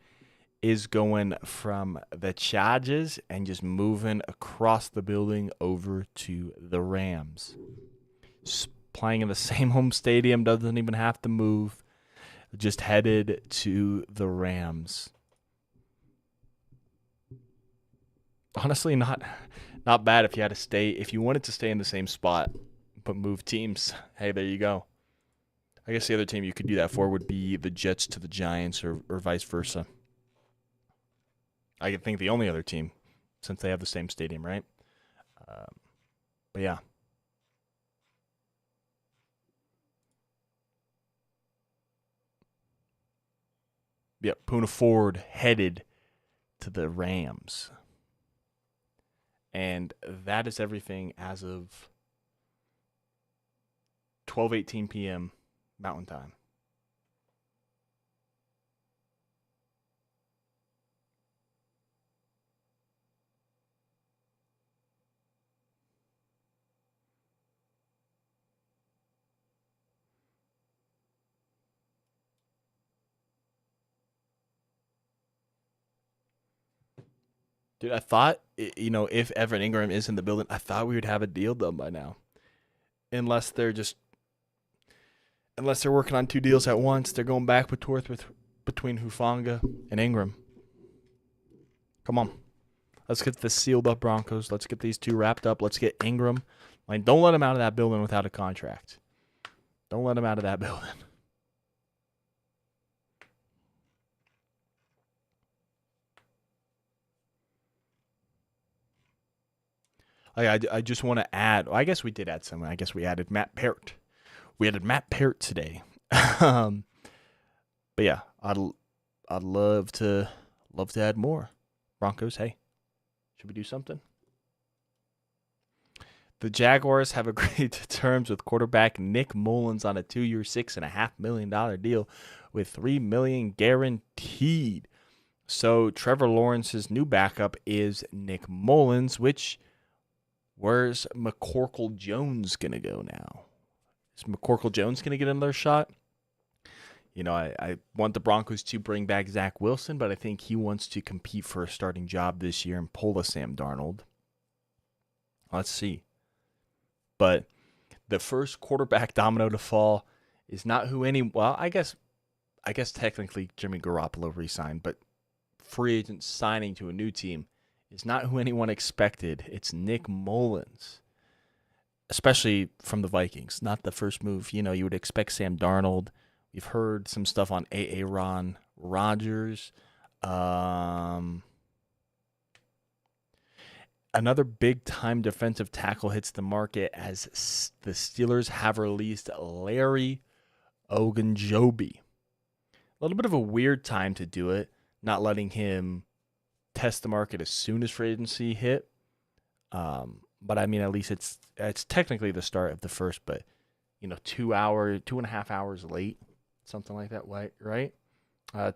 is going from the Chargers and just moving across the building over to the Rams. Playing in the same home stadium, doesn't even have to move. Just headed to the Rams. Honestly, not bad if you wanted to stay in the same spot, but move teams. Hey, there you go. I guess the other team you could do that for would be the Jets to the Giants or vice versa. I think the only other team, since they have the same stadium, right? But yeah. Yep, Puna Ford headed to the Rams. And that is everything as of 12:18 p.m. Mountain Time. Dude, I thought, if Evan Ingram is in the building, I thought we would have a deal done by now. Unless they're working on two deals at once, they're going back and forth between Hufanga and Ingram. Come on. Let's get this sealed up, Broncos. Let's get these two wrapped up. Let's get Ingram. Like, don't let him out of that building without a contract. Don't let him out of that building. I just want to add. Well, I guess we did add someone. I guess we added Matt Parrott. We added Matt Parrott today. But yeah, I'd love to add more. Broncos, hey, should we do something? The Jaguars have agreed to terms with quarterback Nick Mullins on a 2-year, $6.5 million deal with $3 million guaranteed. So Trevor Lawrence's new backup is Nick Mullins, where's McCorkle Jones going to go now? Is McCorkle Jones going to get another shot? I want the Broncos to bring back Zach Wilson, but I think he wants to compete for a starting job this year and pull a Sam Darnold. Let's see. But the first quarterback domino to fall is not I guess technically Jimmy Garoppolo re-signed, but free agent signing to a new team is not who anyone expected. It's Nick Mullins, especially from the Vikings. Not the first move. You would expect Sam Darnold. We've heard some stuff on Aaron Rodgers. Another big-time defensive tackle hits the market as the Steelers have released Larry Ogunjobi. A little bit of a weird time to do it, not letting him test the market as soon as free agency hit. But I mean, at least it's technically the start of the first, but 2.5 hours late, something like that, right?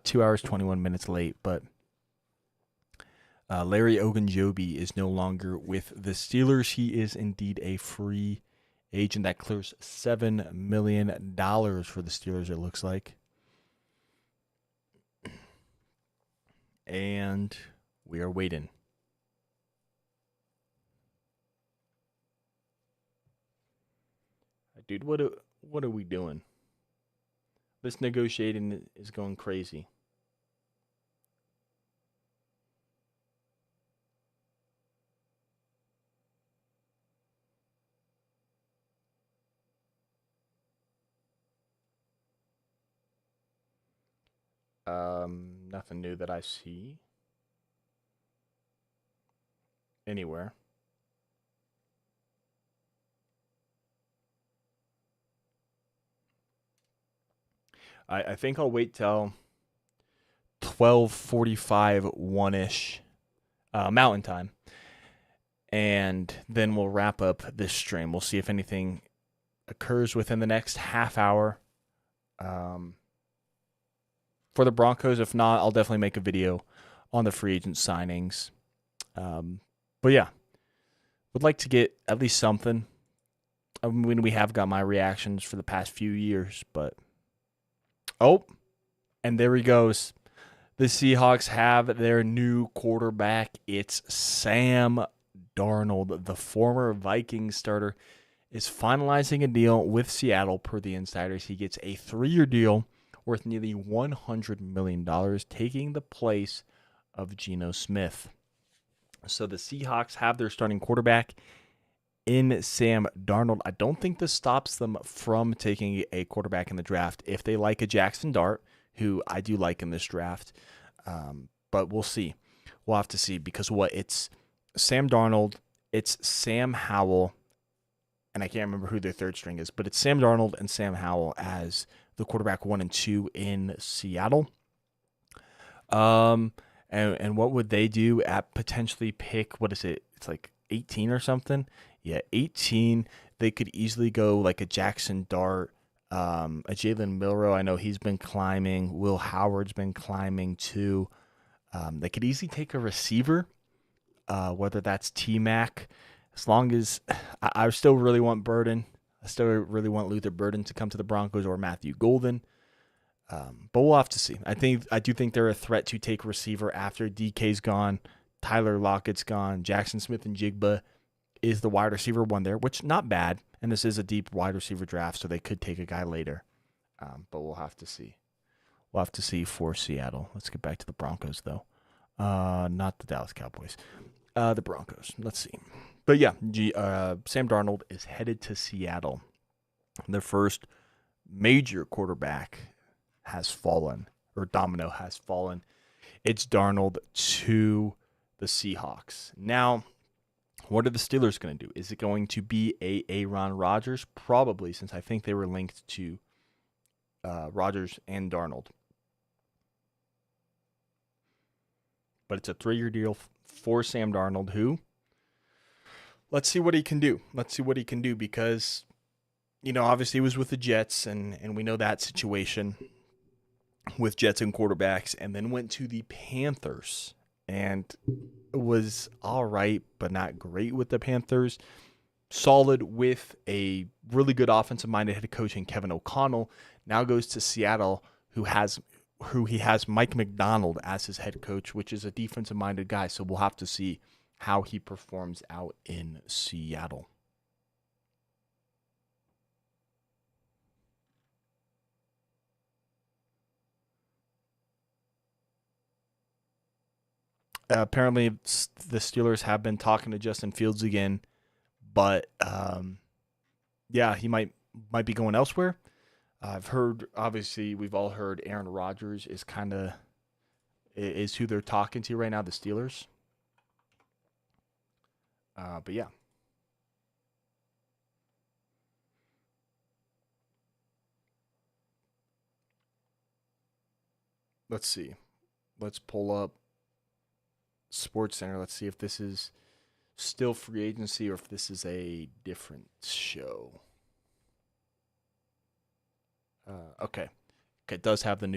2 hours 21 minutes late, but Larry Ogunjobi is no longer with the Steelers. He is indeed a free agent. That clears $7 million for the Steelers, it looks like. And we are waiting. Dude, what are we doing? This negotiating is going crazy. Nothing new that I see anywhere. I think I'll wait till 12:45 1-ish Mountain Time, and then we'll wrap up this stream. We'll see if anything occurs within the next half hour for the Broncos. If not, I'll definitely make a video on the free agent signings. But yeah, would like to get at least something. I mean, we have got my reactions for the past few years, but and there he goes. The Seahawks have their new quarterback. It's Sam Darnold. The former Vikings starter is finalizing a deal with Seattle per the insiders. He gets a 3-year deal worth nearly $100 million, taking the place of Geno Smith. So the Seahawks have their starting quarterback in Sam Darnold. I don't think this stops them from taking a quarterback in the draft if they like a Jackson Dart, who I do like in this draft. But we'll see. We'll have to see because it's Sam Darnold, it's Sam Howell, and I can't remember who their third string is, but it's Sam Darnold and Sam Howell as the quarterback 1 and 2 in Seattle. And what would they do at potentially pick, what is it? It's like 18 or something. Yeah, 18. They could easily go like a Jackson Dart, a Jalen Milroe. I know he's been climbing. Will Howard's been climbing too. They could easily take a receiver, whether that's T-Mac. As long as I still really want Burden. I still really want Luther Burden to come to the Broncos or Matthew Golden. But we'll have to see. I do think they're a threat to take receiver after DK's gone. Tyler Lockett's gone. Jackson Smith and Jigba is the wide receiver one there, which not bad. And this is a deep wide receiver draft, so they could take a guy later. But we'll have to see. We'll have to see for Seattle. Let's get back to the Broncos, though. Not the Dallas Cowboys. The Broncos. Let's see. But yeah, Sam Darnold is headed to Seattle. Their first major quarterback has fallen, or domino has fallen. It's Darnold to the Seahawks. Now, what are the Steelers going to do? Is it going to be Aaron Rodgers? Probably, since I think they were linked to Rodgers and Darnold. But it's a 3-year deal for Sam Darnold, who, let's see what he can do. Let's see what he can do because, obviously he was with the Jets, and we know that situation with Jets and quarterbacks, and then went to the Panthers and was all right, but not great with the Panthers. Solid with a really good offensive-minded head coach in Kevin O'Connell. Now goes to Seattle, who he has Mike McDonald as his head coach, which is a defensive-minded guy. So we'll have to see how he performs out in Seattle. Apparently, the Steelers have been talking to Justin Fields again, but yeah, he might be going elsewhere. I've heard, obviously, we've all heard Aaron Rodgers is who they're talking to right now, the Steelers. But yeah. Let's see. Let's pull up Sports Center. Let's see if this is still free agency or if this is a different show. Okay. It does have the news.